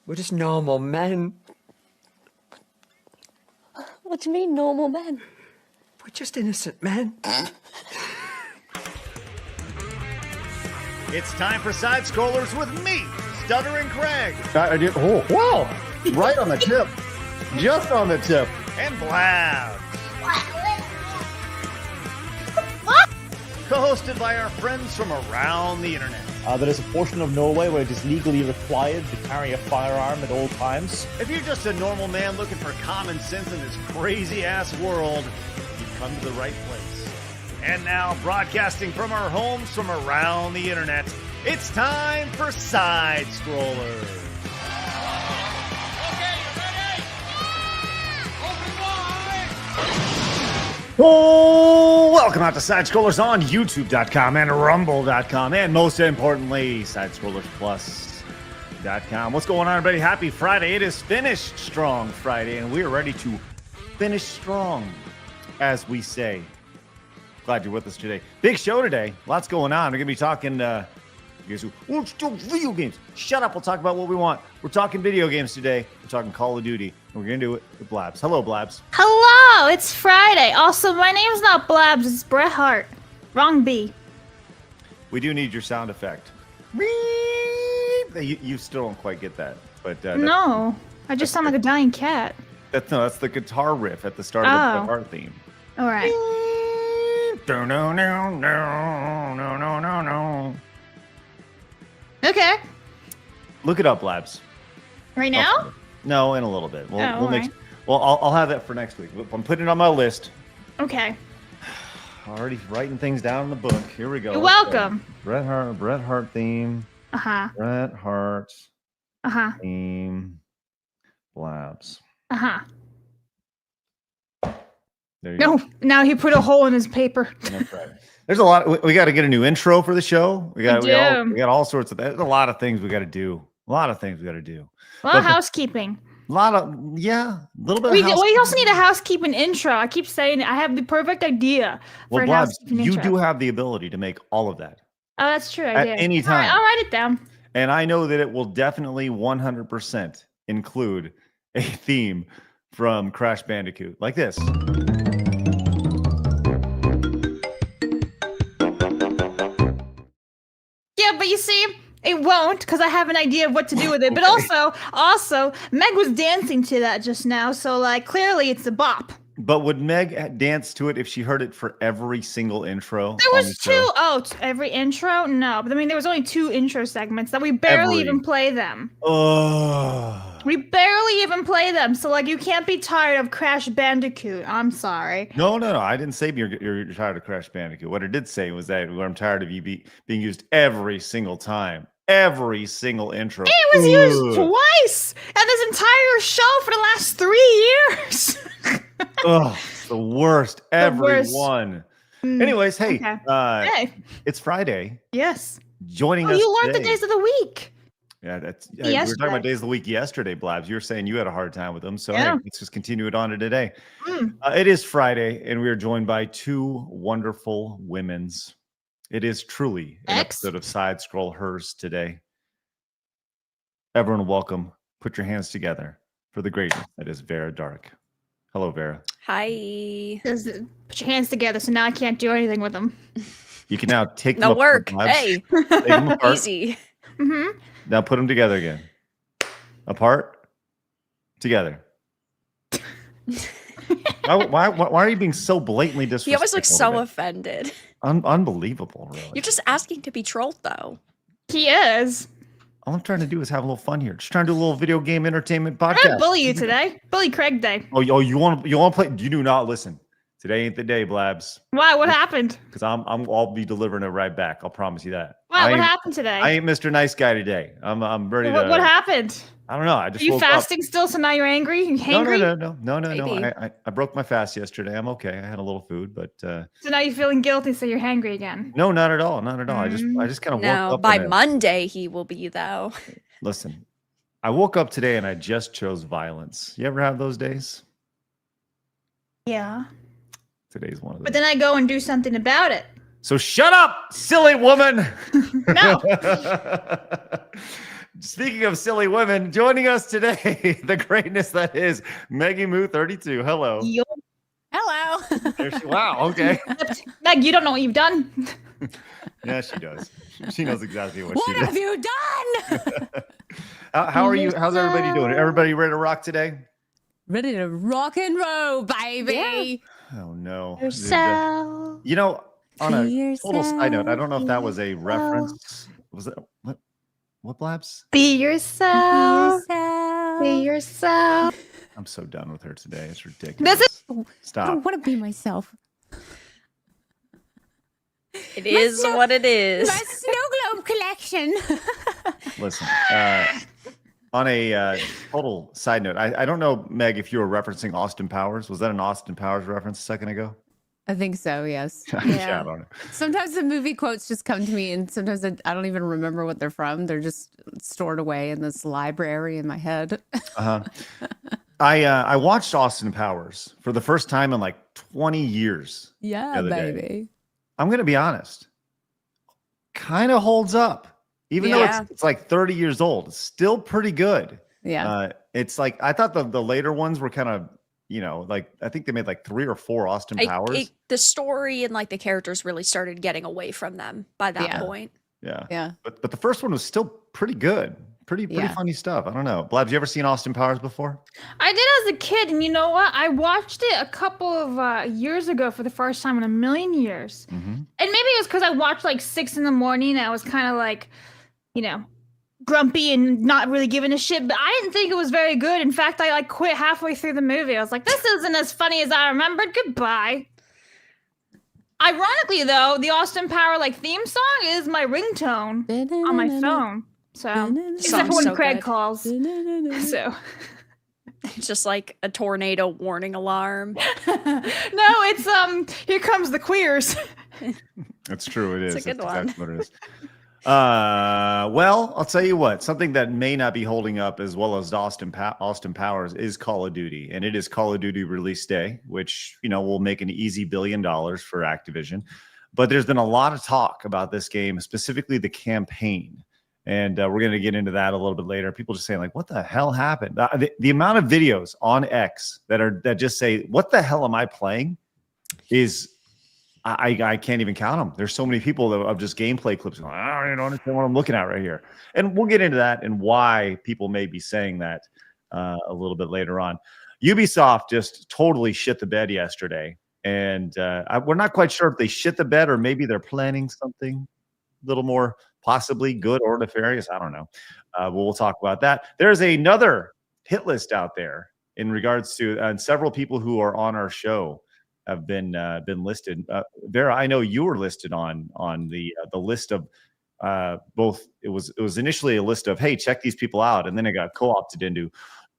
We're just normal men. What do you mean, normal men? We're just innocent men. It's time for Side Scrollers with me, Stuttering Craig. I did. Oh, wow! Right on the tip. Just on the tip. And Blabs. Co-hosted by our friends from around the internet. There is a portion of Norway where it is legally required to carry a firearm at all times. If you're just a normal man looking for common sense in this crazy-ass world, you've come to the right place. And now, broadcasting from our homes from around the internet, it's time for Side Scrollers. Oh, welcome out to Side Scrollers on YouTube.com and Rumble.com, and most importantly, SideScrollersPlus.com. What's going on, everybody? Happy Friday. It is Finish Strong Friday, and we are ready to finish strong, as we say. Glad you're with us today. Big show today. Lots going on. We're going to be talking, video games. Shut up. We'll talk about what we want. We're talking video games today. We're talking Call of Duty. And we're going to do it with Blabs. Hello, Blabs. Hello, it's Friday. Also, my name's not Blabs, it's Bret Hart. Wrong B. We do need your sound effect. You still don't quite get that. But No, I just sound like a dying cat. That's the guitar riff at the start of the Bret Hart theme. All right. No. Okay. Look it up, Labs. Right now? No, in a little bit. We'll make. right. Well, I'll have that for next week. I'm putting it on my list. Okay. Already writing things down in the book. Here we go. You're welcome. Bret Hart theme. Uh-huh. Bret Hart Uh-huh. theme. Blabs. Uh-huh. There you No, go. now he put a hole in his paper. That's right. There's a lot. We got to get a new intro for the show. We got all sorts of. There's a lot of things we got to do. A lot of housekeeping. A little bit. We also need a housekeeping intro. I keep saying it. I have the perfect idea for a Blabs, housekeeping you intro. do have the ability to make all of that. Oh, that's true. I At do. any time. All right, I'll write it down. And I know that it will definitely 100% include a theme from Crash Bandicoot, like this. Yeah, but you see, it won't because I have an idea of what to do with it. But also, Meg was dancing to that just now, so like clearly it's a bop. But would Meg dance to it if she heard it for every single intro? There was every intro? No, but I mean there was only 2 intro segments that we barely even play them. We barely even play them, so like you can't be tired of Crash Bandicoot. I'm sorry. No. I didn't say you're tired of Crash Bandicoot. What I did say was that I'm tired of you being used every single time. Every single intro. It was used twice in this entire show for the last 3 years. Ugh, it's the worst. Everyone. Anyways, hey, okay. It's Friday. Yes. Joining us you learned today. the days of the week. Yeah, we were talking about days of the week yesterday, Blabs. You were saying you had a hard time with them. So hey, let's just continue it on to today. It is Friday, and we are joined by 2 wonderful women's. It is truly an episode of Side Scroll Hers today. Everyone, welcome. Put your hands together for the greatness that is Vera Dark. Hello, Vera. Hi. Put your hands together, so now I can't do anything with them. You can now take them No apart, work. Blabs. Hey. Take them apart. Easy. Mm-hmm. Now put them together again. Apart, together. Why are you being so blatantly disrespectful? He always looks so today? offended. Unbelievable, really. You're just asking to be trolled, though. He is. All I'm trying to do is have a little fun here. Just trying to do a little video game entertainment I'm podcast. gonna bully you today. Bully Craig Day. Oh, you want to play? You do not listen. Today ain't the day, Blabs. Why? What happened? Because I'll be delivering it right back. I'll promise you that. Wow, what happened today? I ain't Mr. Nice Guy today. I'm ready to. What happened? I don't know. I just Are you woke fasting up. still? So now you're angry? You hangry? No. I broke my fast yesterday. I'm okay. I had a little food, but so now you're feeling guilty, so you're hangry again. no, not at all. Not at all. I just kind of woke No, up. by Monday he will be, though. Listen, I woke up today and I just chose violence. You ever have those days? Yeah. Today's one of them. But then I go and do something about it. So shut up, silly woman. No. Speaking of silly women, joining us today, the greatness that is Maggie Moo 32. Hello. Hello. Wow. Okay. Meg, you don't know what you've done. Yeah, she does. She knows exactly what she What did. have you done? How are you? How's everybody doing? Everybody ready to rock today? Ready to rock and roll, baby. Oh no. Yourself. You know, on a Be total side note, I don't know if that was a yourself. reference. Was it what Blabs? Be yourself. Be Yourself. yourself. I'm so done with her today. It's ridiculous. This is I Stop. want to be myself. It is what it is. My snow globe collection. Listen, on a total side note, I don't know, Meg, if you were referencing Austin Powers. Was that an Austin Powers reference a second ago? I think so, yes. Yeah, I don't know. Sometimes the movie quotes just come to me, and sometimes I don't even remember what they're from. They're just stored away in this library in my head. Uh-huh. I watched Austin Powers for the first time in like 20 years. Yeah, the other day. baby. I'm going to be honest. Kind of holds up. Even though it's like 30 years old, it's still pretty good. Yeah. It's like, I thought the later ones were kind of, like, I think they made like 3 or 4 Austin Powers. The story and like the characters really started getting away from them by that point. Yeah. Yeah. But the first one was still pretty good. Pretty funny stuff. I don't know. Blabs, you ever seen Austin Powers before? I did as a kid, and you know what? I watched it a couple of years ago for the first time in a million years. Mm-hmm. And maybe it was because I watched like 6 in the morning. And I was kind of like, grumpy and not really giving a shit. But I didn't think it was very good. In fact, I like quit halfway through the movie. I was like, this isn't as funny as I remembered. Goodbye. Ironically, though, the Austin Power theme song is my ringtone on my phone. So except for when so Craig good. calls. So It's just like a tornado warning alarm. no, it's here comes the queers. That's true. It is. It's a good That's one. exactly what it is. Well, I'll tell you what. Something that may not be holding up as well as Austin Powers is Call of Duty, and it is Call of Duty release day, which will make an easy $1 billion for Activision. But there's been a lot of talk about this game, specifically the campaign. And we're going to get into that a little bit later. People just saying like, what the hell happened? The amount of videos on X that just say, what the hell am I playing? Is I can't even count them. There's so many people of just gameplay clips going, I don't even understand what I'm looking at right here. And we'll get into that and why people may be saying that a little bit later on. Ubisoft just totally shit the bed yesterday. And we're not quite sure if they shit the bed or maybe they're planning something a little more possibly good or nefarious. I don't know. We'll talk about that. There's another hit list out there in regards to and several people who are on our show have been listed. Vera, I know you were listed on the list of both. It was initially a list of, hey, check these people out, and then it got co-opted into,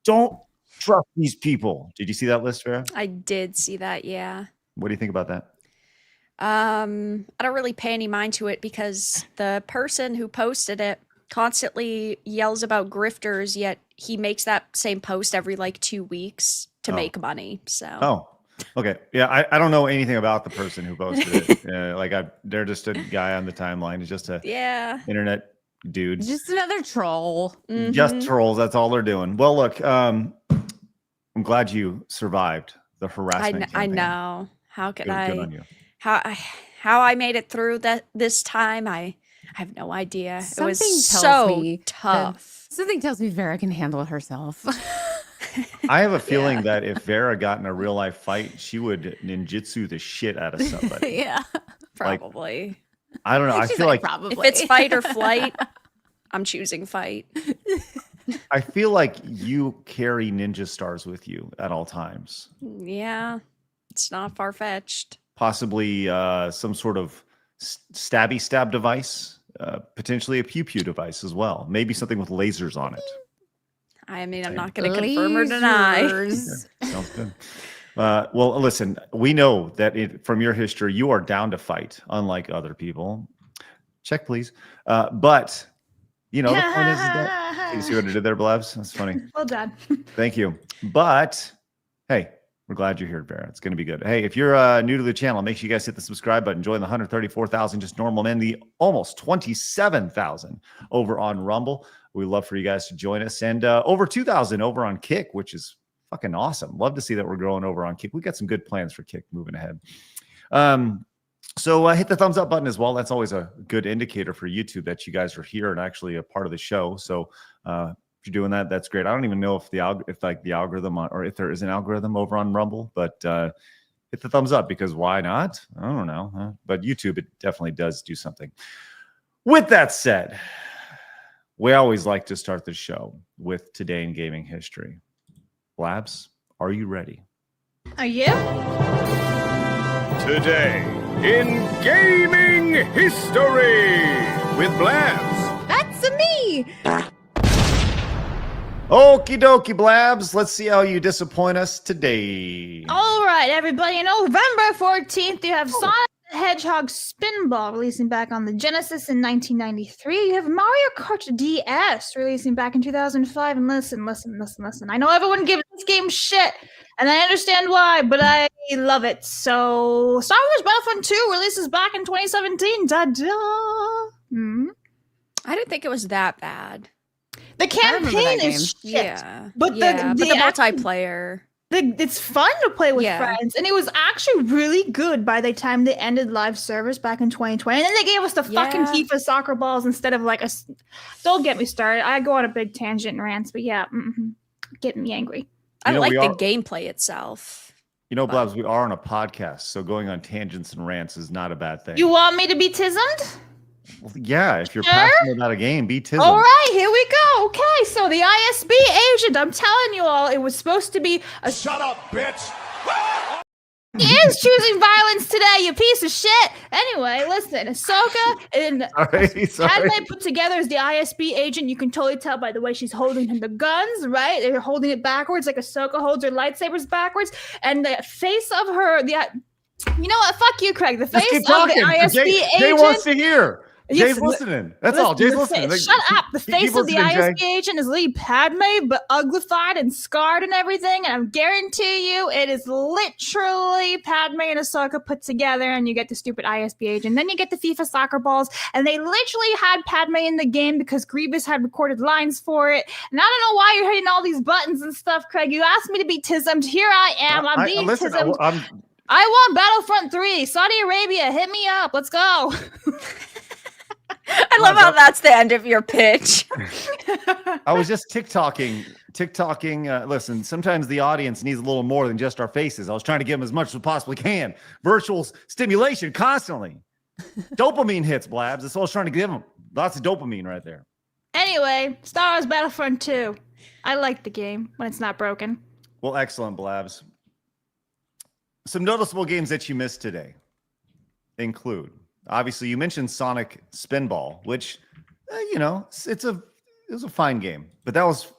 don't trust these people. Did you see that list, Vera? I did see that, yeah. What do you think about that? I don't really pay any mind to it because the person who posted it constantly yells about grifters, yet he makes that same post every 2 weeks to make money. So okay. Yeah, I don't know anything about the person who posted it. They're just a guy on the timeline. He's just a internet dude. Just another troll. Mm-hmm. Just trolls. That's all they're doing. Well, look, I'm glad you survived the harassment. I know. How could Good on you. How I made it through this time, I have no idea. Something it was tells so me tough. Something tells me Vera can handle it herself. I have a feeling that if Vera got in a real life fight, she would ninjutsu the shit out of somebody. Yeah. Probably. I don't know. I feel like probably. If it's fight or flight, I'm choosing fight. I feel like you carry ninja stars with you at all times. Yeah, it's not far fetched. Possibly some sort of stabby stab device, potentially a pew pew device as well. Maybe something with lasers on it. I mean, I'm not going to confirm or deny. Yeah, sounds good. Well, listen, we know that from your history, you are down to fight, unlike other people. Check, please. But, the point is that... You see what I did there, Blabs? That's funny. Well done. Thank you. But, hey, We're glad you're here, Vera. It's going to be good. Hey, if you're new to the channel, make sure you guys hit the subscribe button. Join the 134,000 just normal men, the almost 27,000 over on Rumble. We'd love for you guys to join us. And over 2,000 over on Kick, which is fucking awesome. Love to see that we're growing over on Kick. We got some good plans for Kick moving ahead. So hit the thumbs up button as well. That's always a good indicator for YouTube that you guys are here and actually a part of the show. So if you're doing that, that's great. I don't even know if the algorithm or if there is an algorithm over on Rumble, but hit the thumbs up because why not? I don't know. Huh? But YouTube, it definitely does do something. With that said, we always like to start the show with Today in Gaming History. Blabs, are you ready? Are you? Today in Gaming History with Blabs. That's me. Okie dokie, Blabs. Let's see how you disappoint us today. All right, everybody. November 14th, you have Sonic the Hedgehog Spinball releasing back on the Genesis in 1993. You have Mario Kart DS releasing back in 2005. And listen. I know everyone gives this game shit, and I understand why, but I love it. So, Star Wars Battlefront 2 releases back in 2017. Da-da! I didn't think it was that bad. The campaign is shit. Yeah. But the multiplayer. It's fun to play with Yeah. friends, and it was actually really good by the time they ended live service back in 2020. And then they gave us the fucking FIFA soccer balls instead of like a. Don't get me started. I go on a big tangent and rants, but yeah, getting me angry. I like the gameplay itself. You know, Blabs, we are on a podcast, so going on tangents and rants is not a bad thing. You want me to be tismed? Well, yeah, if you're passionate about a game, be tism. All right, here we go. Okay, so the ISB agent, I'm telling you all, it was supposed to be a. Shut up, bitch! He is choosing violence today, you piece of shit. Anyway, listen, Ahsoka and Padme put together as the ISB agent. You can totally tell by the way she's holding the guns, right? They're holding it backwards, like Ahsoka holds her lightsabers backwards. And the face of her, you know what? Fuck you, Craig. The face of the ISB agent. Jay wants to hear. Jay's listening. That's all. Jay's listening. Shut up. The face of the ISB agent is Lady Padme, but uglified and scarred and everything. And I guarantee you, it is literally Padme and Ahsoka put together, and you get the stupid ISB agent. Then you get the FIFA soccer balls, and they literally had Padme in the game because Grievous had recorded lines for it. And I don't know why you're hitting all these buttons and stuff, Craig. You asked me to be tismed. Here I am. I'm being tismed. I want Battlefront 3. Saudi Arabia, hit me up. Let's go. I love how that's the end of your pitch. I was just TikToking. Listen, sometimes the audience needs a little more than just our faces. I was trying to give them as much as we possibly can. Virtual stimulation constantly. Dopamine hits, Blabs. That's all I was trying to give them. Lots of dopamine right there. Anyway, Star Wars Battlefront 2. I like the game when it's not broken. Well, excellent, Blabs. Some noticeable games that you missed today include, obviously, you mentioned Sonic Spinball, which, it was a fine game. But that was,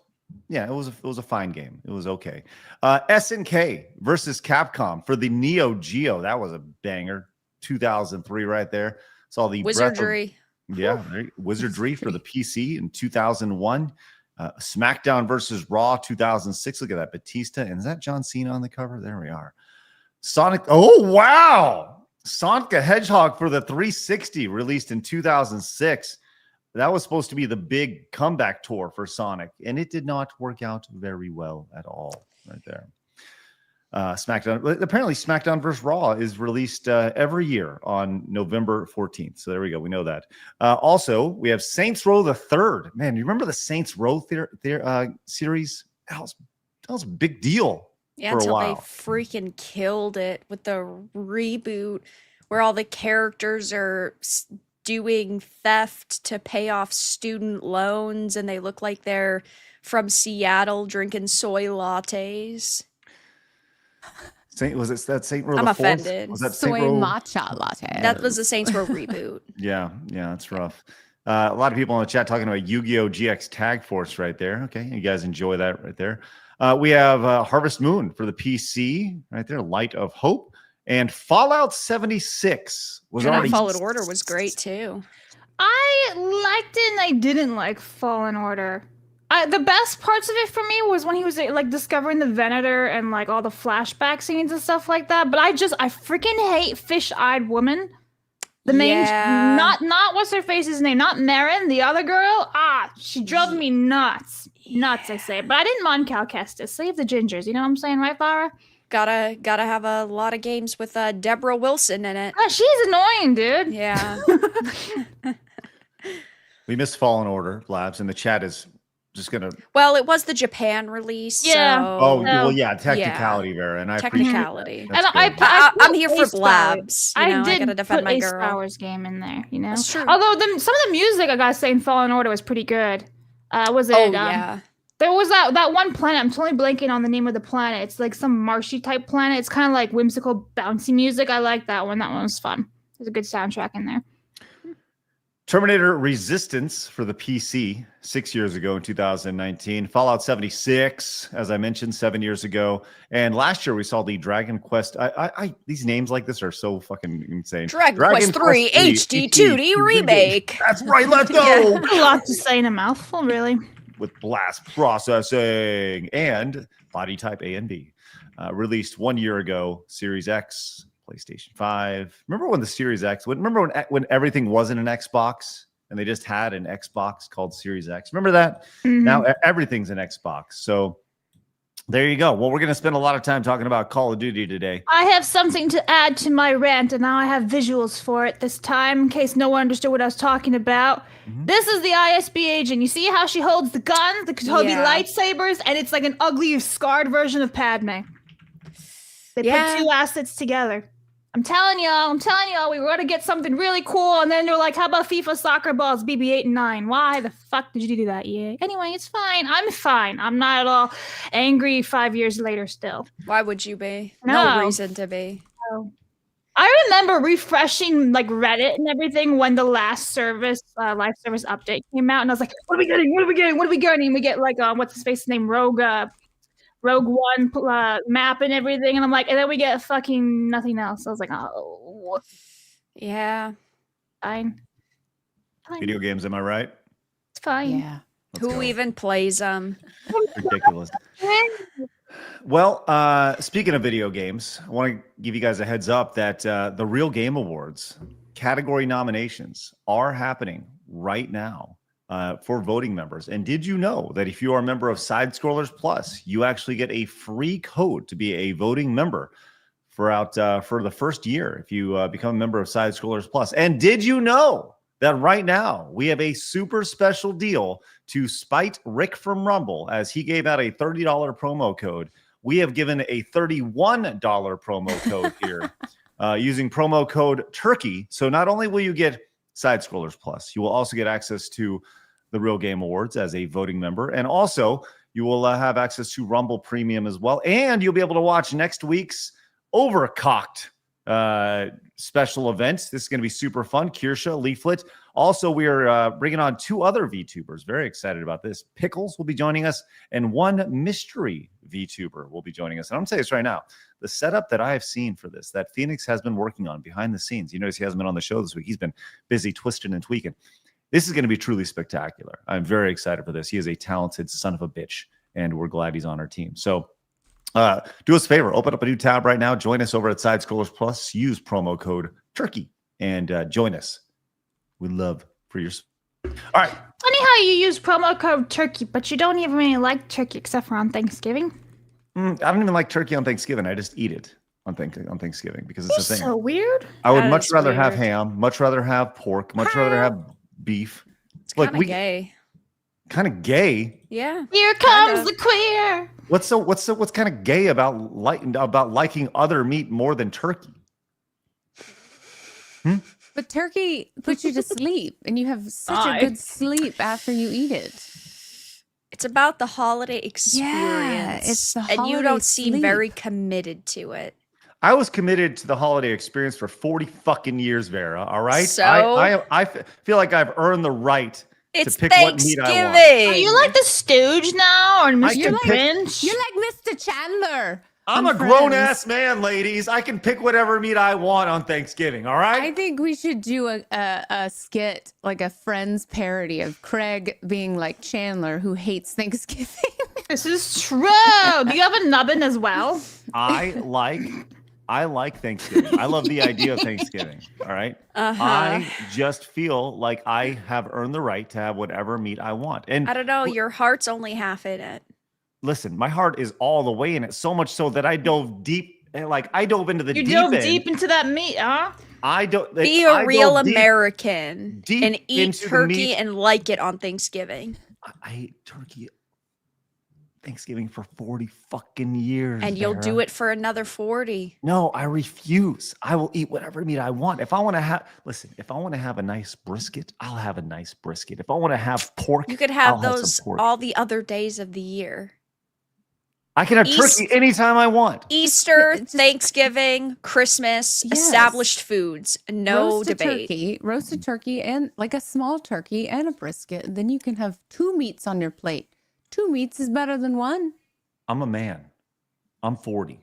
it was a fine game. It was okay. SNK versus Capcom for the Neo Geo. That was a banger. 2003 right there. Saw the Wizardry. Wizardry for the PC in 2001. SmackDown versus Raw 2006. Look at that, Batista. And is that John Cena on the cover? There we are. Sonic. Oh, wow. Sonic the Hedgehog for the 360 released in 2006. That was supposed to be the big comeback tour for Sonic, and it did not work out very well at all right there. SmackDown. Apparently, SmackDown vs. Raw is released every year on November 14th. So there we go. We know that. Also, we have Saints Row the Third. Man, you remember the Saints Row series? That was a big deal. Yeah, until they freaking killed it with the reboot where all the characters are doing theft to pay off student loans and they look like they're from Seattle drinking soy lattes. Was it that Saint Row? I'm the offended. Was that soy matcha latte? That was the Saints Row reboot. Yeah, that's rough. A lot of people in the chat talking about Yu-Gi-Oh! GX Tag Force right there. Okay, you guys enjoy that right there. We have Harvest Moon for the PC right there, Light of Hope, and Fallout 76 was already. Fallen Order was great too. I liked it and I didn't like Fallen Order. the best parts of it for me was when he was like discovering the Venator and like all the flashback scenes and stuff like that. But I freaking hate Fish-Eyed Woman. The main, not what's her face's name, not Marin, the other girl. She drove me nuts. Nuts, I say. But I didn't mind Cal Kestis. Save the gingers. You know what I'm saying, right, Farah? Gotta have a lot of games with Deborah Wilson in it. She's annoying, dude. Yeah. We missed Fallen Order, Blabs, and the chat is just gonna. Well, it was the Japan release. Yeah. So... Oh, well, yeah, technicality, Vera, and I technicality. And I'm here for Blabs. You know, I gotta defend my girl. Star Wars game in there, you know. That's true. Although some of the music I gotta say in Fallen Order was pretty good. Was it? Yeah. There was that one planet. I'm totally blanking on the name of the planet. It's like some marshy type planet. It's kind of like whimsical, bouncy music. I like that one. That one was fun. There's a good soundtrack in there. Terminator Resistance for the PC 6 years ago in 2019. Fallout 76, as I mentioned, 7 years ago. And last year we saw the Dragon Quest. These names like this are so fucking insane. Dragon Quest 3 HD 2D remake. That's right. Let's go. A lot to say in a mouthful, really. With blast processing and body type A and B. Released 1 year ago, Series X, PlayStation 5. Remember when the Series X, remember when everything wasn't an Xbox and they just had an Xbox called Series X? Remember that? Mm-hmm. Now everything's an Xbox. So there you go. Well, we're going to spend a lot of time talking about Call of Duty today. I have something to add to my rant, and now I have visuals for it this time, in case no one understood what I was talking about. Mm-hmm. This is the ISB agent. You see how she holds the gun, the Kobe lightsabers, and it's like an ugly, scarred version of Padme. They put two assets together. I'm telling y'all, we were going to get something really cool, and then they're like, how about FIFA soccer balls, BB-8 and 9? Why the fuck did you do that, EA? Anyway, it's fine. I'm fine. I'm not at all angry 5 years later still. Why would you be? No reason to be. No. I remember refreshing like Reddit and everything when the last service, live service update came out, and I was like, what are we getting? And we get like, what's his face name? Rogue One map and everything, and I'm like, and then we get fucking nothing else. I was like, oh, yeah, fine. Video games, am I right? It's fine. Yeah. Who even plays them? Ridiculous. Well, speaking of video games, I want to give you guys a heads up that the Real Game Awards category nominations are happening right now. For voting members. And did you know that if you are a member of Side Scrollers Plus, you actually get a free code to be a voting member for the first year if you become a member of Side Scrollers Plus? And did you know that right now we have a super special deal to spite Rick from Rumble, as he gave out a $30 promo code? We have given a $31 promo code here using promo code Turkey. So not only will you get Side Scrollers Plus, you will also get access to the Real Game Awards as a voting member. And also you will have access to Rumble Premium as well. And you'll be able to watch next week's Overcocked special event. This is going to be super fun. Kirsha, Leaflet. Also, we're bringing on two other VTubers. Very excited about this. Pickles will be joining us, and one mystery VTuber will be joining us. And I'm going to say this right now. The setup that I have seen for this, that Phoenix has been working on behind the scenes. You notice he hasn't been on the show this week. He's been busy twisting and tweaking. This is going to be truly spectacular. I'm very excited for this. He is a talented son of a bitch, and we're glad he's on our team. So do us a favor. Open up a new tab right now. Join us over at Side Scrollers Plus. Use promo code Turkey and join us. We'd love for your support. All right. Funny how you use promo code Turkey, but you don't even really like turkey except for on Thanksgiving. I don't even like turkey on Thanksgiving. I just eat it on Thanksgiving because it's a thing. So weird. I would much rather have ham, much rather have pork, much rather have beef. It's kind of gay. Kind of gay. Yeah. Here comes the queer. What's kind of gay about liking other meat more than turkey? But turkey puts you to sleep, and you have such a good sleep after you eat it. It's about the holiday experience. Yeah, it's the holiday and you don't seem sleep. very committed to it. I was committed to the holiday experience for 40 fucking years, Vera. All right. So I feel like I've earned the right to pick what meat I want. Are you like the Stooge now, or Mr. You're Grinch? You're like Mr. Chandler. I'm a grown-ass man, ladies. I can pick whatever meat I want on Thanksgiving, all right? I think we should do a skit, like a Friends parody of Craig being like Chandler, who hates Thanksgiving. This is true. Do you have a nubbin as well? I like Thanksgiving. I love the idea of Thanksgiving, all right? I just feel like I have earned the right to have whatever meat I want. And I don't know, your heart's only half in it. Listen, my heart is all the way in it, so much so that I dove deep, like I dove into the deep end. You dove deep into that meat, huh? Be a real American and eat turkey and like it on Thanksgiving. I ate turkey Thanksgiving for 40 fucking years. And you'll do it for another 40. No, I refuse. I will eat whatever meat I want. If I want to have a nice brisket, I'll have a nice brisket. If I want to have pork, you could have those all the other days of the year. I can have turkey anytime I want. Easter, Thanksgiving, Christmas, established foods, no debate. Roasted turkey and like a small turkey and a brisket. And then you can have 2 meats on your plate. 2 meats is better than 1. I'm a man. I'm 40.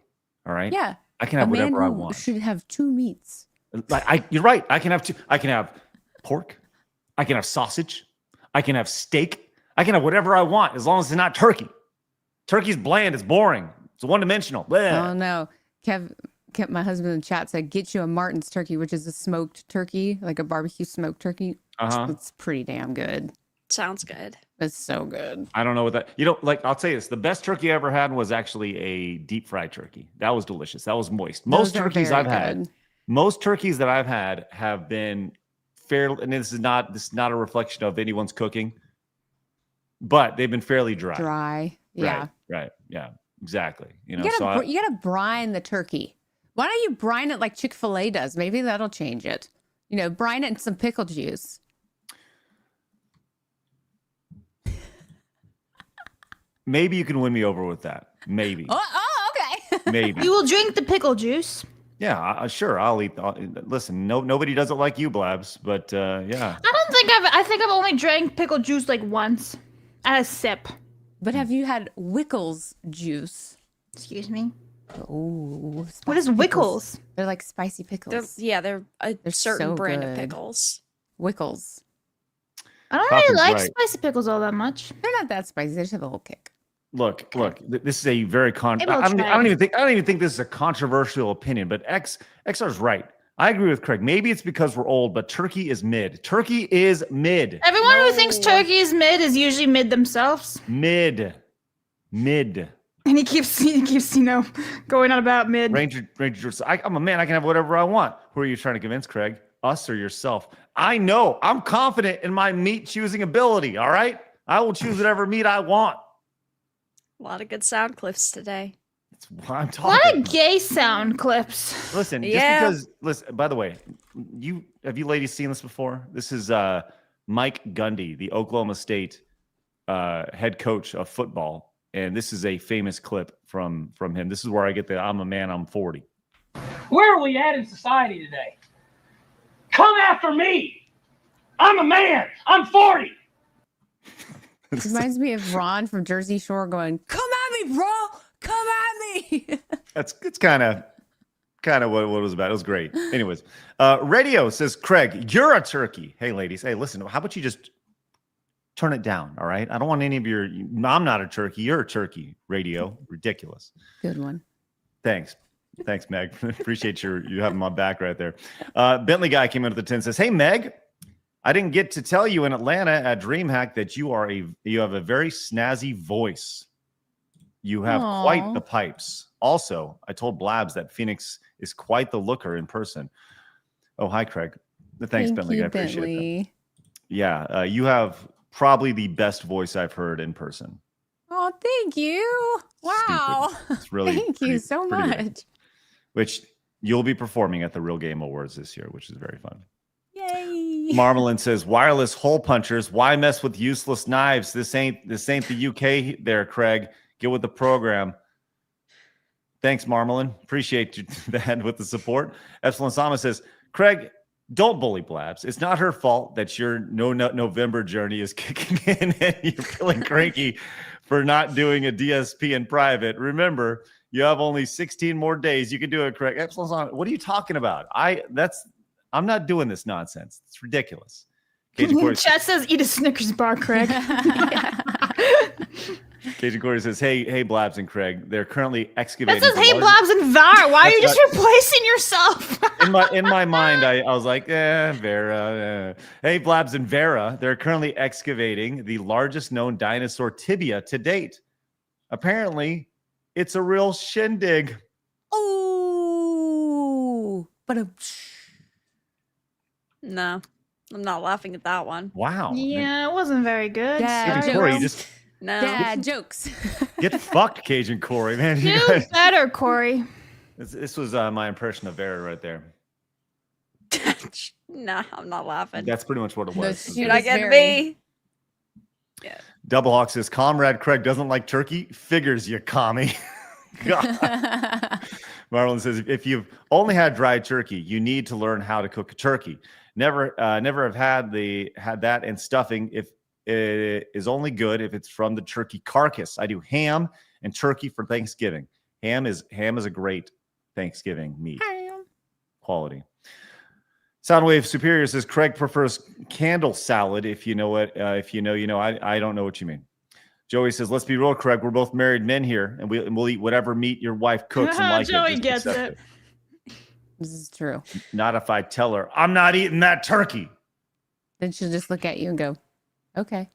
All right. Yeah. I can have whatever I want. Should have 2 meats. You're right. I can have 2. I can have pork. I can have sausage. I can have steak. I can have whatever I want as long as it's not turkey. Turkey's bland. It's boring. It's one-dimensional. Oh no, Kev, my husband in the chat said, "Get you a Martin's turkey, which is a smoked turkey, like a barbecue smoked turkey. It's pretty damn good. Sounds good. It's so good. I don't know what that. I'll tell you this: the best turkey I ever had was actually a deep fried turkey. That was delicious. That was moist. Most turkeys that I've had have been fairly. And this is not a reflection of anyone's cooking, but they've been fairly dry. Dry. Yeah. Right. Yeah. Exactly. You gotta brine the turkey. Why don't you brine it like Chick-fil-A does? Maybe that'll change it. Brine it in some pickle juice. Maybe you can win me over with that. Maybe. Oh, okay. Maybe. You will drink the pickle juice. Yeah, sure. I'll eat. Listen, nobody does it like you, Blabs. But yeah. I think I've only drank pickle juice like once, at a sip. But have you had Wickles juice? Excuse me? Oh, what is Wickles? They're like spicy pickles. They're a certain so brand good. of pickles. Wickles. I don't really like spicy pickles all that much. They're not that spicy. They just have a little kick. Look. This is a very I don't even think this is a controversial opinion. But XR's right. I agree with Craig. Maybe it's because we're old, but turkey is mid. Turkey is mid. Everyone who thinks turkey is mid is usually mid themselves. Mid. And he keeps going on about mid. Ranger, I'm a man. I can have whatever I want. Who are you trying to convince, Craig? Us or yourself? I know. I'm confident in my meat choosing ability. All right. I will choose whatever meat I want. A lot of good sound clips today. That's what I'm talking. A lot of gay sound clips. Listen, just because. By the way, have you ladies seen this before? This is Mike Gundy, the Oklahoma State head coach of football, and this is a famous clip from him. This is where I get the "I'm a man, I'm 40." Where are we at in society today? Come after me. I'm a man. I'm 40. It reminds me of Ron from Jersey Shore going, "Come at me, bro. Come at me." It's kind of what it was about. It was great. Anyways, Radio says, Craig, you're a turkey. Hey, ladies. Hey, listen, how about you just turn it down, all right? I don't want any of your, I'm not a turkey. You're a turkey. Radio. Ridiculous. Good one. Thanks, Meg. Appreciate you having my back right there. Bentley guy came into the tent and says, hey, Meg, I didn't get to tell you in Atlanta at DreamHack that you have a very snazzy voice. You have quite the pipes. Also, I told Blabs that Phoenix is quite the looker in person. Oh, hi, Craig. Thanks, Bentley. I appreciate that. Yeah, you have probably the best voice I've heard in person. Oh, thank you. Wow. It's really thank you so much. Good. Which you'll be performing at the Real Game Awards this year, which is very fun. Yay. Marmalin says, wireless hole punchers. Why mess with useless knives? This ain't the UK there, Craig. Get with the program. Thanks, Marmalin. Appreciate you that with the support. Epsilon Sama says, Craig, don't bully Blabs. It's not her fault that your No Nut November journey is kicking in and you're feeling cranky for not doing a DSP in private. Remember, You have only 16 more days. You can do it, Craig. What are you talking about? I'm not doing this nonsense. It's ridiculous. Chat says eat a Snickers bar, Craig. Cajun Corey says, hey, Blabs and Craig. They're currently excavating. That says, hey, Blabs and Var. Why are you just replacing yourself? in my mind, I was like, Vera. Hey, Blabs and Vera. They're currently excavating the largest known dinosaur tibia to date. Apparently, it's a real shindig. Oh, but no, I'm not laughing at that one. Wow. Yeah, it wasn't very good. Dad Corey, jokes. Dad jokes. Get fucked, Cajun Corey, man. Do better, Corey. This was my impression of Vera right there. Nah, I'm not laughing. That's pretty much what it was. Should I get me? Yeah. Double Hawk says, Comrade Craig doesn't like turkey. Figures, you commie. Marlon says, if you've only had dried turkey, you need to learn how to cook a turkey. Never have had that, and stuffing if it is only good if it's from the turkey carcass. I do ham and turkey for Thanksgiving. Ham is a great Thanksgiving meat. Quality. Soundwave Superior says Craig prefers candle salad. If you know it, if you know, you know. I don't know what you mean. Joey says, let's be real, Craig. We're both married men here, and we'll eat whatever meat your wife cooks. And like Joey it. gets it. This is true. Not if I tell her I'm not eating that turkey. Then she'll just look at you and go, okay.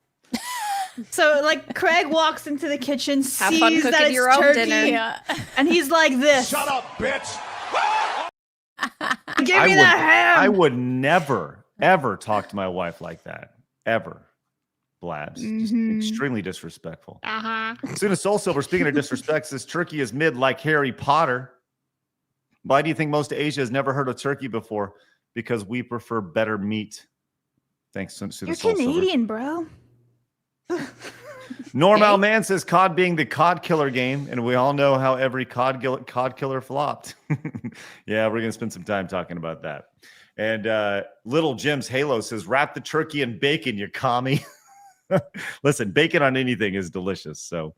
So, like, Craig walks into the kitchen, Have fun sees that cooking it's your own turkey, dinner. and he's like this. Shut up, bitch! Give me that ham. I would never, ever talk to my wife like that. Ever. Blabs. Just extremely disrespectful. As soon as Soul Silver, speaking of disrespect, says turkey is mid like Harry Potter. Why do you think most of Asia has never heard of turkey before? Because we prefer better meat. Thanks to the You're Soul Canadian, bro. Normal Man says COD being the COD killer game, and we all know how every COD killer flopped. Yeah, we're going to spend some time talking about that. And Little Jim's Halo says, wrap the turkey in bacon, you commie. Listen, bacon on anything is delicious. So,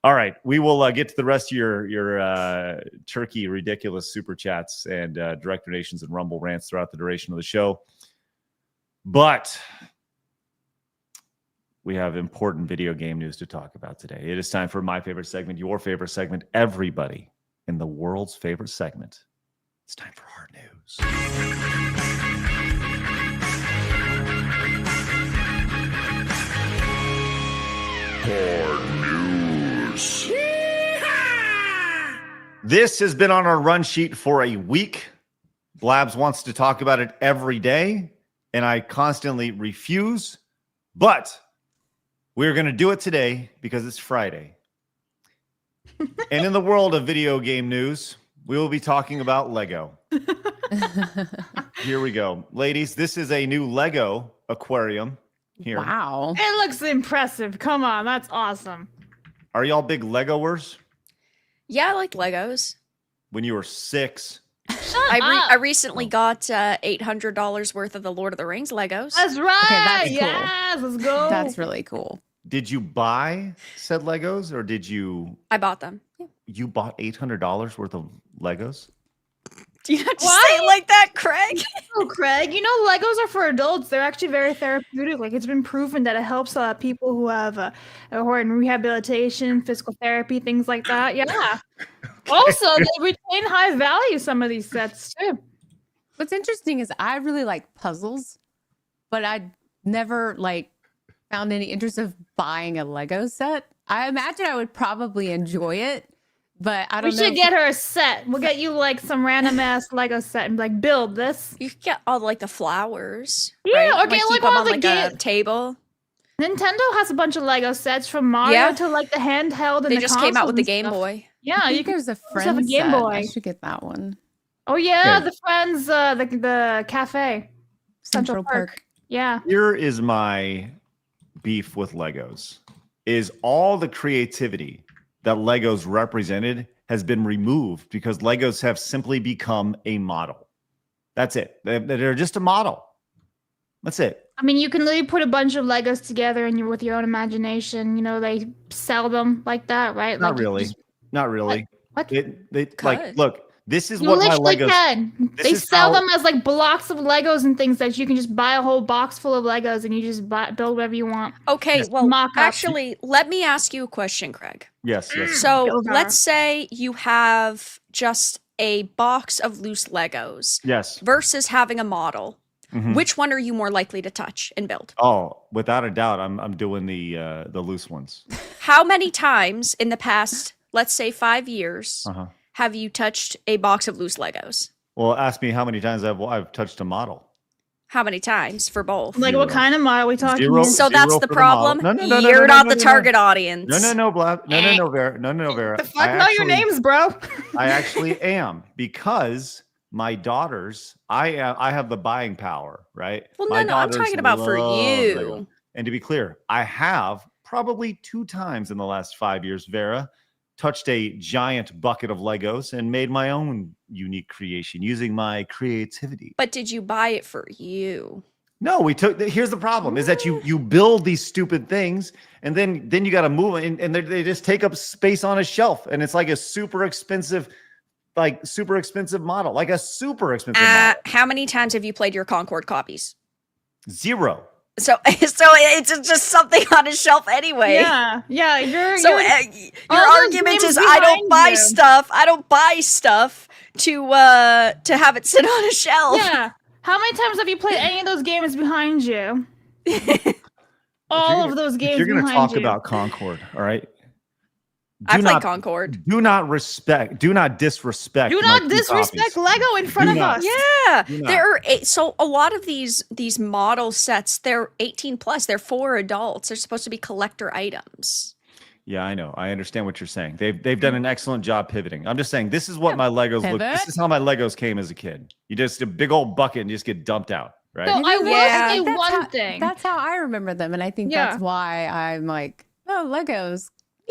all right, we will get to the rest of your turkey ridiculous super chats and direct donations and Rumble rants throughout the duration of the show. But we have important video game news to talk about today. It is time for my favorite segment, your favorite segment, everybody in the world's favorite segment. It's time for hard news. Hard news. This has been on our run sheet for a week. Blabs wants to talk about it every day, and I constantly refuse. But we're going to do it today because it's Friday. And in the world of video game news, we will be talking about Lego. Here we go. Ladies, this is a new Lego aquarium. Here. Wow. It looks impressive. Come on, that's awesome. Are y'all big Legoers? Yeah, I like Legos. When you were 6? I recently got $800 worth of the Lord of the Rings Legos. That's right. Okay, that's cool. Yes, let's go. That's really cool. Did you buy said Legos, or did you? I bought them. Yeah. You bought $800 worth of Legos? Do you have to say it like that, Craig? Oh, Craig, you know, Legos are for adults. They're actually very therapeutic. Like, it's been proven that it helps people who have who are in rehabilitation, physical therapy, things like that. Yeah. Also, they retain high value, some of these sets, too. What's interesting is I really like puzzles, but I never found any interest of buying a Lego set. I imagine I would probably enjoy it, but I don't know. We should get her a set. We'll get you some random ass Lego set and build this. You could get all the flowers. Yeah, right? or get keep one them of the a table. Nintendo has a bunch of Lego sets from Mario to the handheld and they the just came out with the consoles Game and stuff. Boy. Yeah, you there's a have friend a Game set. Boy. I should get that one. Oh yeah, Okay. the Friends, the cafe, Central Park. Yeah. Here is my beef with Legos. Is all the creativity that Legos represented has been removed because Legos have simply become a model. That's it. They're just a model. That's it. I mean, you can literally put a bunch of Legos together and with your own imagination. You know, they sell them like that, right? Not really. Not really. What? They like look. This is You what my literally Legos. can. This They is sell how- them as like blocks of Legos and things that you can just buy a whole box full of Legos and you just build whatever you want. Okay, Yes. well, Mock-up. actually, let me ask you a question, Craig. Yes. So Go, Zara. let's say you have just a box of loose Legos Yes. versus having a model. Mhm. Which one are you more likely to touch and build? Oh, without a doubt, I'm doing the loose ones. How many times in the past, let's say 5 years, have you touched a box of loose Legos? Well, ask me how many times I've touched a model. How many times for both? Like, what kind of model are we talking Zero. about? So that's Zero the for the model. problem. No, You're not the target audience. No, Blab. No, Vera. No, Vera. The fuck know your names, bro. I actually am because my daughters. I have the buying power, right? Well, My no, I'm daughters talking about for love you. Lego. And to be clear, I have probably 2 times in the last 5 years, Vera, touched a giant bucket of Legos and made my own unique creation using my creativity. But did you buy it for you? No, we took. Here's the problem: is that you build these stupid things, and then you got to move it, and they just take up space on a shelf, and it's like a super expensive model, like a super expensive model. How many times have you played your Concord copies? 0. So it's just something on a shelf anyway. Yeah. Your Your argument is I don't buy stuff. I don't buy stuff to have it sit on a shelf. Yeah. How many times have you played any of those games behind you? All of those games. If you're going to behind talk you. about Concord, all right. I played Concord. Do not disrespect. Do my not two disrespect copies. Lego in front of us. Yeah, Do not. there are so a lot of these model sets. They're 18 plus. They're for adults. They're supposed to be collector items. Yeah, I know. I understand what you're saying. They've done an excellent job pivoting. I'm just saying this is what my Legos look. This is how my Legos came as a kid. You just a big old bucket and just get dumped out, right? So I will say That's one thing. That's how I remember them, and I think Yeah. that's why I'm like, oh, Legos.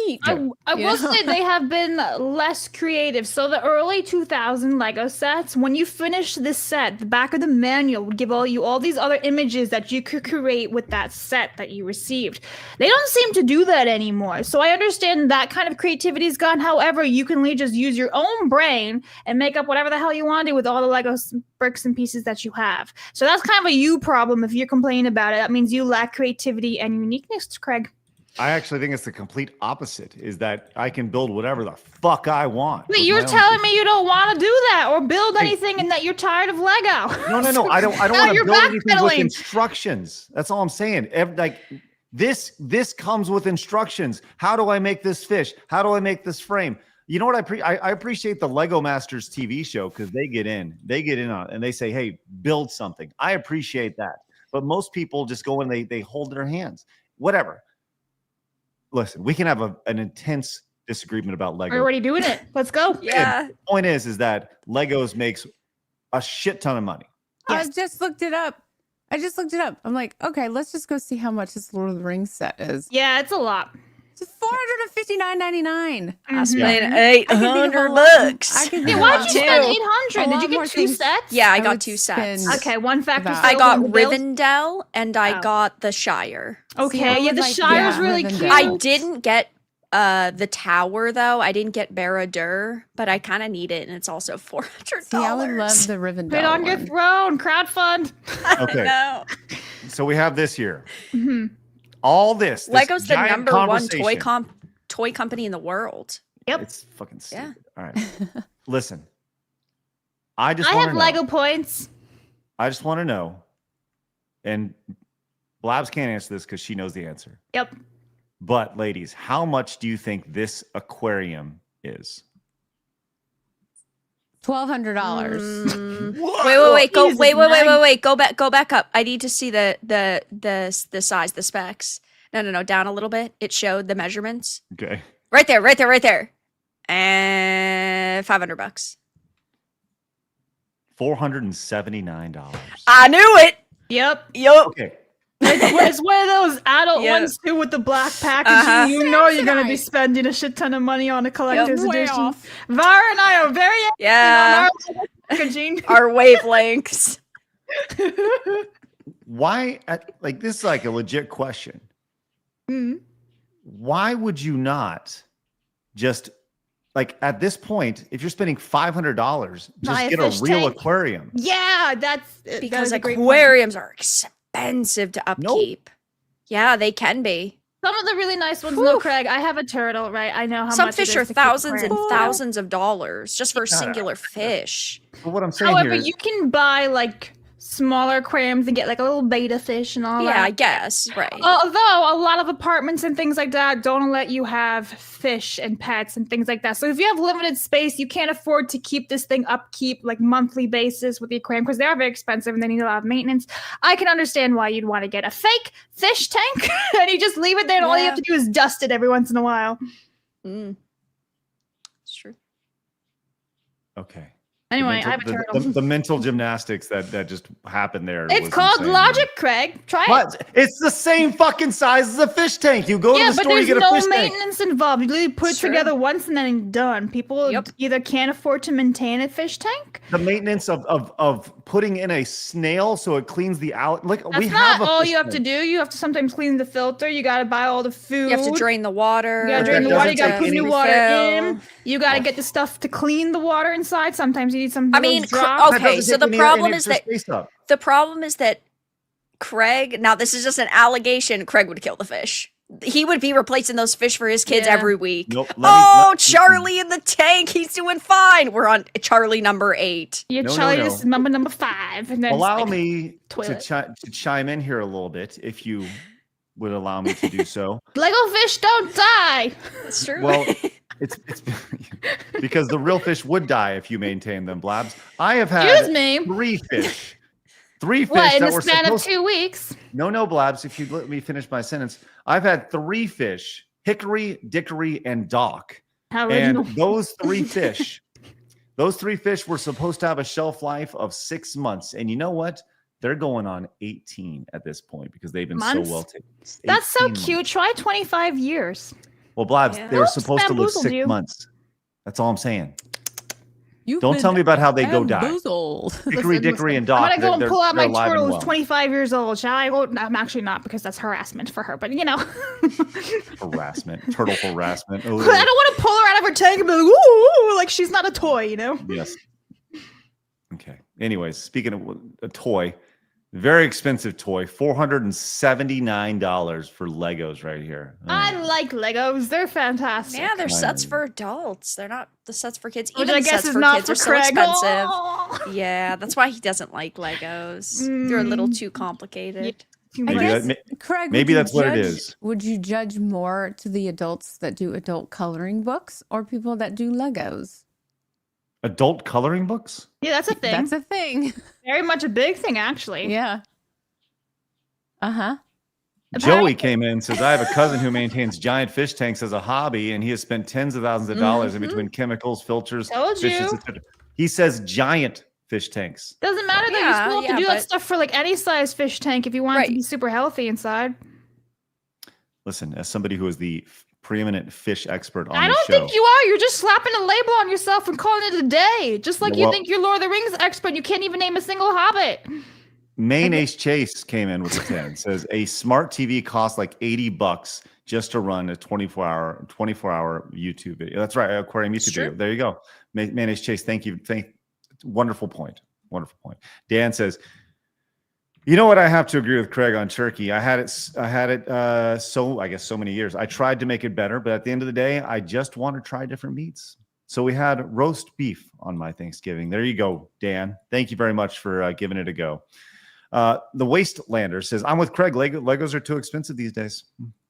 Neat. I will say they have been less creative. So the early 2000 Lego sets, when you finish this set, the back of the manual would give you all these other images that you could create with that set that you received. They don't seem to do that anymore. So I understand that kind of creativity is gone. However, you can just use your own brain and make up whatever the hell you want to do with all the Lego bricks and pieces that you have. So that's kind of a you problem if you're complaining about it. That means you lack creativity and uniqueness, Craig. I actually think it's the complete opposite, is that I can build whatever the fuck I want. But with you're my own telling me you don't want to do that or build anything and that you're tired of Lego. No. I don't Now want to you're build anything with backpedaling. instructions. That's all I'm saying. This comes with instructions. How do I make this fish? How do I make this frame? You know what I appreciate the Lego Masters TV show because they get in on it and they say, hey, build something. I appreciate that. But most people just go and they hold their hands. Whatever. Listen, we can have an intense disagreement about Lego. We're already doing it. Let's go. Yeah. The point is that Legos makes a shit ton of money. I just looked it up. I'm like, okay, let's just go see how much this Lord of the Rings set is. Yeah, it's a lot. It's $459.99. I spent I can think of a lot- $800. I can Hey, think why'd of you a spend lot- 800? a Did lot you more get two things. sets? Yeah, I would got 2 sets. spend- Okay, one factor. about- I still got on the bill. Rivendell and I Oh. got the Shire. Okay, See, I yeah, would the like- Shire's yeah, really Rivendell. cute. I didn't get the tower though. I didn't get Barad-dûr, but I kind of need it, and it's also $400. See, I would love the Rivendell Put it on your one. throne, crowdfund. Okay. No. So we have this here. Mhm. All this Lego's the giant #1 conversation. toy company in the world. Yep. It's fucking stupid. Yeah. All right. Listen. I just I want have to know. Lego points. I just want to know. And Blabs can't answer this because she knows the answer. Yep. But ladies, how much do you think this aquarium is? $1,200. Wait. Jesus, Wait. Go back up. I need to see the size, the specs. No. Down a little bit. It showed the measurements. Okay. Right there. And $500. $479. I knew it. Yep. Yup. Okay. It's one of those adult Yeah. ones too with the black packaging. You know you're gonna be Samsonite. spending a shit ton of money on a collector's Way edition. off. Vara and I are very Yeah. on our packaging. Our wavelengths. Why? Like, this is like a legit question. Mhm. Why would you not just like at this point, if you're spending $500, Buy just a get a fish real tank. aquarium. Yeah, Because a great aquariums are expensive to Nope. upkeep. Yeah, they can be. Some of the really nice ones, no, Craig. I have a turtle, right? I know how Some much fish it are is to keep thousands and aquariums. thousands of dollars just for a singular fish. But what I'm saying However, here is, you can buy like smaller aquariums and get like a little beta fish and all that. Yeah, I guess. Right. Although a lot of apartments and things like that don't let you have fish and pets and things like that. So if you have limited space, you can't afford to keep this thing upkeep like monthly basis with the aquarium because they are very expensive and they need a lot of maintenance. I can understand why you'd want to get a fake fish tank and you just leave it there and all you have to do is dust it every once in a while. It's true. okay. Anyway, I have a turtle. The mental gymnastics that just happened there. It's was called insane. logic, Craig. Try it. What? It's the same fucking size as a fish tank. You go to the store, you get a there's fish no tank. maintenance involved. You literally put it Sure. together once and then done. People either can't afford to maintain a fish tank. The maintenance of putting in a snail so it cleans the out. Like That's we not have a all fish you have to tank. do. You have to sometimes clean the filter. You got to buy all the food. You have to drain the water. You got to drain the That water. You got to doesn't put take new any water refill. in. You got to get the stuff to clean the water inside. Sometimes you need some. I mean, drop. That okay, doesn't so take the any problem is extra that space up. the problem is that Craig, now this is just an allegation, Craig would kill the fish. He would be replacing those fish for his kids Yeah. every week. Nope, Charlie in the tank, he's doing fine. We're on Charlie number 8. Yeah, No, Charlie, no, this is number 5. And then Allow it's like, me to, toilet. to chime in here a little bit, if you would allow me to do so. Lego fish don't die. That's true. Well, it's because the real fish would die if you maintain them, Blabs. I have had Excuse me. 3 fish. 3 fish What, in that the were span of supposed 2 weeks? No, Blabs, if you'd let me finish my sentence. I've had 3 fish, Hickory, Dickory, and Doc. How And original. those 3 fish, were supposed to have a shelf life of 6 months. And you know what? They're going on 18 at this point because they've been Months? so well taken. That's so 18 cute. months. Try 25 years. Well, Blabs, Yeah. they were Oops, supposed to live bamboozled 6 you. months. That's all I'm saying. You've Don't been tell me about how they go die. bamboozled. Hickory, Dickory, and Doc. I'm gonna go and they're- pull out my they're alive and turtle who's well. 25 years old, shall I? Well, I'm actually not because that's harassment for her, but you know. Harassment. Turtle harassment. I don't want to pull her out of her tank and be like, ooh, like she's not a toy, you know? Yes. Okay. Anyways, speaking of a toy, very expensive toy, $479 for Legos right here. I like Legos. They're fantastic. yeah, they're sets know. for adults. They're not the sets for kids. Which Even I the guess sets is for not kids for are so Craig. expensive. Oh. Yeah, that's why he doesn't like Legos. They're a little too complicated. Maybe, guess- that, Craig, would maybe you that's what it judge- is. Would you judge more to the adults that do adult coloring books or people that do Legos? Adult coloring books? Yeah, that's a thing. That's a thing. Very much a big thing, actually. Yeah. Uh-huh. Joey came in and says, I have a cousin who maintains giant fish tanks as a hobby, and he has spent tens of thousands of dollars in between chemicals, filters, Told fishes, you. etc. He says giant fish tanks. Doesn't matter though. You Yeah, still have yeah, to do that but- stuff for like any size fish tank if you want it to Right. be super healthy inside. Listen, as somebody who is the preeminent fish expert on I this don't show, think you are. You're just slapping a label on yourself and calling it a day. Just like Yeah, you well- think you're Lord of the Rings expert. You can't even name a single hobbit. Main Ace Chase came in with a 10. Says a smart TV costs like $80 just to run a 24-hour YouTube video. That's right, Aquarium YouTube Sure. video. There you go. Main Ace Chase, thank you. Wonderful point. Wonderful point. Dan says, you know what? I have to agree with Craig on turkey. I had it so many years. I tried to make it better, but at the end of the day, I just want to try different meats. So we had roast beef on my Thanksgiving. There you go, Dan. Thank you very much for giving it a go. The Wastelander says, I'm with Craig. Legos are too expensive these days.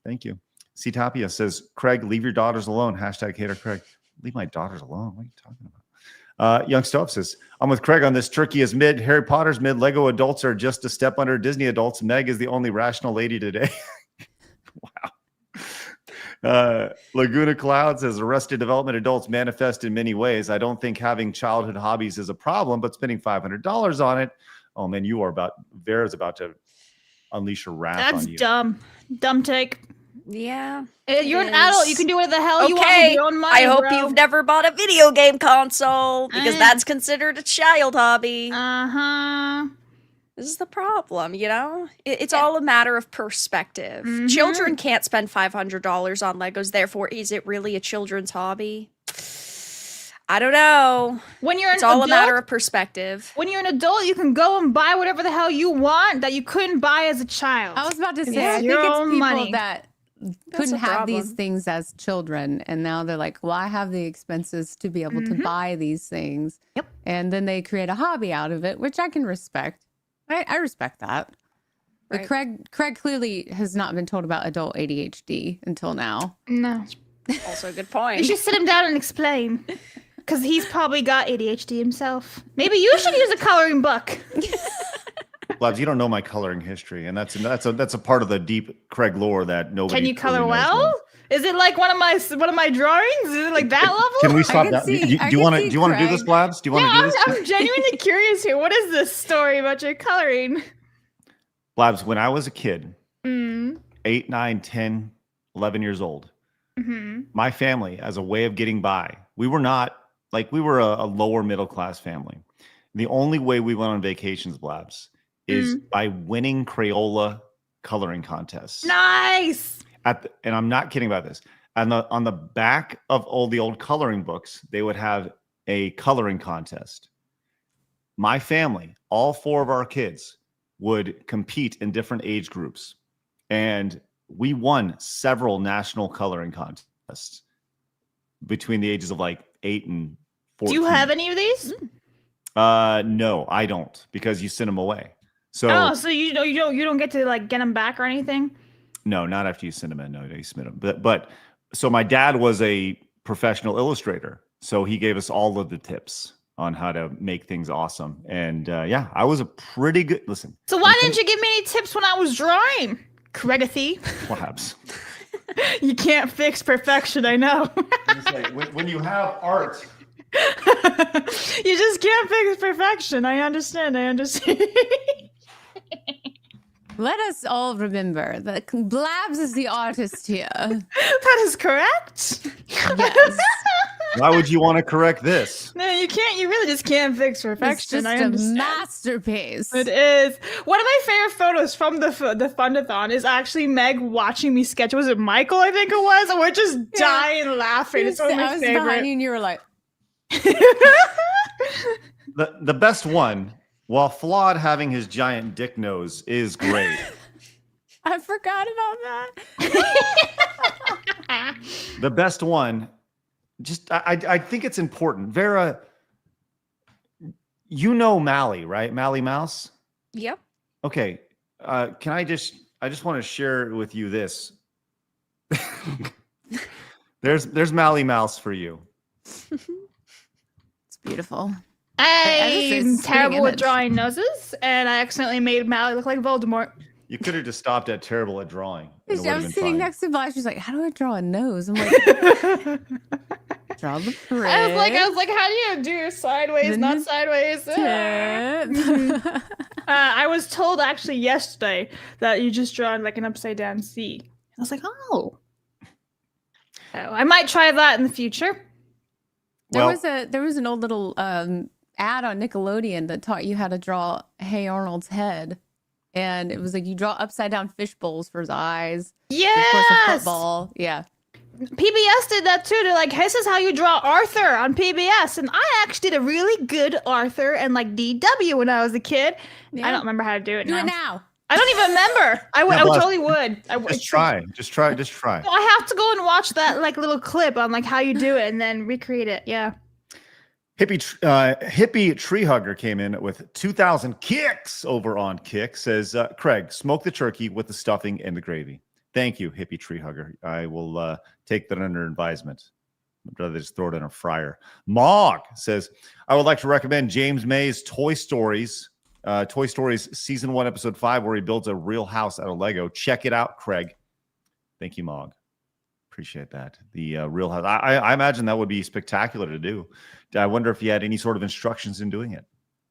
Thank you. C-Tapia says, Craig, leave your daughters alone. Hashtag hater Craig. Leave my daughters alone. What are you talking about? Young Stove says, I'm with Craig on this. Turkey is mid. Harry Potter's mid. Lego adults are just a step under Disney adults. Meg is the only rational lady today. Wow. Laguna Cloud says, Arrested Development adults manifest in many ways. I don't think having childhood hobbies is a problem, but spending $500 on it, oh man, Vera's about to unleash her wrath That's on you. dumb. Dumb take. Yeah. You're an is. adult. You can do whatever the hell you want with Okay, your own money, I hope bro. you've never bought a video game console because Eh. that's considered a child hobby. Uh-huh. This is the problem, you know? It's all a matter of perspective. Mhm. Children can't spend $500 on Legos, therefore, is it really a children's hobby? I don't know. When you're It's an all adult, a matter of perspective. When you're an adult, you can go and buy whatever the hell you want that you couldn't buy as a child. I was about to say, It's I think your it's own people money. that couldn't have these things as children, and now they're like, well, I have the expenses to be able to buy these things. Yep. And then they create a hobby out of it, which I can respect. I respect that. But Craig clearly has not been told about adult ADHD until now. No. Also a good point. You should sit him down and explain. Because he's probably got ADHD himself. Maybe you should use a coloring book. Blabs, you don't know my coloring history, and that's a part of the deep Craig lore that nobody. Can you color truly knows well? me. Is it like one of my drawings? Is it like that level? Can we stop that? Do you want to do this, Blabs? Do you want to do this? I'm genuinely curious here. What is this story about your coloring? Blabs, when I was a kid, 8, 9, 10, 11 years old, my family, as a way of getting by, we were a lower middle class family. The only way we went on vacations, Blabs, is by winning Crayola coloring contests. Nice. And I'm not kidding about this. On the back of all the old coloring books, they would have a coloring contest. My family, all 4 of our kids, would compete in different age groups, and we won several national coloring contests between the ages of like 8 and 14. Do you have any of these? No, I don't, because you sent them away. So so you don't get to like get them back or anything? No, not after you send them in. No, you submit them. But so my dad was a professional illustrator, so he gave us all of the tips on how to make things awesome. And yeah, I was a pretty good listen. So why didn't you give me any tips when I was drawing, Craigathy? Perhaps. You can't fix perfection, I know. When you have art, you just can't fix perfection. I understand. Let us all remember that Blabs is the artist here. That is correct. Yes. why would you want to correct this? No, you can't. You really just can't fix perfection. It's I just a understand. masterpiece. It is. One of my favorite photos from the Fundathon is actually Meg watching me sketch. Was it Michael? I think it was. And we're just dying laughing. It's one of I my was favorite. behind you and you were like, The best one, while flawed having his giant dick nose, is great. I forgot about that. The best one, just I think it's important. Vera, you know Mally, right? Mally Mouse? Yep. Okay. Can I just want to share with you this. There's Mally Mouse for you. It's beautiful. I'm terrible at drawing noses, and I accidentally made Mally look like Voldemort. You could have just stopped at terrible at drawing. I was sitting next to Blash. She's like, "How do I draw a nose?" I'm like, "Draw the prick." I was like, "How do you do your sideways, not sideways?" I was told actually yesterday that you just draw like an upside down C. I was like, "Oh." So I might try that in the future. There was an old little ad on Nickelodeon that taught you how to draw Hey Arnold's head. And it was like you draw upside down fish bowls for his eyes. Yes. Of course, a football. Yeah. PBS did that too. They're like, this is how you draw Arthur on PBS. And I actually did a really good Arthur and like DW when I was a kid. Yeah. I don't remember how to do it now. Do it now. I don't even remember. I totally would. Just try. I have to go and watch that like little clip on like how you do it and then recreate it. Yeah. Hippie Tree Hugger came in with 2,000 kicks over on Kick. Says, Craig, smoke the turkey with the stuffing and the gravy. Thank you, Hippie Tree Hugger. I will take that under advisement. I'd rather just throw it in a fryer. Mog says, I would like to recommend James May's Toy Stories Season 1, Episode 5, where he builds a real house out of Lego. Check it out, Craig. Thank you, Mog. Appreciate that. The real house. I imagine that would be spectacular to do. I wonder if you had any sort of instructions in doing it.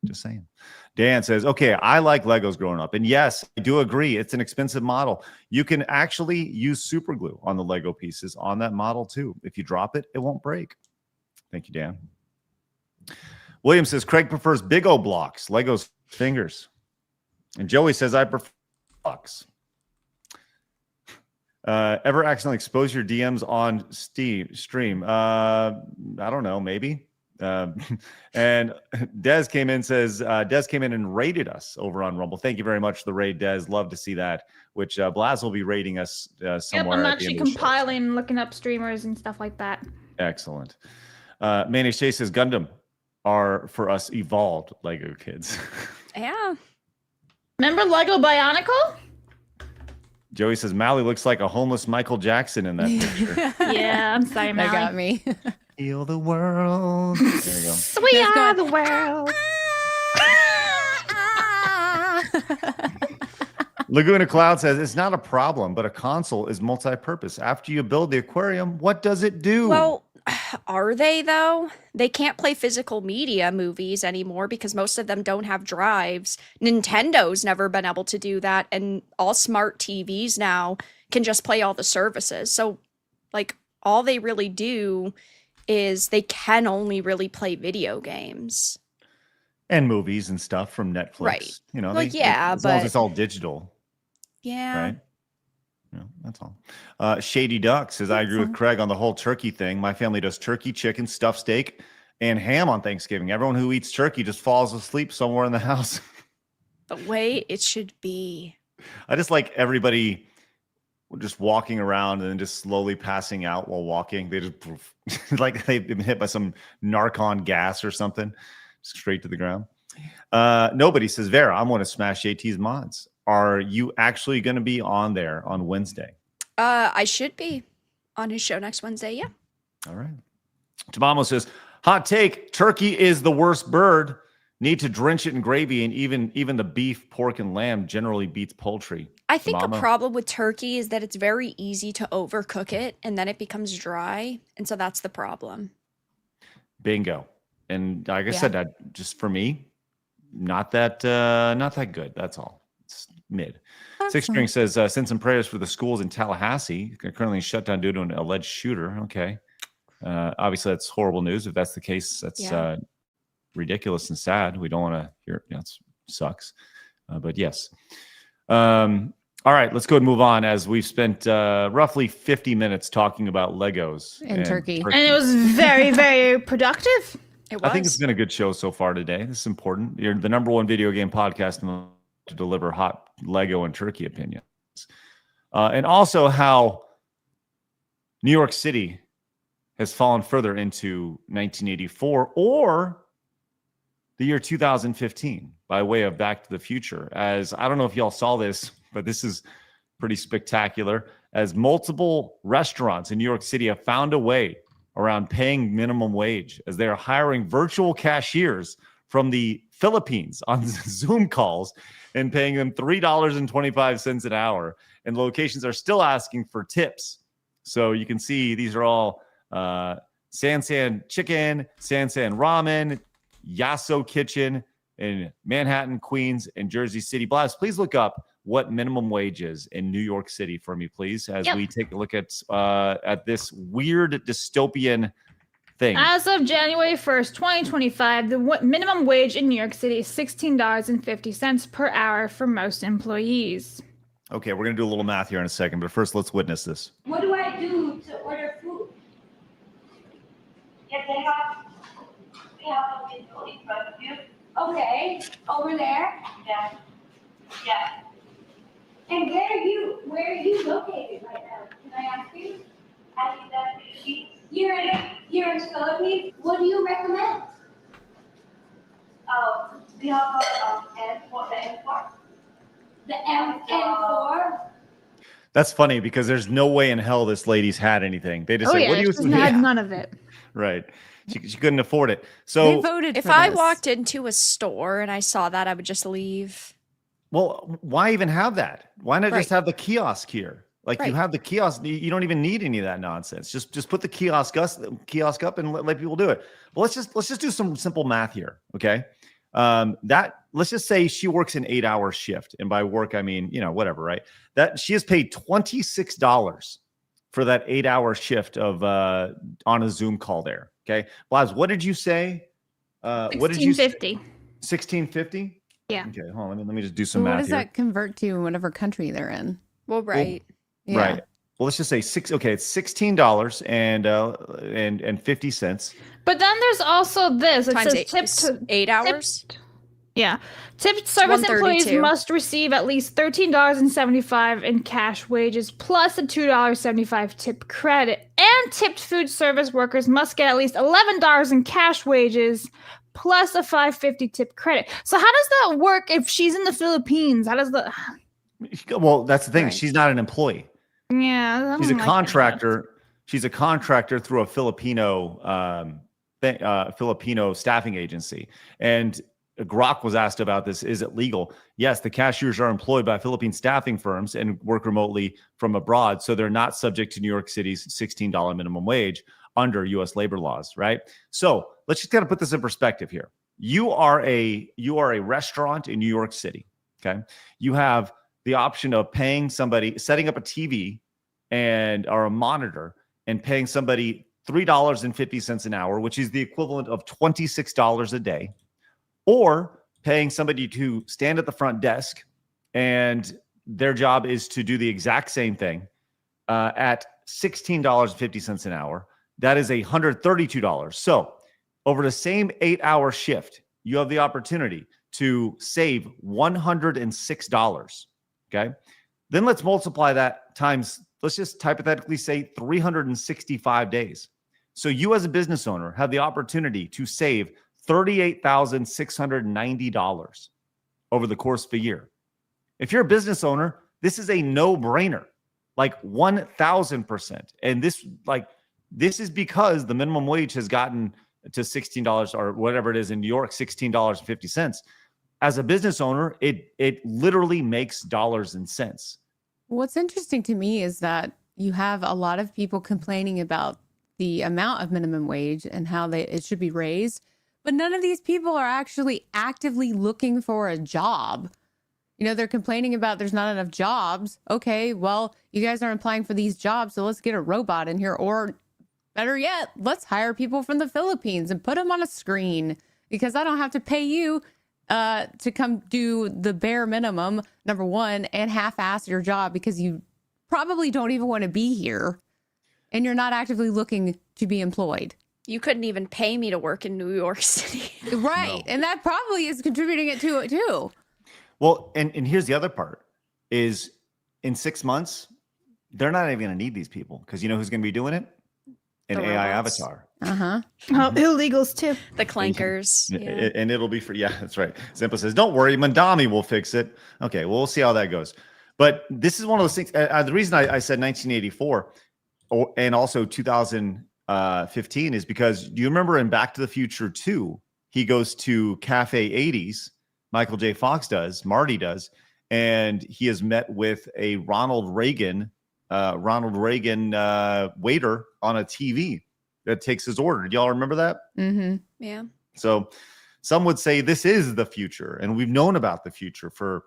Just saying. Dan says, okay, I like Legos growing up. And yes, I do agree. It's an expensive model. You can actually use super glue on the Lego pieces on that model too. If you drop it, it won't break. Thank you, Dan. William says, Craig prefers big O blocks, Legos fingers. And Joey says, I prefer blocks. Ever accidentally expose your DMs on stream? I don't know, maybe. And Des came in and rated us over on Rumble. Thank you very much for the raid, Des. Love to see that. Which Blaz will be rating us somewhere. I'm at actually the end of the show. compiling, looking up streamers and stuff like that. Excellent. Mayonnaise Chase says Gundam are for us evolved Lego kids. Yeah. Remember Lego Bionicle? Joey says Mally looks like a homeless Michael Jackson in that picture. Yeah, I'm sorry, Mally. That got me. Heal the world. There you go. We are the world. Laguna Cloud says it's not a problem, but a console is multi-purpose. After you build the aquarium, what does it do? Well, are they though? They can't play physical media movies anymore because most of them don't have drives. Nintendo's never been able to do that, and all smart TVs now can just play all the services. So, like, all they really do is they can only really play video games. And movies and stuff from Netflix. Right. You know, Well, yeah, as long as but- it's all digital. Yeah. Right. No, that's all. Shady Duck says, I agree with Craig on the whole turkey thing. My family does turkey, chicken, stuffed steak, and ham on Thanksgiving. Everyone who eats turkey just falls asleep somewhere in the house. The way it should be. I just like everybody just walking around and then just slowly passing out while walking. They just like they've been hit by some Narcon gas or something, straight to the ground. Nobody says, Vera, I'm going to smash JT's mods. Are you actually going to be on there on Wednesday? I should be on his show next Wednesday. Yeah. All right. Tamamo says, hot take, turkey is the worst bird. Need to drench it in gravy, and even the beef, pork, and lamb generally beats poultry. I think Tamamo. a problem with turkey is that it's very easy to overcook it and then it becomes dry. And so that's the problem. Bingo. And like I said, that just for me, not that good. That's all. It's mid. Six String says, send some prayers for the schools in Tallahassee. They're currently shut down due to an alleged shooter. Okay. Obviously, that's horrible news. If that's the case, that's ridiculous and sad. We don't want to hear it. It sucks. But yes. All right, let's go and move on, as we've spent roughly 50 minutes talking about Legos and turkey. And it was very, very productive. It was. I think it's been a good show so far today. This is important. You're the number one video game podcast to deliver hot Lego and turkey opinions. And also how New York City has fallen further into 1984 or the year 2015 by way of Back to the Future. As I don't know if y'all saw this, but this is pretty spectacular, as multiple restaurants in New York City have found a way around paying minimum wage, as they are hiring virtual cashiers from the Philippines on Zoom calls and paying them $3.25 an hour. And locations are still asking for tips. So you can see these are all Sansan Chicken, Sansan Ramen, Yasso Kitchen in Manhattan, Queens, and Jersey City. Blabs, please look up what minimum wage is in New York City for me, please, as we take a look at this weird dystopian thing. As of January 1st, 2025, the minimum wage in New York City is $16.50 per hour for most employees. Okay, we're going to do a little math here in a second, but first let's witness this. What do I do to order food? Yeah, they have a window in front of you. Okay, over there? Yeah. Yeah. And where are you located right now? Can I ask you? I think that's easy. You're in Philippines. What do you recommend? We have the M4. The M4? That's funny because there's no way in hell this lady's had anything. They just say, what do you she had none of it. Right. She couldn't afford it. So they voted if for I this. walked into a store and I saw that, I would just leave. well, why even have that? Why not just have the kiosk here? Like you have the kiosk, you don't even need any of that nonsense. Just put the kiosk up and let people do it. Well, let's just do some simple math here, okay? Let's just say she works an 8-hour shift, and by work I mean whatever, right? That she is paid $26 for that 8-hour shift of on a Zoom call there. Okay, Blabs, what did you say? What did you say? $16.50? Yeah. Okay, hold on. Let me just do some What math does here. that convert to in whatever country they're in? Well, right. Yeah. Right. Well, let's just say it's $16 and 50 cents. But then there's also this. It Times says 8 hours. Tipped service employees 132. must receive at least $13.75 in cash wages plus a $2.75 tip credit. And tipped food service workers must get at least $11 in cash wages plus a $5.50 tip credit. So how does that work if she's in the Philippines? How does that? Well, that's the thing. Right. She's not an employee. Yeah, She's a contractor. She's a contractor through a Filipino Filipino staffing agency. And Grok was asked about this. Is it legal? Yes, the cashiers are employed by Philippine staffing firms and work remotely from abroad. So they're not subject to New York City's $16 minimum wage under U.S. labor laws, right? So let's just kind of put this in perspective here. You are a restaurant in New York City, okay? You have the option of paying somebody, setting up a TV or a monitor and paying somebody $3.50 an hour, which is the equivalent of $26 a day, or paying somebody to stand at the front desk and their job is to do the exact same thing at $16.50 an hour. That is $132. So over the same 8-hour shift, you have the opportunity to save $106. Okay. Then let's multiply that times, let's just hypothetically say 365 days. So you as a business owner have the opportunity to save $38,690 over the course of a year. If you're a business owner, this is a no-brainer, like 1,000%. And this is because the minimum wage has gotten to $16 or whatever it is in New York, $16.50. As a business owner, it literally makes dollars and cents. What's interesting to me is that you have a lot of people complaining about the amount of minimum wage and how it should be raised, but none of these people are actually actively looking for a job. You know, they're complaining about there's not enough jobs. Okay, well, you guys aren't applying for these jobs, so let's get a robot in here. Or better yet, let's hire people from the Philippines and put them on a screen because I don't have to pay you to come do the bare minimum, number one, and half-ass your job because you probably don't even want to be here and you're not actively looking to be employed. You couldn't even pay me to work in New York City. Right. No. And that probably is contributing it to it too. Well, and here's the other part is in 6 months, they're not even going to need these people because you know who's going to be doing it? An AI avatar. Uh-huh. Illegals too. The clankers. And it'll be for, that's right. Simple says, don't worry, Mandami will fix it. Okay, well, we'll see how that goes. But this is one of those things. The reason I said 1984 and also 2015 is because do you remember in Back to the Future 2, he goes to Cafe 80s, Michael J. Fox does, Marty does, and he is met with a Ronald Reagan waiter on a TV that takes his order. Do y'all remember that? Mm-hmm. Yeah. So some would say this is the future, and we've known about the future for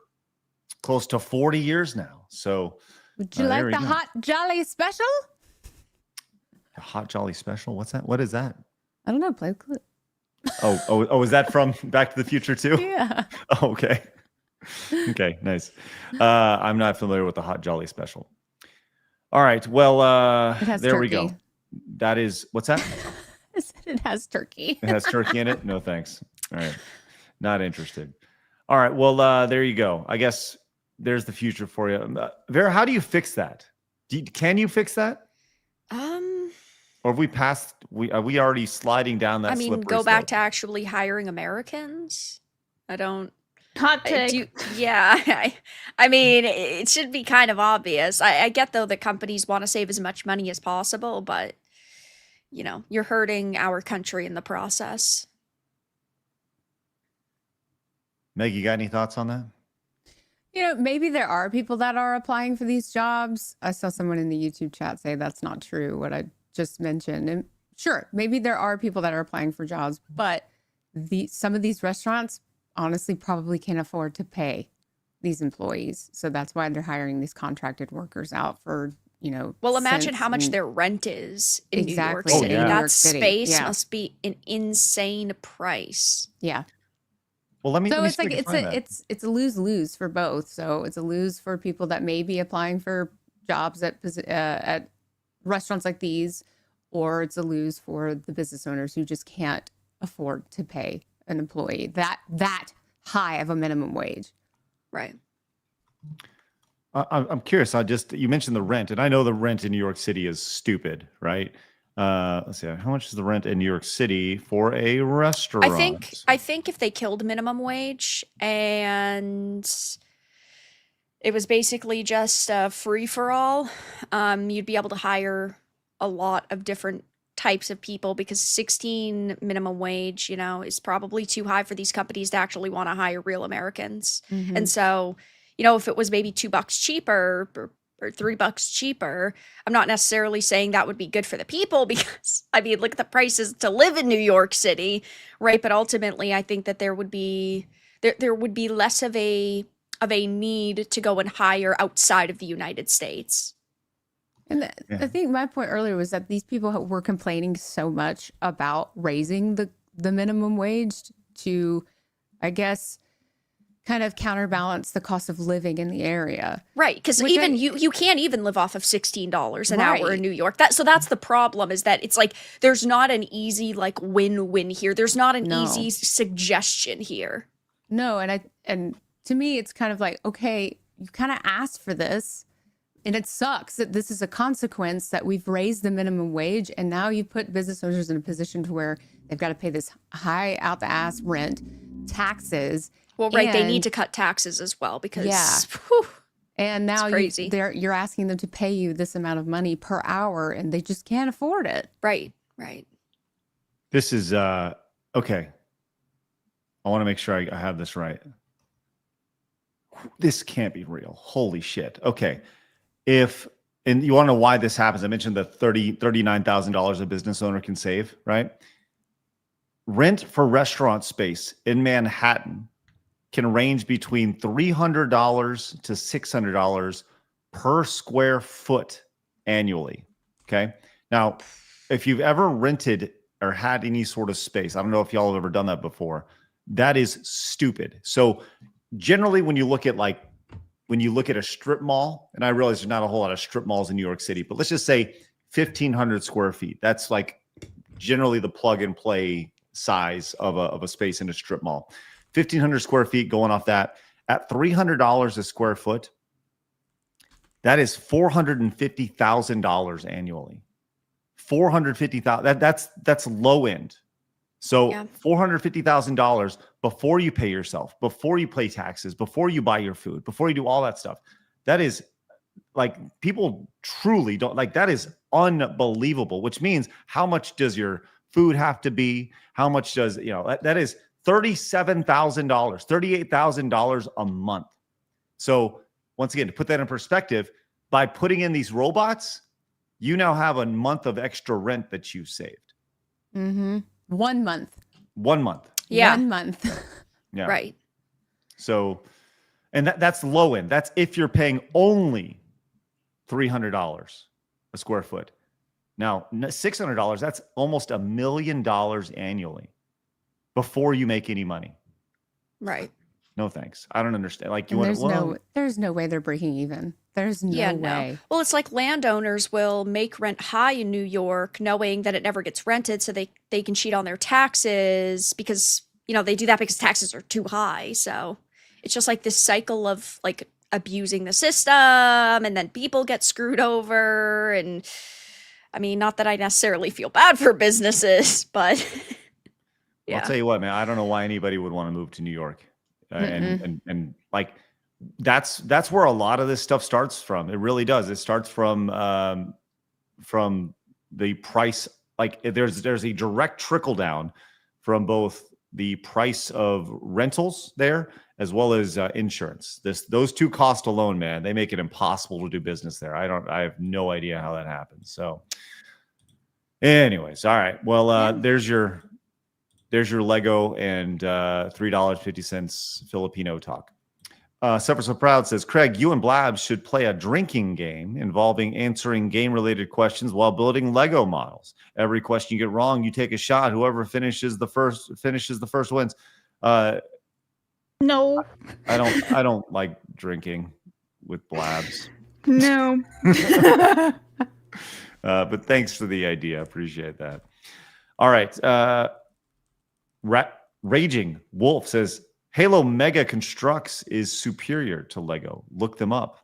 close to 40 years now. So would you like the hot jolly special? The hot jolly special? What's that? What is that? I don't know. Play the clip. Oh, is that from Back to the Future too? Yeah. Oh, okay. Okay, nice. I'm not familiar with the hot jolly special. All right. Well, there turkey. We go. That is, what's that? It has turkey. It has turkey in it? No, thanks. All right. Not interested. All right. Well, there you go. I guess there's the future for you. Vera, how do you fix that? Can you fix that? Or have we passed, are we already sliding down that slippery slope? Go back to actually hiring Americans. I don't. Hot take. I mean, it should be kind of obvious. I get, though, that companies want to save as much money as possible, but, you know, you're hurting our country in the process. Meg, you got any thoughts on that? You know, maybe there are people that are applying for these jobs. I saw someone in the YouTube chat say that's not true, what I just mentioned. And sure, maybe there are people that are applying for jobs, but some of these restaurants honestly probably can't afford to pay these employees. So that's why they're hiring these contracted workers out for, you know. Well, imagine how much their rent is in New York City. Oh, yeah. That space must be an insane price. Yeah. Well, it's a lose-lose for both. So it's a lose for people that may be applying for jobs at restaurants like these, or it's a lose for the business owners who just can't afford to pay an employee that high of a minimum wage. Right. I'm curious. You mentioned the rent, and I know the rent in New York City is stupid, right? Let's see. How much is the rent in New York City for a restaurant? I think if they killed minimum wage and it was basically just free for all, you'd be able to hire a lot of different types of people, because 16 minimum wage, is probably too high for these companies to actually want to hire real Americans. Mm-hmm. And so, if it was maybe $2 cheaper or $3 cheaper, I'm not necessarily saying that would be good for the people, because look at the prices to live in New York City, right? But ultimately, I think that there would be less of a need to go and hire outside of the United States. And I think my point earlier was that these people were complaining so much about raising the minimum wage to, I guess, kind of counterbalance the cost of living in the area. Right, because even you can't even live off of $16 an hour in New York. So that's the problem, is that it's like there's not an easy win-win here. There's not an easy suggestion here. No, and to me it's kind of like, okay, you kind of asked for this. And it sucks that this is a consequence that we've raised the minimum wage, and now you put business owners in a position to where they've got to pay this high out the ass rent, taxes. Well, right, they need to cut taxes as well, because whew, and now you're asking them to pay you this amount of money per hour, and they just can't afford it. Right. This is okay. I want to make sure I have this right. This can't be real. Holy shit. Okay. And you want to know why this happens? I mentioned the $39,000 a business owner can save, right? Rent for restaurant space in Manhattan can range between $300 to $600 per square foot annually. Okay. Now, if you've ever rented or had any sort of space, I don't know if y'all have ever done that before, that is stupid. So generally, when you look at a strip mall, and I realize there's not a whole lot of strip malls in New York City, but let's just say 1,500 square feet. That's like generally the plug and play size of a space in a strip mall. 1,500 square feet, going off that at $300 a square foot, that is $450,000 annually. $450,000. That's low end. So $450,000 before you pay yourself, before you pay taxes, before you buy your food, before you do all that stuff. That is people truly don't that is unbelievable, which means how much does your food have to be? How much does, that is $37,000, $38,000 a month. So once again, to put that in perspective, by putting in these robots, you now have a month of extra rent that you saved. Mm-hmm. 1 month. 1 month. Yeah. 1 month. Yeah. Right. So, and that's low end. That's if you're paying only $300 a square foot. Now, $600, that's almost $1 million annually before you make any money. Right. No thanks. I don't understand. There's no way they're breaking even. There's no way. Well, it's like landowners will make rent high in New York knowing that it never gets rented, so they can cheat on their taxes because, they do that because taxes are too high. So it's just like this cycle of abusing the system, and then people get screwed over. And not that I necessarily feel bad for businesses, but yeah. I'll tell you what, man, I don't know why anybody would want to move to New York. And that's where a lot of this stuff starts from. It really does. It starts from the price. There's a direct trickle down from both the price of rentals there as well as insurance. Those two costs alone, man, they make it impossible to do business there. I have no idea how that happens. So anyways, all right. Well, there's your Lego and $3.50 Filipino talk. Separate So Proud says, Craig, you and Blabs should play a drinking game involving answering game-related questions while building Lego models. Every question you get wrong, you take a shot. Whoever finishes the first wins. No. I don't like drinking with Blabs. No. But thanks for the idea. Appreciate that. All right. Raging Wolf says Halo Mega Constructs is superior to Lego. Look them up.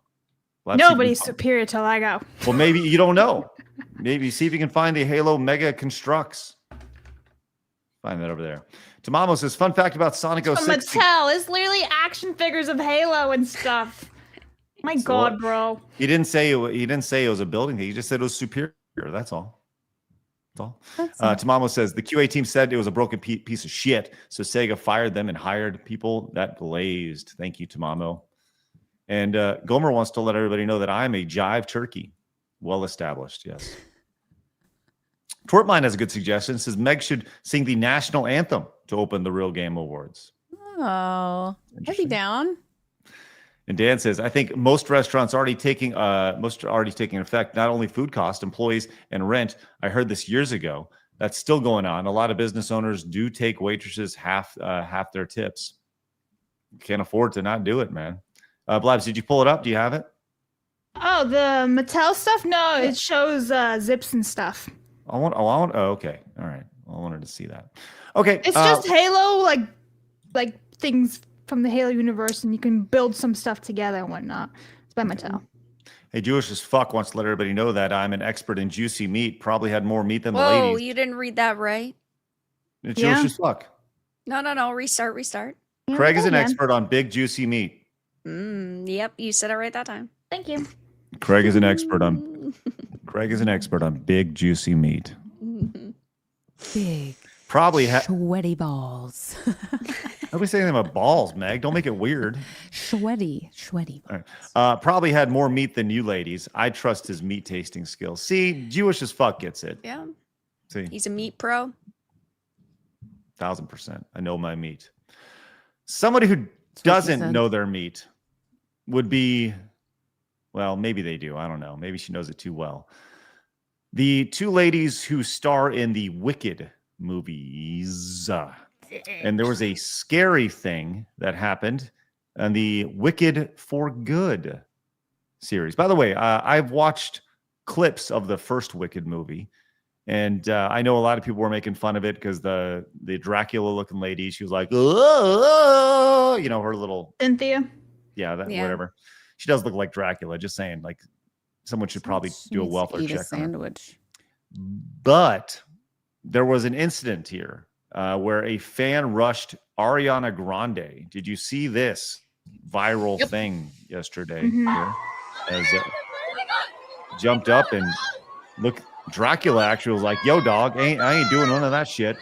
Nobody's superior to Lego. Well, maybe you don't know. Maybe see if you can find the Halo Mega Constructs. Find that over there. Tamamo says, fun fact about Sonic 06. Mattel. It's literally action figures of Halo and stuff. My God, bro. He didn't say it was a building thing. He just said it was superior. That's all. Tamamo says the QA team said it was a broken piece of shit, so Sega fired them and hired people that blazed. Thank you, Tamamo. And Gomer wants to let everybody know that I'm a jive turkey. Well established, yes. Twerpmine has a good suggestion. Says Meg should sing the national anthem to open the Real Game Awards. Oh, I'd be down. And Dan says, I think most restaurants are already taking effect, not only food cost, employees, and rent. I heard this years ago. That's still going on. A lot of business owners do take waitresses half their tips. Can't afford to not do it, man. Blabs, did you pull it up? Do you have it? Oh, the Mattel stuff? No, it shows zips and stuff. Oh, okay. All right. I wanted to see that. Okay. It's just Halo, like things from the Halo universe, and you can build some stuff together and whatnot. It's by Mattel. Hey, Jewish as fuck wants to let everybody know that I'm an expert in juicy meat. Probably had more meat than the Whoa, ladies. you didn't read that right. It's Jewish as fuck. No. Restart. Craig is an expert on big juicy meat. Yep, you said it right that time. Thank you. Craig is an expert on big juicy meat. Big. Probably sweaty balls. Nobody say anything about balls, Meg. Don't make it weird. Sweaty balls. Right. Probably had more meat than you ladies. I trust his meat tasting skills. See, Jewish as fuck gets it. Yeah. See, he's a meat pro. 1000%. I know my meat. Somebody who doesn't know their meat would be, well, maybe they do. I don't know. Maybe she knows it too well. The two ladies who star in the Wicked movies. And there was a scary thing that happened in the Wicked for Good series. By the way, I've watched clips of the first Wicked movie. And I know a lot of people were making fun of it because the Dracula-looking lady, she was like, oh, you know, her little Cynthia. Yeah, whatever. She does look like Dracula. Just saying, like, someone should probably do a welfare check. Sandwich. But there was an incident here where a fan rushed Ariana Grande. Did you see this viral thing yesterday? Here? As jumped up and look. Dracula actually was like, yo, dog, I ain't doing none of that shit.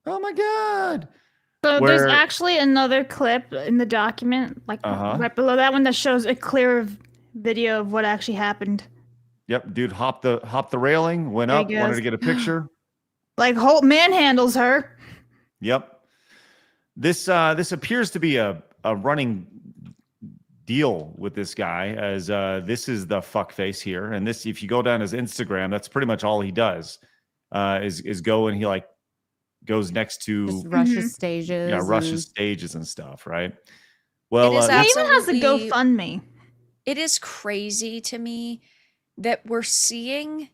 Oh, my God. So there's actually another clip in the document, like right below that one, that shows a clear video of what actually happened. Yep, dude hopped the railing, went up, wanted to get a picture. Like, Holt manhandles her. Yep. This appears to be a running deal with this guy, as this is the fuck face here, and this, if you go down his Instagram, that's pretty much all he does is go, and he like goes next to just rushes stages. Yeah, rushes stages and stuff, right? Well, he even has the GoFundMe. It is crazy to me that we're seeing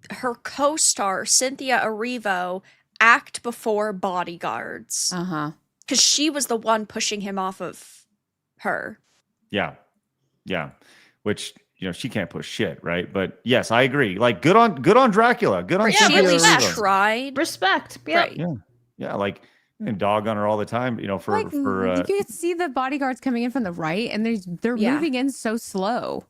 her co-star Cynthia Erivo act before bodyguards. Because she was the one pushing him off of her. Yeah. Which, you know, she can't push shit, right? But yes, I agree. Like, good on Dracula. Good on She at least Erivo. Tried. Respect. Yeah. Right. Yeah. Like, and dog on her all the time, you know, for you can see the bodyguards coming in from the right, and they're moving in so slow.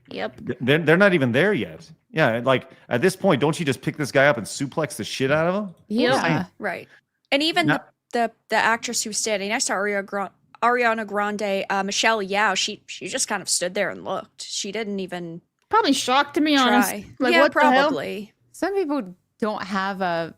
Yep. They're not even there yet. Yeah, like at this point, don't you just pick this guy up and suplex the shit out of him? Yeah. Right. And even the actress who's standing next to Ariana Grande, Michelle Yao, she just kind of stood there and looked. She didn't even probably shocked, to be honest. Like, yeah, what probably. Some people don't have a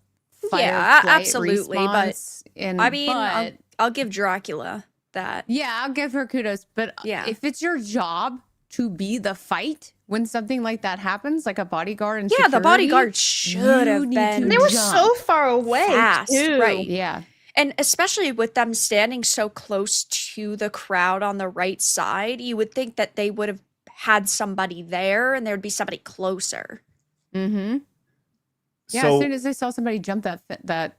fight absolutely, response, but I mean, I'll give Dracula that. Yeah, I'll give her kudos. But if it's your job to be the fight when something like that happens, like a bodyguard and security, the bodyguard should have been. They were so far away, too. Right? Yeah. And especially with them standing so close to the crowd on the right side, you would think that they would have had somebody there and there'd be somebody closer. Mm-hmm. Yeah, So, as soon as they saw somebody jump that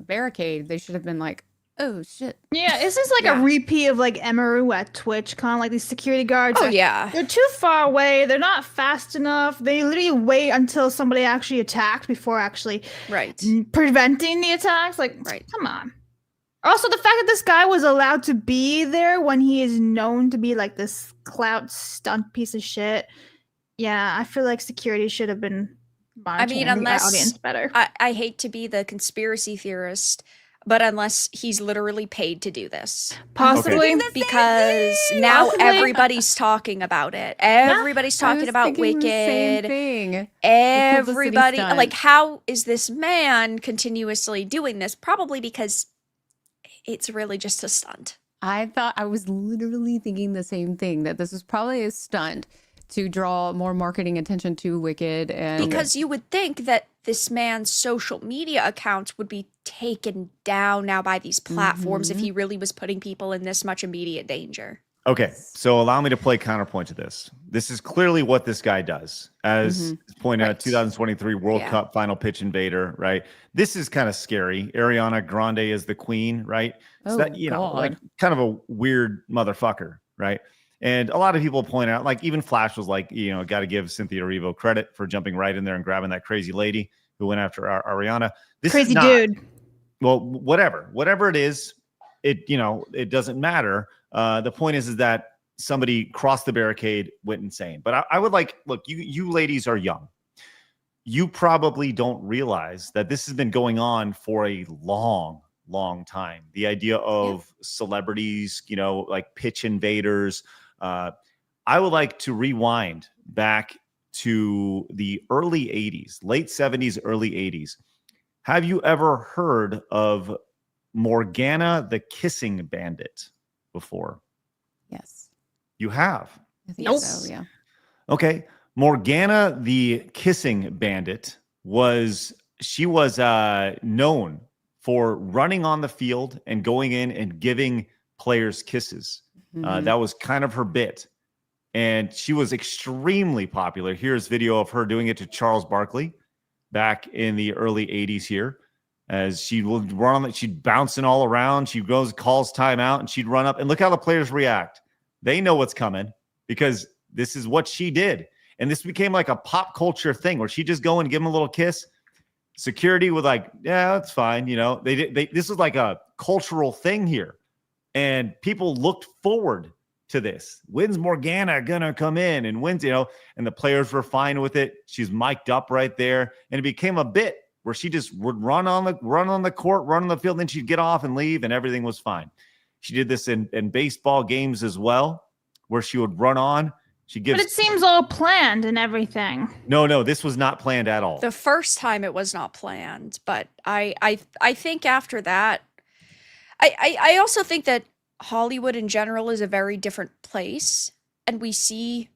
barricade, they should have been like, "Oh shit!" Yeah, this is like a repeat of like Emeru at Twitch, kind of like these security guards. Oh yeah, they're too far away. They're not fast enough. They literally wait until somebody actually attacked before actually preventing the attacks. Like, come on. Also, the fact that this guy was allowed to be there when he is known to be like this clout stunt piece of shit. Yeah, I feel like security should have been monitoring the audience better. I hate to be the conspiracy theorist, but unless he's literally paid to do this. Possibly. Because now everybody's talking about it. Everybody's talking about Wicked. Same thing. Everybody, like, how is this man continuously doing this? Probably because it's really just a stunt. I was literally thinking the same thing, that this was probably a stunt to draw more marketing attention to Wicked. And because you would think that this man's social media accounts would be taken down now by these platforms if he really was putting people in this much immediate danger. Okay, so allow me to play counterpoint to this. This is clearly what this guy does. As pointed out, 2023 World Cup final pitch invader, right? This is kind of scary. Arianna Grande is the queen, right? So that, you know, like kind of a weird motherfucker, right? And a lot of people point out, like even Flash was like, you know, got to give Cynthia Erivo credit for jumping right in there and grabbing that crazy lady who went after Arianna. This crazy is not, dude. Well, whatever it is, it doesn't matter. The point is that somebody crossed the barricade, went insane. But I would like, look, you ladies are young. You probably don't realize that this has been going on for a long time. The idea of celebrities, you know, like pitch invaders. I would like to rewind back to the early 80s, late 70s, early 80s. Have you ever heard of Morgana the Kissing Bandit before? Yes. You have? I think so, yeah. Okay. Morgana the Kissing Bandit was known for running on the field and going in and giving players kisses. That was kind of her bit. And she was extremely popular. Here's video of her doing it to Charles Barkley back in the early 80s here. As she would run on, she'd bouncing all around. She goes, calls timeout, and she'd run up. And look how the players react. They know what's coming because this is what she did. And this became like a pop culture thing where she'd just go and give him a little kiss. Security would like, yeah, that's fine. You know, this was like a cultural thing here. And people looked forward to this. When's Morgana gonna come in? And when's, you know, and the players were fine with it. She's mic'd up right there. And it became a bit where she just would run on the court, run on the field, and then she'd get off and leave, and everything was fine. She did this in baseball games as well, where she would run on. But it seems all planned and everything. No, this was not planned at all. The first time it was not planned, but I think after that, I also think that Hollywood in general is a very different place, and we see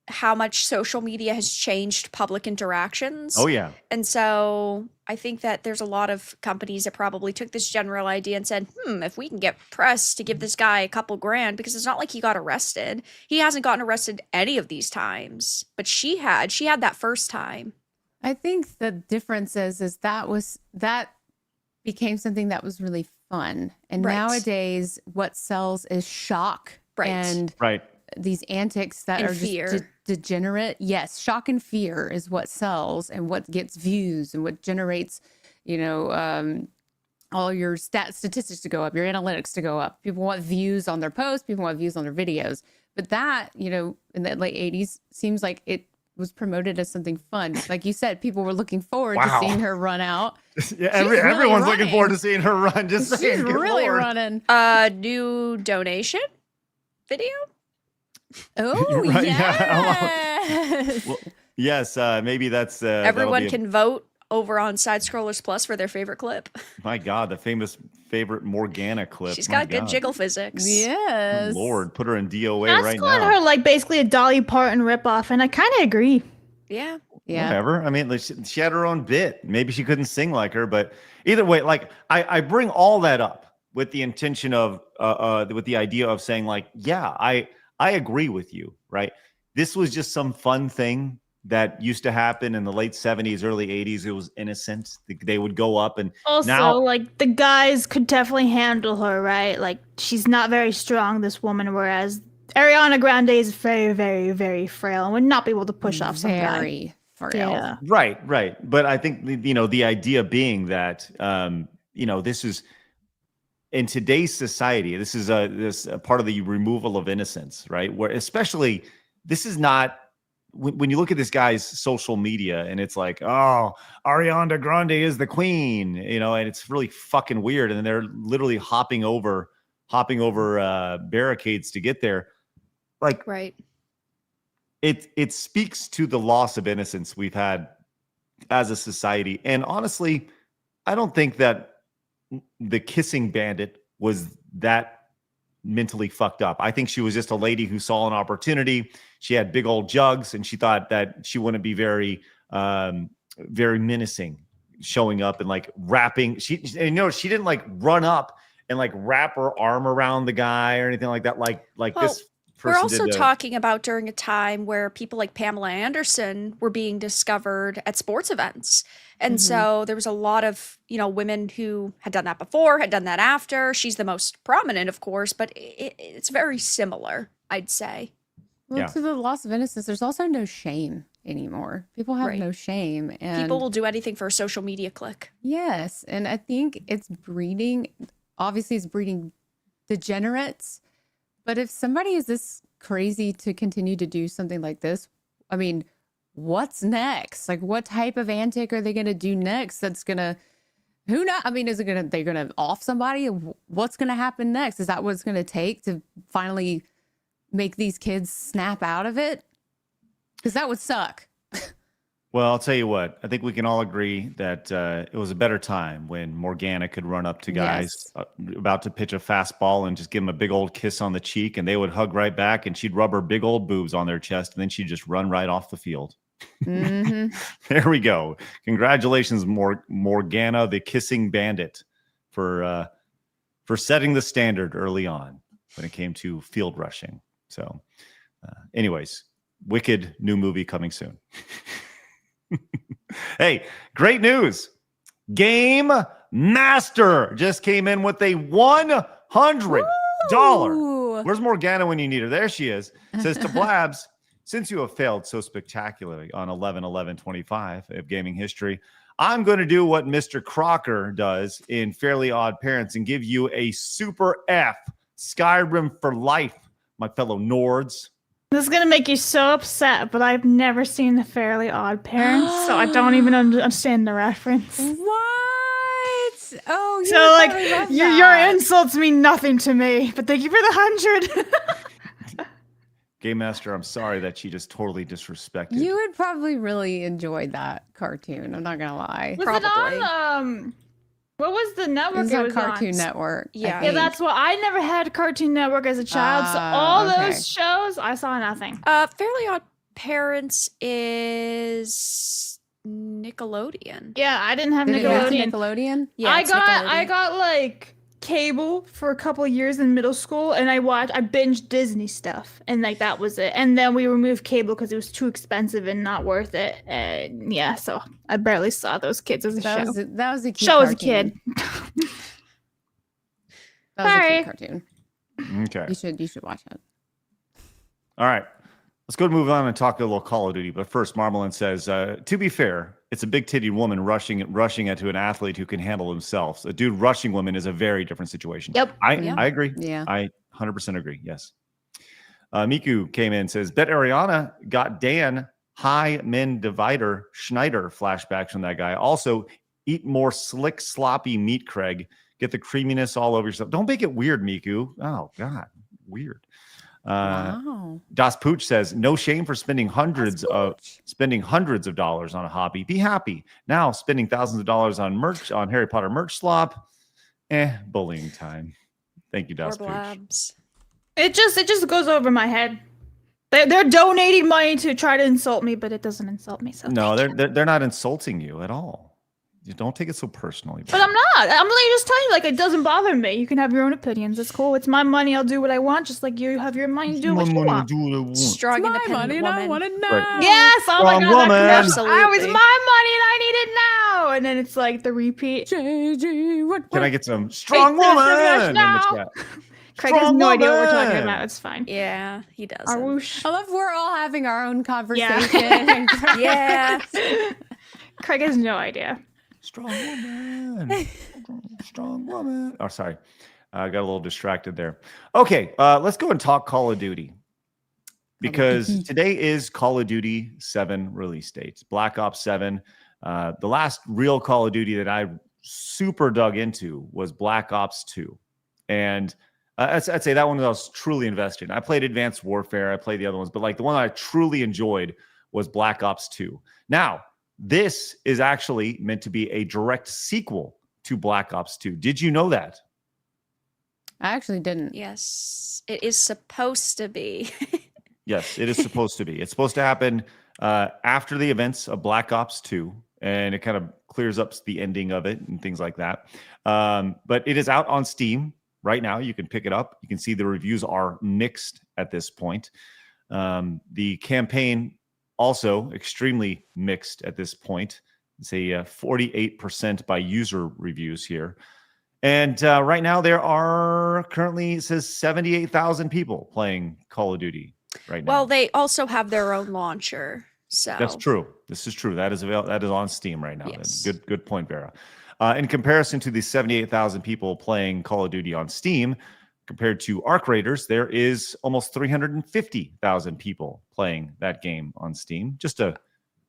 how much social media has changed public interactions. Oh, yeah. And so I think that there's a lot of companies that probably took this general idea and said, if we can get press to give this guy a couple grand, because it's not like he got arrested. He hasn't gotten arrested any of these times, but she had that first time. I think the difference is that became something that was really fun. And nowadays what sells is shock and these antics that are just degenerate. Yes, shock and fear is what sells and what gets views and what generates, you know, all your statistics to go up, your analytics to go up. People want views on their posts, people want views on their videos. But that, you know, in the late 80s seems like it was promoted as something fun. Like you said, people were looking forward to seeing her run out. Yeah, everyone's looking forward to seeing her run. Just she's really running. New donation video. Oh, right, yes. Well, yes, maybe that's everyone can vote over on Side Scrollers Plus for their favorite clip. My God, the famous favorite Morgana clip. She's got good jiggle physics. Yes. Lord, put her in DOA That's right calling now. her like basically a Dolly Parton ripoff, and I kind of agree. Yeah. Whatever. I mean, like, she had her own bit. Maybe she couldn't sing like her, but either way, like I bring all that up with the intention of with the idea of saying like, yeah, I agree with you, right? this was just some fun thing that used to happen in the late 70s, early 80s. It was innocent. They would go up and also now, like the guys could definitely handle her, right? Like she's not very strong, this woman, whereas Ariana Grande is very, very, very frail and would not be able to push off some guy. Very frail. Yeah. Right. But I think, the idea being that, this is in today's society, this is a part of the removal of innocence, right? Where especially this is not, when you look at this guy's social media and it's like, oh, Ariana Grande is the queen, and it's really fucking weird. And they're literally hopping over barricades to get there. Like, right. It speaks to the loss of innocence we've had as a society. And honestly, I don't think that the kissing bandit was that mentally fucked up. I think she was just a lady who saw an opportunity. She had big old jugs and she thought that she wouldn't be very, very menacing showing up and like rapping. She didn't like run up and like wrap her arm around the guy or anything like that. Like this We're also talking about during a time where people like Pamela Anderson were being discovered at sports events. And so there was a lot of, women who had done that before, had done that after. She's the most prominent, of course, but it's very similar, I'd say. Well, to the loss of innocence, there's also no shame anymore. People have no shame. And people will do anything for a social media click. Yes. And I think it's breeding degenerates. But if somebody is this crazy to continue to do something like this, I mean, what's next? Like, what type of antic are they going to do next? That's going to, who knows? I mean, they're going to off somebody? What's going to happen next? Is that what it's going to take to finally make these kids snap out of it? Because that would suck. Well, I'll tell you what. I think we can all agree that it was a better time when Morgana could run up to guys about to pitch a fastball and just give them a big old kiss on the cheek, and they would hug right back, and she'd rub her big old boobs on their chest, and then she'd just run right off the field. There we go. Congratulations, Morgana, the kissing bandit, for setting the standard early on when it came to field rushing. So, anyways, Wicked new movie coming soon. Hey, great news. Game Master just came in with a $100. Where's Morgana when you need her? There she is. Says to Blabs, since you have failed so spectacularly on 11/11/25 of gaming history, I'm going to do what Mr. Crocker does in Fairly Odd Parents and give you a super F, Skyrim for life, my fellow Nords. This is going to make you so upset, but I've never seen The Fairly Odd Parents, so I don't even understand the reference. What? Oh, so like your insults mean nothing to me, but thank you for the 100. Game Master, I'm sorry that she just totally disrespected. You would probably really enjoy that cartoon. I'm not gonna lie. Was it on what was the network? It was on Cartoon Network. Yeah, that's what I never had Cartoon Network as a child. So all those shows, I saw nothing. Fairly Odd Parents is Nickelodeon. Yeah, I didn't have Nickelodeon. Nickelodeon? Yeah, I got like cable for a couple of years in middle school, and I binged Disney stuff, and like that was it. And then we removed cable because it was too expensive and not worth it. And yeah, so I barely saw those kids as a show. That was a cute show cartoon. as a kid. That was a cute cartoon. Okay. You should watch it. All right. Let's go move on and talk a little Call of Duty. But first, Marmalin says, to be fair, it's a big-titted woman rushing into an athlete who can handle themselves. A dude rushing women is a very different situation. Yep. I agree. Yeah. I 100% agree. Yes. Miku came in and says, bet Arianna got Dan high men divider Schneider flashbacks from that guy. Also, eat more slick, sloppy meat, Craig. Get the creaminess all over yourself. Don't make it weird, Miku. Oh, God. Weird. Wow. Das Pooch says, no shame for spending hundreds of dollars on a hobby. Be happy. Now spending thousands of dollars on merch, on Harry Potter merch slop. Bullying time. Thank you, Das Pooch. Blabs. It just goes over my head. They're donating money to try to insult me, but it doesn't insult me. So no, they're not insulting you at all. You don't take it so personally. But I'm not. I'm literally just telling you, like, it doesn't bother me. You can have your own opinions. It's cool. It's my money. I'll do what I want, just like you have your money. Do what you want. Strong, My independent money, and woman. I want to know. Right. Yes. Oh my Strong god. woman. Absolutely. Oh, it's my money and I need it now. And then it's like the repeat. JG, what? Can I get some strong woman in the chat? Craig has no idea what we're talking about. It's fine. Yeah, he does. Our whoosh. I love we're all having our own conversation. Yeah. Craig has no idea. Strong woman. Strong woman. Oh, sorry. I got a little distracted there. Okay, let's go and talk Call of Duty. Because today is Call of Duty 7 release date. Black Ops 7. The last real Call of Duty that I super dug into was Black Ops 2. And I'd say that one I was truly invested in. I played Advanced Warfare. I played the other ones. But like the one I truly enjoyed was Black Ops 2. Now, this is actually meant to be a direct sequel to Black Ops 2. Did you know that? I actually didn't. Yes, it is supposed to be. Yes, it is supposed to be. It's supposed to happen after the events of Black Ops 2, and it kind of clears up the ending of it and things like that. But it is out on Steam right now. You can pick it up. You can see the reviews are mixed at this point. The campaign also extremely mixed at this point. It's a 48% by user reviews here. And right now there are currently, it says 78,000 people playing Call of Duty right now. Well, they also have their own launcher. So that's true. This is true. That is on Steam right now. Yes. Good point, Vera. In comparison to the 78,000 people playing Call of Duty on Steam, compared to Arc Raiders, there is almost 350,000 people playing that game on Steam. Just a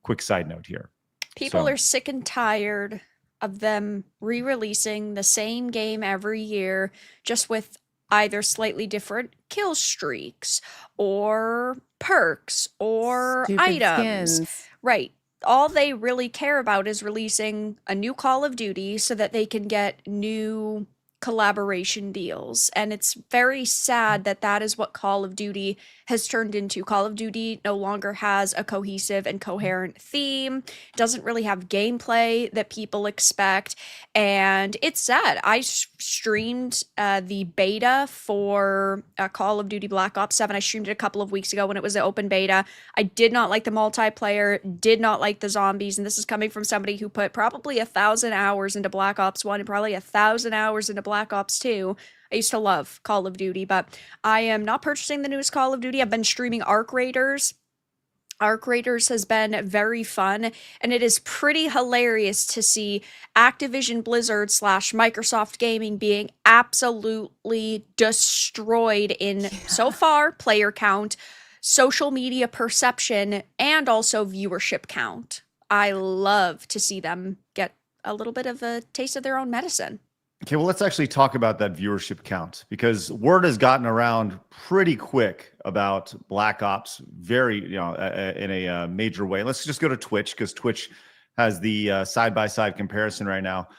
quick side note here. People are sick and tired of them re-releasing the same game every year, just with either slightly different kill streaks or perks or Stupid items. skins. Right. All they really care about is releasing a new Call of Duty so that they can get new collaboration deals. And it's very sad that that is what Call of Duty has turned into. Call of Duty no longer has a cohesive and coherent theme, doesn't really have gameplay that people expect, and it's sad. I streamed the beta for Call of Duty Black Ops 7. I streamed it a couple of weeks ago when it was an open beta. I did not like the multiplayer, did not like the zombies, and this is coming from somebody who put probably 1,000 hours into Black Ops 1 and probably 1,000 hours into Black Ops 2. I used to love Call of Duty, but I am not purchasing the newest Call of Duty. I've been streaming Arc Raiders. Arc Raiders has been very fun, and it is pretty hilarious to see Activision Blizzard / Microsoft Gaming being absolutely destroyed in, so far, player count, social media perception, and also viewership count. I love to see them get a little bit of a taste of their own medicine. Okay, well, let's actually talk about that viewership count, because word has gotten around pretty quick about Black Ops, very, in a major way. Let's just go to Twitch, because Twitch has the side-by-side comparison right now.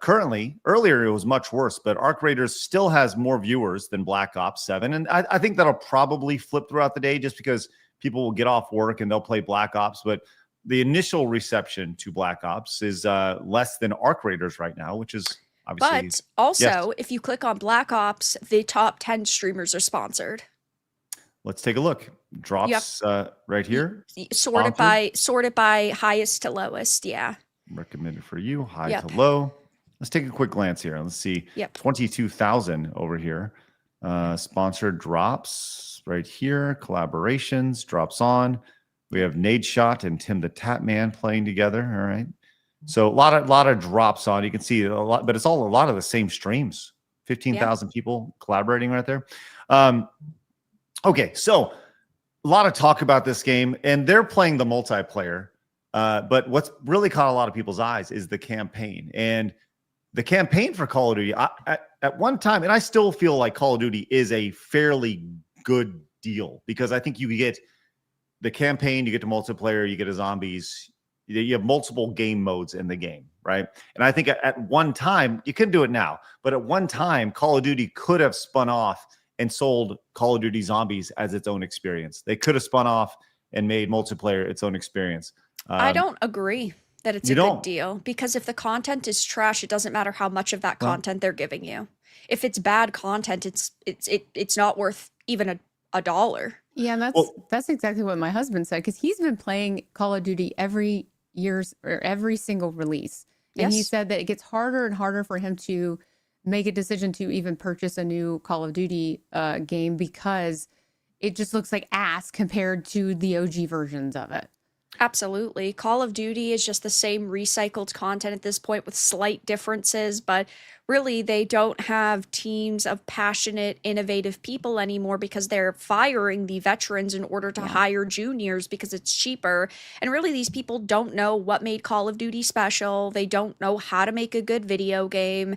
Currently, earlier it was much worse, but Arc Raiders still has more viewers than Black Ops 7. And I think that'll probably flip throughout the day, just because people will get off work and they'll play Black Ops. But the initial reception to Black Ops is less than Arc Raiders right now, which is obviously. But also, if you click on Black Ops, the top 10 streamers are sponsored. Let's take a look. Drops right here. Sorted by highest to lowest. Yeah. Recommended for you, high to low. Let's take a quick glance here. Let's see. 22,000 over here. Sponsored drops right here. Collaborations, drops on. We have Nade Shot and Tim the Tap Man playing together. All right. So a lot of drops on. You can see a lot, but it's all a lot of the same streams. 15,000 people collaborating right there. Okay, so a lot of talk about this game, and they're playing the multiplayer. But what's really caught a lot of people's eyes is the campaign. And the campaign for Call of Duty, at one time, and I still feel like Call of Duty is a fairly good deal, because I think you get the campaign, you get the multiplayer, you get the zombies. You have multiple game modes in the game, right? And I think at one time, you couldn't do it now, but at one time, Call of Duty could have spun off and sold Call of Duty Zombies as its own experience. They could have spun off and made multiplayer its own experience. I don't agree. that it's a good deal, because if the content is trash, it doesn't matter how much of that content they're giving you. If it's bad content, it's not worth even a dollar. Yeah, that's exactly what my husband said, because he's been playing Call of Duty every single release. And he said that it gets harder and harder for him to make a decision to even purchase a new Call of Duty game, because it just looks like ass compared to the OG versions of it. Absolutely. Call of Duty is just the same recycled content at this point with slight differences, but really they don't have teams of passionate, innovative people anymore because they're firing the veterans in order to hire juniors because it's cheaper. And really these people don't know what made Call of Duty special. They don't know how to make a good video game.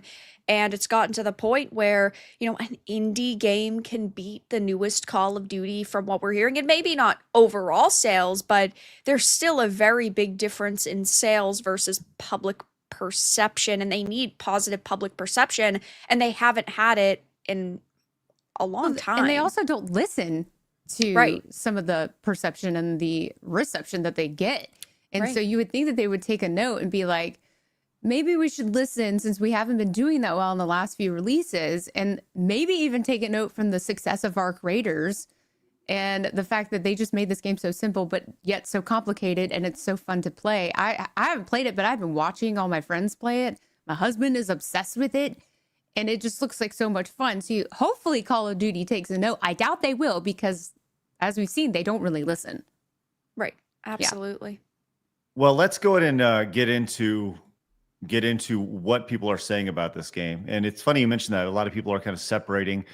And it's gotten to the point where, you know, an indie game can beat the newest Call of Duty from what we're hearing. And maybe not overall sales, but there's still a very big difference in sales versus public perception. And they need positive public perception. And they haven't had it in a long time. And they also don't listen to some of the perception and the reception that they get. And so you would think that they would take a note and be like, maybe we should listen, since we haven't been doing that well in the last few releases, and maybe even take a note from the success of our creators and the fact that they just made this game so simple, but yet so complicated, and it's so fun to play. I haven't played it, but I've been watching all my friends play it. My husband is obsessed with it, and it just looks like so much fun. So hopefully Call of Duty takes a note. I doubt they will, because as we've seen, they don't really listen. Right. Absolutely. Yeah. Well, let's go ahead and get into what people are saying about this game. And it's funny you mentioned that. A lot of people are kind of separating.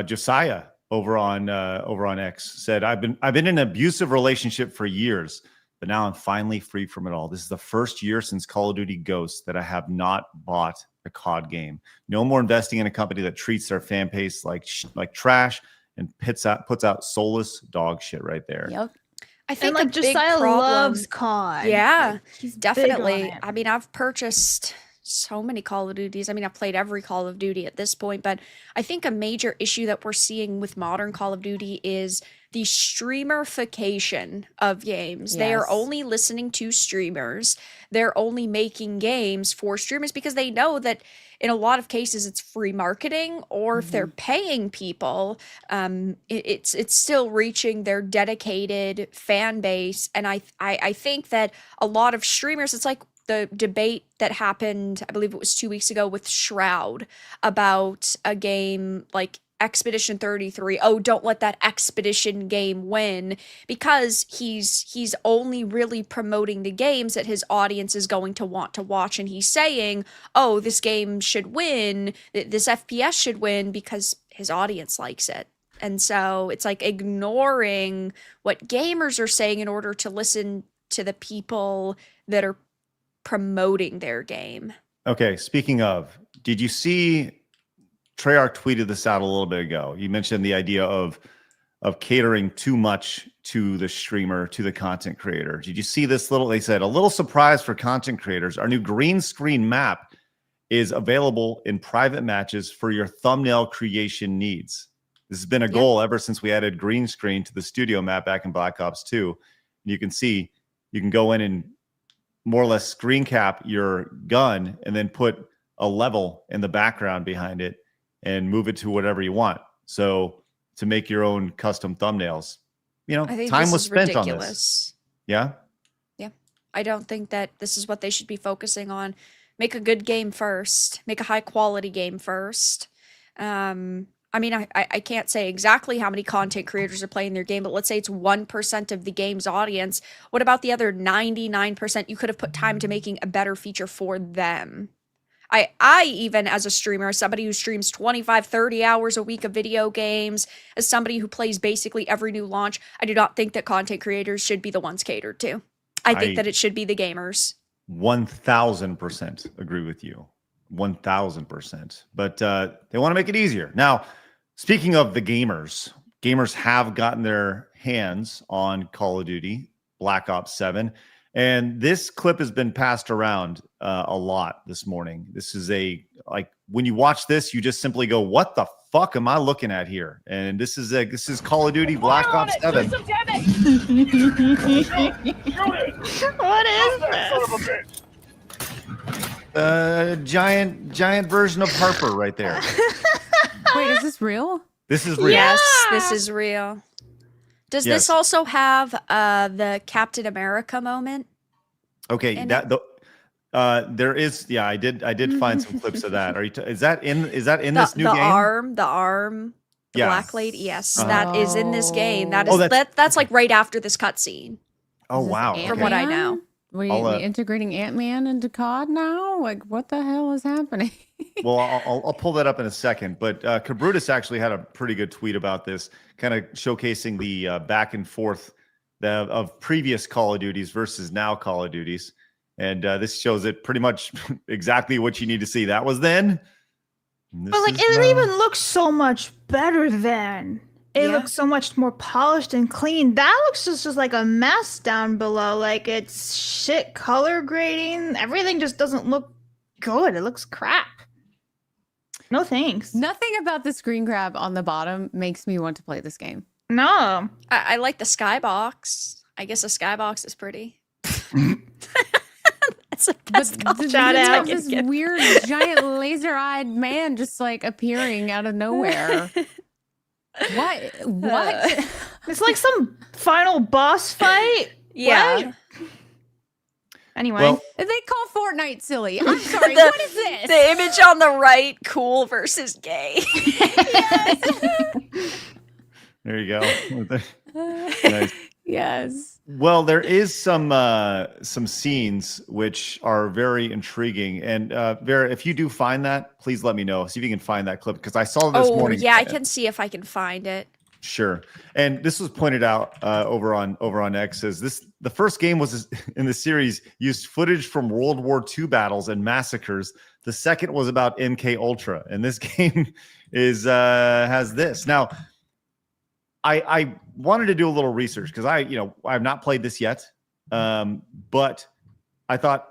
Josiah over on X said, I've been in an abusive relationship for years, but now I'm finally free from it all. This is the first year since Call of Duty Ghosts that I have not bought a COD game. No more investing in a company that treats their fan base like trash and puts out soulless dog shit right there. Yep. I think like Josiah loves COD. Yeah, like, he's definitely. I mean, I've purchased so many Call of Duties. I mean, I've played every Call of Duty at this point, but I think a major issue that we're seeing with modern Call of Duty is the streamerification of games. Yes. They are only listening to streamers. They're only making games for streamers because they know that in a lot of cases it's free marketing, or if they're paying people, it's still reaching their dedicated fan base. And I think that a lot of streamers, it's like the debate that happened, I believe it was 2 weeks ago with Shroud about a game like Expedition 33. Oh, don't let that Expedition game win, because he's only really promoting the games that his audience is going to want to watch, and he's saying, oh, this game should win, this FPS should win because his audience likes it. And so it's like ignoring what gamers are saying in order to listen to the people that are promoting their game. Okay, speaking of, did you see Treyarch tweeted this out a little bit ago? You mentioned the idea of catering too much to the streamer, to the content creator. Did you see this they said, a little surprise for content creators. Our new green screen map is available in private matches for your thumbnail creation needs. This has been a goal ever since we added green screen to the studio map back in Black Ops 2. You can see, you can go in and more or less screen cap your gun and then put a level in the background behind it and move it to whatever you want. So to make your own custom thumbnails, you know, time was spent on this. Yeah. Yeah. I don't think that this is what they should be focusing on. Make a good game first, make a high quality game first. I mean, I can't say exactly how many content creators are playing their game, but let's say it's 1% of the game's audience. What about the other 99%? You could have put time to making a better feature for them. I even, as a streamer, as somebody who streams 25, 30 hours a week of video games, as somebody who plays basically every new launch, I do not think that content creators should be the ones catered to. I think that it should be the gamers. 1000% agree with you. 1000%. But they want to make it easier. Now, speaking of the gamers have gotten their hands on Call of Duty Black Ops 7. And this clip has been passed around a lot this morning. This is when you watch this, you just simply go, what the fuck am I looking at here? And this is Call of Duty Black Ops 7. What is this? Giant version of Harper right there. Wait, is this real? This is real. Yes, this is real. Does Yes. this also have the Captain America moment? Okay, in there is. Yeah, I did find some clips of that. Is that in this new the game? The arm, the Yeah. black lady. Yes, that is in this game. That is Oh, that's like right after this cutscene. Oh Is this wow. Ant-Man? From what I know. We I'll, integrating Ant-Man into COD now? Like, what the hell is happening? Well, I'll pull that up in a second. But Cabrutus actually had a pretty good tweet about this, kind of showcasing the back and forth of previous Call of Duties versus now Call of Duties. And this shows it pretty much exactly what you need to see. That was then. But like, it even looks so much better then. It Yeah. looks so much more polished and clean. That looks just like a mess down below. Like, it's shit color grading. Everything just doesn't look good. It looks crap. No thanks. Nothing about the screen grab on the bottom makes me want to play this game. No. I like the skybox. I guess the skybox is pretty. That's the best compliment shout I out. can This give. weird giant laser-eyed man just like appearing out of nowhere. What? It's like some final boss fight. Yeah. What? Anyway. Well, They call Fortnite silly. I'm sorry. The- What is this? The image on the right, cool versus gay. there you go. Nice. Yes. Well, there is some scenes which are very intriguing. And Vera, if you do find that, please let me know. See if you can find that clip, because I saw this morning. Yeah, I can see if I can find it. Sure. And this was pointed out over on X, as the first game was in the series used footage from World War II battles and massacres. The second was about MK Ultra, and this game has this. Now, I wanted to do a little research because I have not played this yet, but I thought,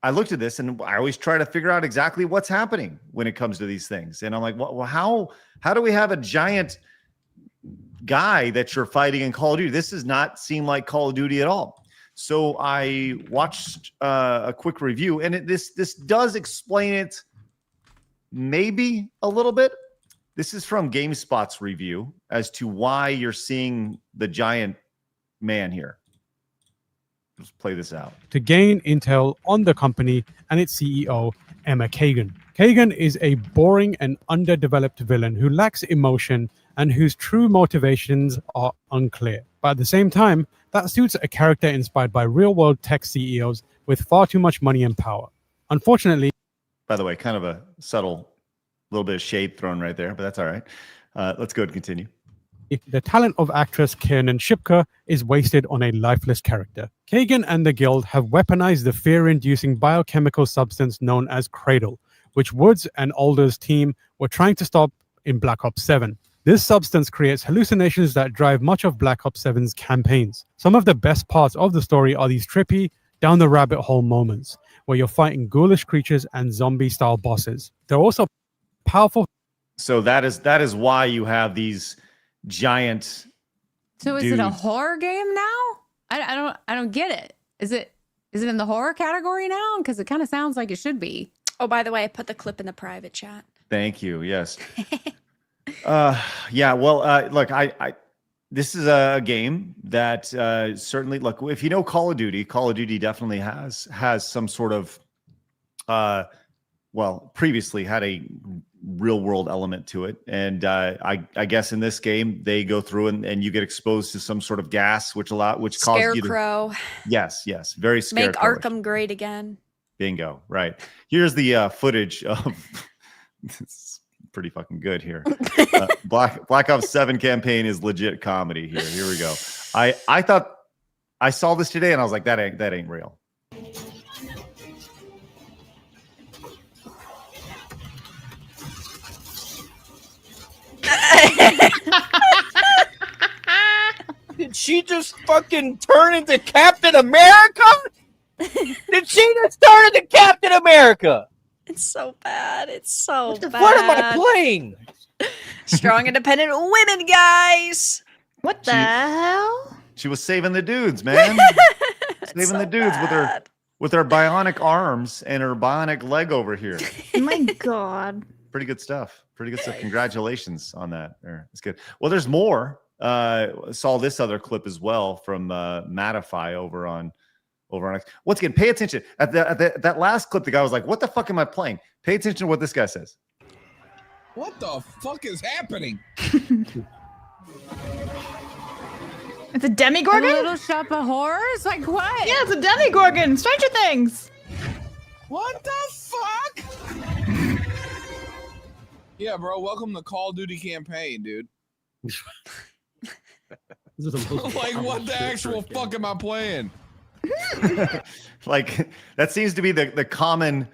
I looked at this and I always try to figure out exactly what's happening when it comes to these things, and I'm like, well, how do we have a giant guy that you're fighting in Call of Duty? This does not seem like Call of Duty at all. So I watched a quick review, and this does explain it maybe a little bit. This is from GameSpot's review as to why you're seeing the giant man here. Let's play this out. To gain intel on the company and its CEO, Emma Kagan. Kagan is a boring and underdeveloped villain who lacks emotion and whose true motivations are unclear. But at the same time, that suits a character inspired by real-world tech CEOs with far too much money and power. Unfortunately... By the way, kind of a subtle little bit of shade thrown right there, but that's all right. Let's go and continue. The talent of actress Kiernan Shipka is wasted on a lifeless character. Kagan and the Guild have weaponized the fear-inducing biochemical substance known as Cradle, which Woods and Alder's team were trying to stop in Black Ops 7. This substance creates hallucinations that drive much of Black Ops 7's campaigns. Some of the best parts of the story are these trippy, down-the-rabbit-hole moments, where you're fighting ghoulish creatures and zombie-style bosses. They're also powerful. So that is why you have these giant. So is it a horror game now? I don't get it. Is it in the horror category now? Because it kind of sounds like it should be. Oh, by the way, I put the clip in the private chat. Thank you. Yes. Yeah. Well, look, this is a game that certainly, look, if you know Call of Duty definitely has some sort of, previously had a real world element to it. And I guess in this game, they go through and you get exposed to some sort of gas, which causes you to... Scarecrow. Yes. Very Scarecrow. Make Arkham great again. Bingo. Right. Here's the footage of... It's pretty fucking good here. Black Ops 7 campaign is legit comedy here. Here we go. I thought I saw this today and I was like, that ain't real. Did she just fucking turn into Captain America? Did she just turn into Captain America? It's so bad. It's so bad. What am I playing? Strong, independent women, guys. What the hell? She was saving the dudes, man. Saving the dudes with her bionic arms and her bionic leg over here. Oh my God. Pretty good stuff. Pretty good stuff. Congratulations on that. It's good. Well, there's more. Saw this other clip as well from Mattify over on once again, pay attention. At that last clip, the guy was like, what the fuck am I playing? Pay attention to what this guy says. What the fuck is happening? It's a Demigorgon? A Little Shop of Horrors? Like what? Yeah, it's a Demigorgon. Stranger Things. What the fuck? Yeah, bro. Welcome to Call of Duty campaign, dude. Like, what the actual fuck am I playing? Like, that seems to be the common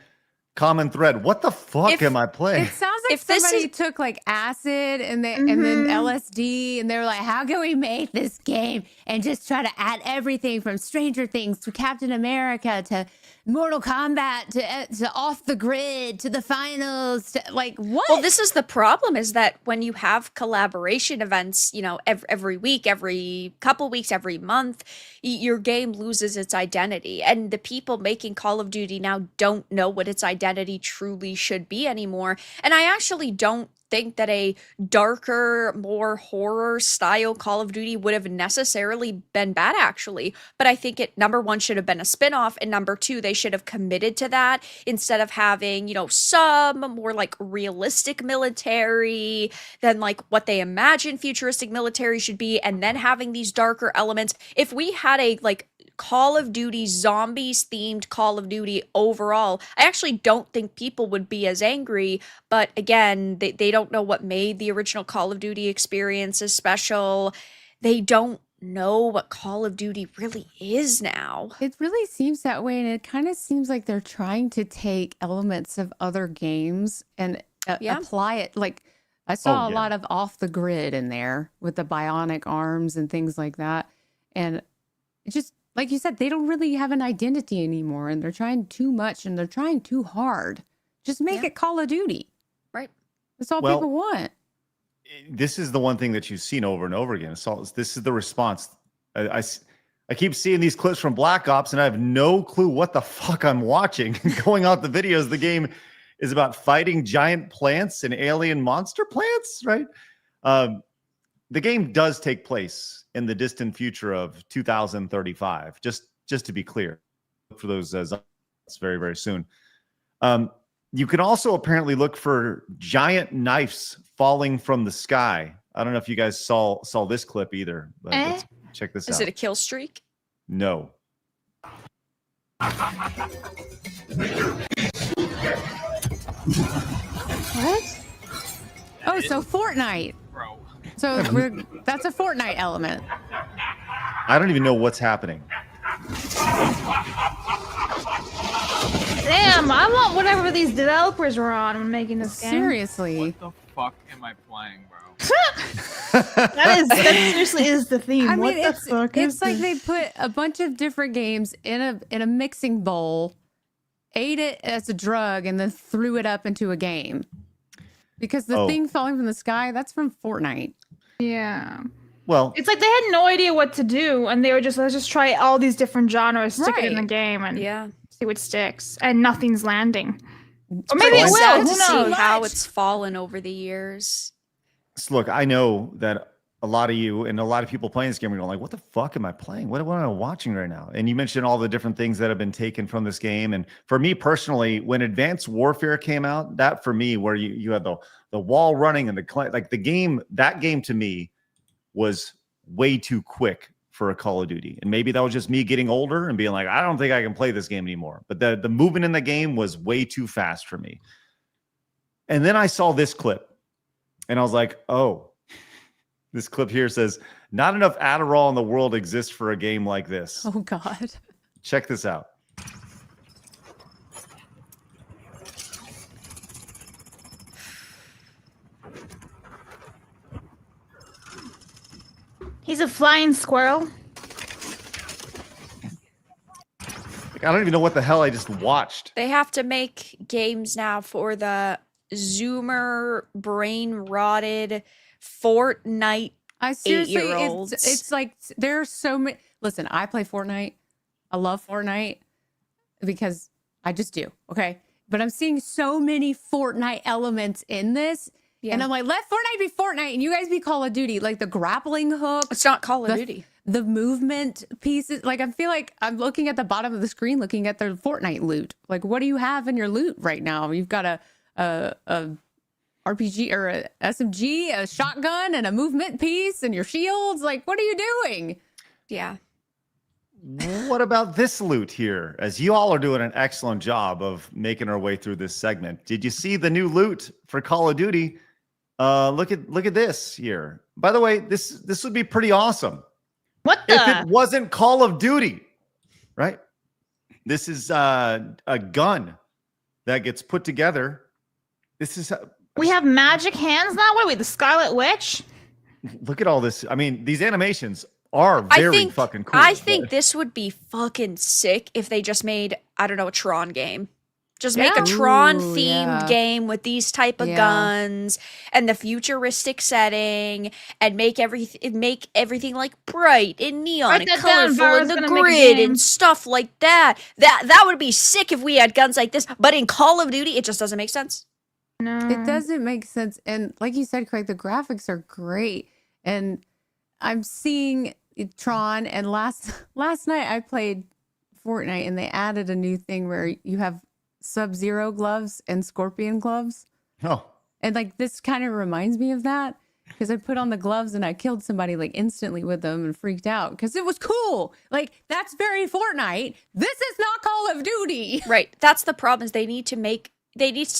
thread. What the fuck am I playing? It sounds like somebody took like acid and then LSD, and they were like, how can we make this game and just try to add everything from Stranger Things to Captain America to Mortal Kombat to Off the Grid to the finals to like what? Well, this is the problem, is that when you have collaboration events, you know, every week, every couple weeks, every month, your game loses its identity. And the people making Call of Duty now don't know what its identity truly should be anymore. And I actually don't think that a darker, more horror style Call of Duty would have necessarily been bad, actually. But I think it, number one, should have been a spinoff, and number two, they should have committed to that instead of having, you know, some more like realistic military than like what they imagine futuristic military should be, and then having these darker elements. If we had a like Call of Duty zombies themed Call of Duty overall, I actually don't think people would be as angry. But again, they don't know what made the original Call of Duty experiences special. They don't know what Call of Duty really is now. It really seems that way, and it kind of seems like they're trying to take elements of other games and apply it. Like I saw a lot of Off the Grid in there with the bionic arms and things like that, and it just, like you said, they don't really have an identity anymore, and they're trying too much and they're trying too hard. Just make it Call of Duty. Right. That's all people want. This is the one thing that you've seen over and over again. This is the response. I keep seeing these clips from Black Ops, and I have no clue what the fuck I'm watching. Going out the videos, the game is about fighting giant plants and alien monster plants, right? The game does take place in the distant future of 2035. Just to be clear, look for those very, very soon. You can also apparently look for giant knives falling from the sky. I don't know if you guys saw this clip either, but let's check this out. Is it a kill streak? No. What? Oh, so Fortnite. Bro. So that's a Fortnite element. I don't even know what's happening. Damn, I want whatever these developers were on when making this game. Seriously. What the fuck am I playing, bro? that seriously is the theme. I what mean, the fuck is it's like this? they put a bunch of different games in a mixing bowl, ate it as a drug, and then threw it up into a game. Because the thing falling from the sky, that's from Fortnite. Yeah. Well, it's like they had no idea what to do, and they were just, let's just try all these different genres, stick it in the game, and see what sticks. And nothing's landing. Or maybe it will. Who knows? See how it's fallen over the years. So look, I know that a lot of you and a lot of people playing this game are going like, what the fuck am I playing? What am I watching right now? And you mentioned all the different things that have been taken from this game. And for me personally, when Advanced Warfare came out, that for me, where you had the wall running and the game, that game to me was way too quick for a Call of Duty. And maybe that was just me getting older and being like, I don't think I can play this game anymore. But the movement in the game was way too fast for me. And then I saw this clip and I was like, oh, this clip here says, not enough Adderall in the world exists for a game like this. Oh, God. Check this out. He's a flying squirrel. I don't even know what the hell I just watched. They have to make games now for the Zoomer, brain-rotted Fortnite I seriously, 8-year-olds. it's like there's so many. Listen, I play Fortnite. I love Fortnite. because I just do. Okay. But I'm seeing so many Fortnite elements in this. Yeah. And I'm like, let Fortnite be Fortnite and you guys be Call of Duty. Like the grappling hook. It's not Call of Duty. The movement pieces. Like I feel like I'm looking at the bottom of the screen, looking at the Fortnite loot. Like what do you have in your loot right now? You've got a RPG or a SMG, a shotgun, and a movement piece, and your shields. Like, what are you doing? Yeah. What about this loot here? As you all are doing an excellent job of making our way through this segment. Did you see the new loot for Call of Duty? Look at this here. By the way, this would be pretty awesome. What if it wasn't Call of Duty, right? This is a gun that gets put together. This is we have magic hands now. What are we, the Scarlet Witch? Look at all this. I mean, these animations are very fucking cool. I think this would be fucking sick if they just made, I don't know, a Tron game. Just make a Tron-themed game with these type of guns and the futuristic setting, and make everything like bright and neon and colorful and the grid and stuff like that. That would be sick if we had guns like this. But in Call of Duty, it just doesn't make sense. No, it doesn't make sense. And like you said, Craig, the graphics are great. And I'm seeing Tron. And last night I played Fortnite, and they added a new thing where you have Sub-Zero gloves and Scorpion gloves. Oh. And like this kind of reminds me of that, because I put on the gloves and I killed somebody like instantly with them and freaked out because it was cool. Like that's very Fortnite. This is not Call of Duty. Right. That's the problem, is they need to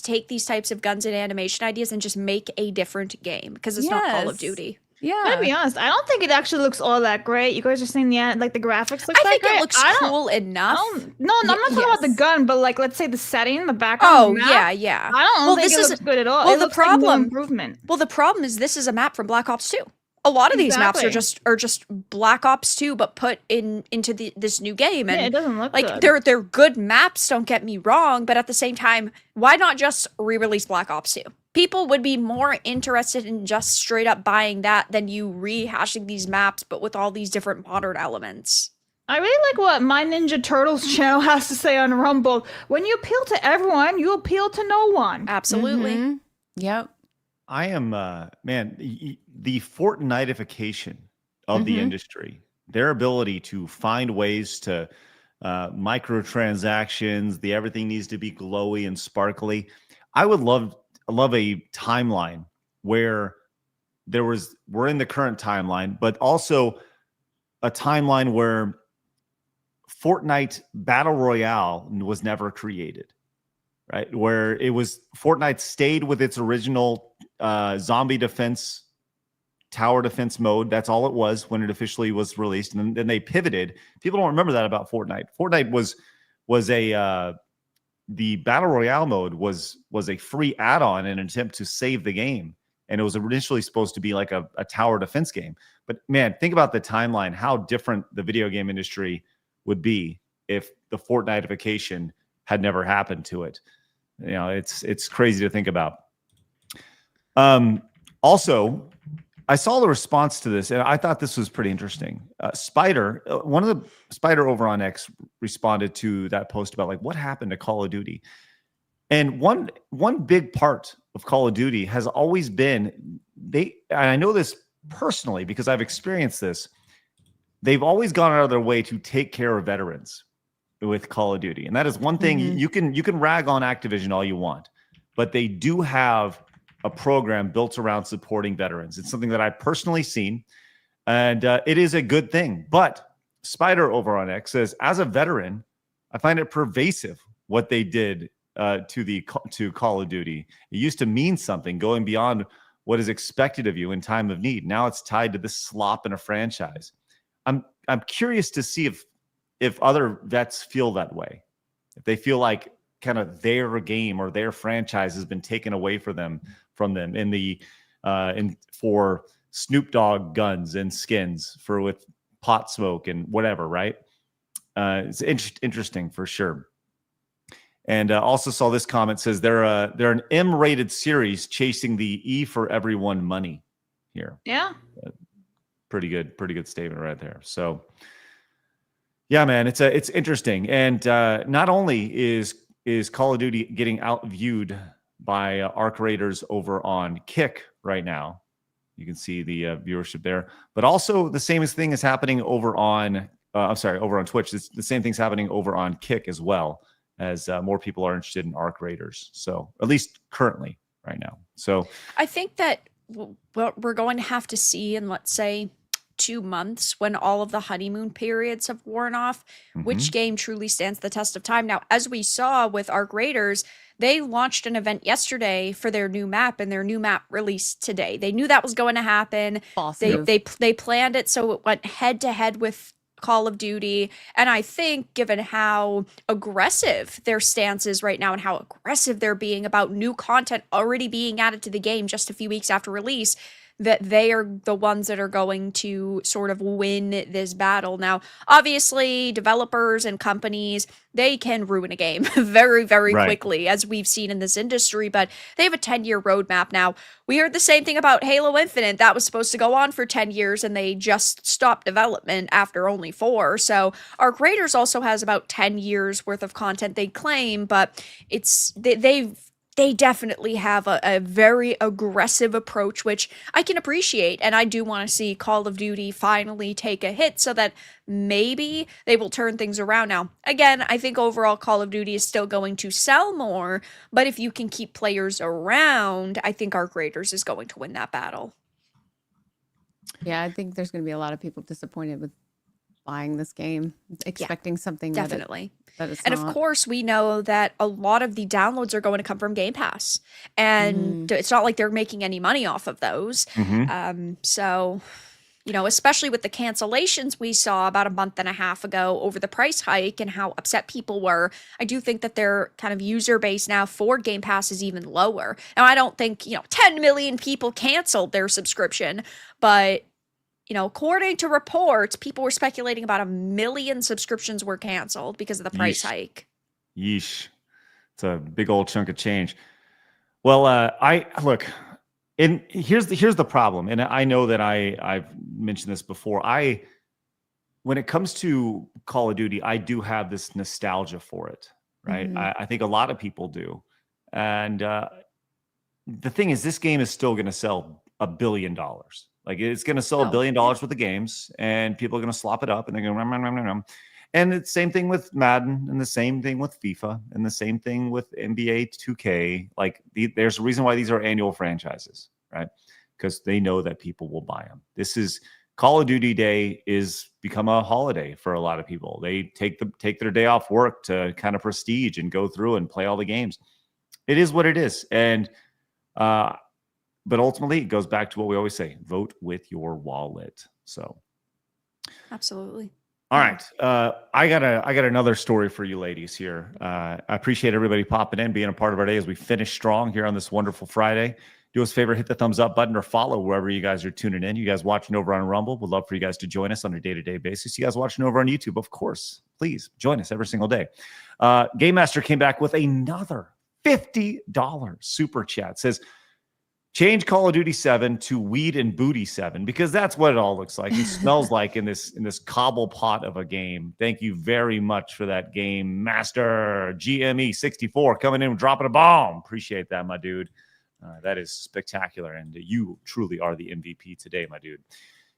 take these types of guns and animation ideas and just make a different game, because it's not Call of Duty. Yeah. To be honest, I don't think it actually looks all that great. You guys are saying, like the graphics look I think great. it looks cool enough. No, I'm not talking about the gun, but like, let's say the setting, the background. Yeah. I don't think it looks good at all. Well, it looks like no improvement. Well, the problem is this is a map from Black Ops 2. A lot of these maps are just Black Ops 2, but put into this new game. And it doesn't look like good. they're good maps. Don't get me wrong, but at the same time, why not just re-release Black Ops 2? People would be more interested in just straight up buying that than you rehashing these maps, but with all these different modern elements. I really like what My Ninja Turtles channel has to say on Rumble. When you appeal to everyone, you appeal to no one. Absolutely. Mm-hmm. Yep. I am, man, the Fortnite-ification of the industry, their ability to find ways to microtransactions, everything needs to be glowy and sparkly. I would love a timeline where we're in the current timeline, but also a timeline where Fortnite Battle Royale was never created, right? Where it was Fortnite stayed with its original zombie defense, tower defense mode. That's all it was when it officially was released. And then they pivoted. People don't remember that about Fortnite. Fortnite was a the Battle Royale mode was a free add-on in an attempt to save the game. And it was initially supposed to be like a tower defense game. But man, think about the timeline, how different the video game industry would be if the Fortnite-ification had never happened to it. You know, it's crazy to think about. Also, I saw the response to this, and I thought this was pretty interesting. Spider, one of the Spider over on X responded to that post about like what happened to Call of Duty. And one big part of Call of Duty has always been and I know this personally because I've experienced this. They've always gone out of their way to take care of veterans with Call of Duty. And that is one thing you can rag on Activision all you want, but they do have a program built around supporting veterans. It's something that I've personally seen, and it is a good thing. But Spider over on X says, as a veteran, I find it pervasive what they did to Call of Duty. It used to mean something, going beyond what is expected of you in time of need. Now it's tied to this slop in a franchise. I'm curious to see if other vets feel that way, if they feel like kind of their game or their franchise has been taken away from them for Snoop Dogg guns and skins with pot smoke and whatever, right? It's interesting for sure. And also saw this comment says they're an M-rated series chasing the E for everyone money here. Yeah. Pretty good statement right there. So Yeah, man, it's interesting, and not only is Call of Duty getting outviewed by ARC Raiders over on Kick right now. You can see the viewership there, but also the same thing is happening over on over on Twitch. The same thing's happening over on Kick as well, as more people are interested in ARC Raiders. So at least currently right now. So I think that what we're going to have to see in, let's say, 2 months, when all of the honeymoon periods have worn off, which game truly stands the test of time. Now, as we saw with ARC Raiders, they launched an event yesterday for their new map, and their new map released today. They knew that was going to happen. They planned it so it went head to head with Call of Duty. And I think, given how aggressive their stance is right now and how aggressive they're being about new content already being added to the game just a few weeks after release, that they are the ones that are going to sort of win this battle. Now, obviously, developers and companies, they can ruin a game very, very quickly, as we've seen in this industry, but they have a 10-year roadmap now. We heard the same thing about Halo Infinite. That was supposed to go on for 10 years, and they just stopped development after only 4. So ARC Raiders also has about 10 years worth of content they claim, but they definitely have a very aggressive approach, which I can appreciate. And I do want to see Call of Duty finally take a hit so that maybe they will turn things around. Now, again, I think overall Call of Duty is still going to sell more, but if you can keep players around, I think ARC Raiders is going to win that battle. Yeah, I think there's going to be a lot of people disappointed with buying this game, expecting something definitely. That it's and not. Of course, we know that a lot of the downloads are going to come from Game Pass, and it's not like they're making any money off of those. So, you know, especially with the cancellations we saw about a month and a half ago over the price hike and how upset people were, I do think that their kind of user base now for Game Pass is even lower. Now, I don't think, 10 million people canceled their subscription, but according to reports, people were speculating about 1 million subscriptions were canceled because of the price hike. Yeesh. It's a big old chunk of change. Well, and here's the problem. And I know that I've mentioned this before. When it comes to Call of Duty, I do have this nostalgia for it, right? I think a lot of people do. And the thing is, this game is still going to sell $1 billion. Like, it's going to sell $1 billion worth of games, and people are going to slop it up, and they're going to and it's the same thing with Madden, and the same thing with FIFA, and the same thing with NBA 2K. Like, there's a reason why these are annual franchises, right? Because they know that people will buy them. This is Call of Duty Day is become a holiday for a lot of people. They take their day off work to kind of prestige and go through and play all the games. It is what it is, and but ultimately, it goes back to what we always say: vote with your wallet. So, absolutely. All right, I got another story for you, ladies. Here, I appreciate everybody popping in, being a part of our day as we finish strong here on this wonderful Friday. Do us a favor, hit the thumbs up button or follow wherever you guys are tuning in. You guys watching over on Rumble, would love for you guys to join us on a day-to-day basis. You guys watching over on YouTube, of course, please join us every single day. Game Master came back with another $50 super chat. Says, change Call of Duty 7 to Weed and Booty 7, because that's what it all looks like and smells like in this cobble pot of a game. Thank you very much for that, Game Master. GME64 coming in and dropping a bomb. Appreciate that, my dude. That is spectacular, and you truly are the MVP today, my dude.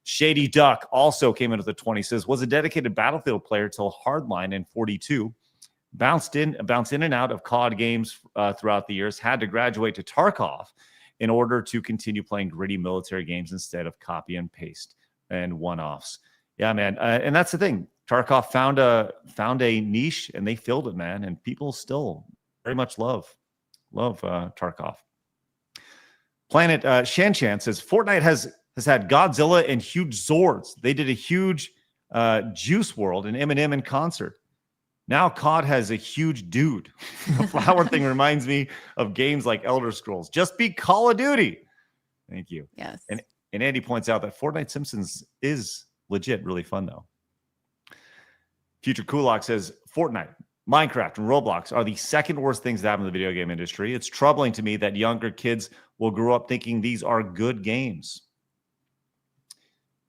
Shady Duck also came in with a 20. Says, was a dedicated Battlefield player till Hardline in 42. Bounced in and out of COD games throughout the years. Had to graduate to Tarkov in order to continue playing gritty military games instead of copy and paste and one-offs. Yeah, man. And that's the thing. Tarkov found a niche, and they filled it, man. And people still very much love Tarkov. Planet Shanchan says, Fortnite has had Godzilla and huge Zords. They did a huge Juice WRLD and Eminem in concert. Now COD has a huge dude. The flower thing reminds me of games like Elder Scrolls. Just be Call of Duty. Thank you. Yes. And Andy points out that Fortnite Simpsons is legit really fun, though. Future Kulak says, Fortnite, Minecraft, and Roblox are the second worst things to happen in the video game industry. It's troubling to me that younger kids will grow up thinking these are good games.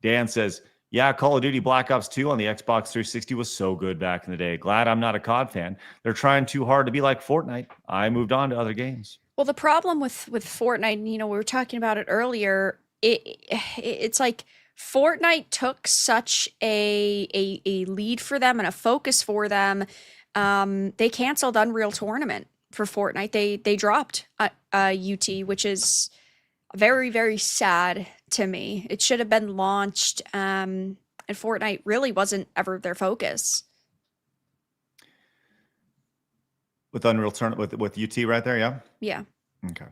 Dan says, Yeah, Call of Duty Black Ops 2 on the Xbox 360 was so good back in the day. Glad I'm not a COD fan. They're trying too hard to be like Fortnite. I moved on to other games. Well, the problem with Fortnite, we were talking about it earlier. It's like Fortnite took such a lead for them and a focus for them. They canceled Unreal Tournament for Fortnite. They dropped UT, which is very, very sad to me. It should have been launched, and Fortnite really wasn't ever their focus. With Unreal Tournament, with UT right there, yeah? Yeah. Okay.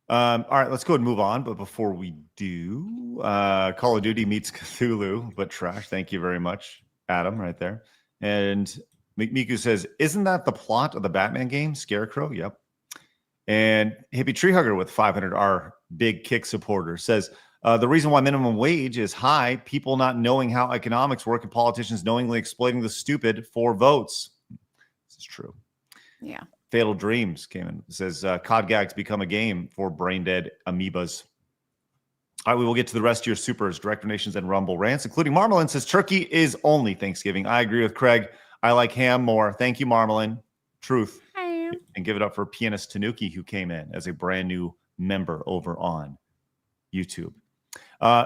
All right, let's go and move on. But before we do, Call of Duty meets Cthulhu, but trash. Thank you very much, Adam, right there. And Miku says, isn't that the plot of the Batman game, Scarecrow? Yep. And Hippie Treehugger with 500R big kick supporter says, the reason why minimum wage is high, people not knowing how economics work and politicians knowingly exploiting the stupid for votes. This is true. Yeah. Fatal Dreams came in. It says, COD gags become a game for brain dead amoebas. All right, we will get to the rest of your supers, direct donations, and Rumble rants, including Marmalin says, turkey is only Thanksgiving. I agree with Craig. I like ham more. Thank you, Marmalin. Truth. Ham. And give it up for pianist Tanuki, who came in as a brand new member over on YouTube.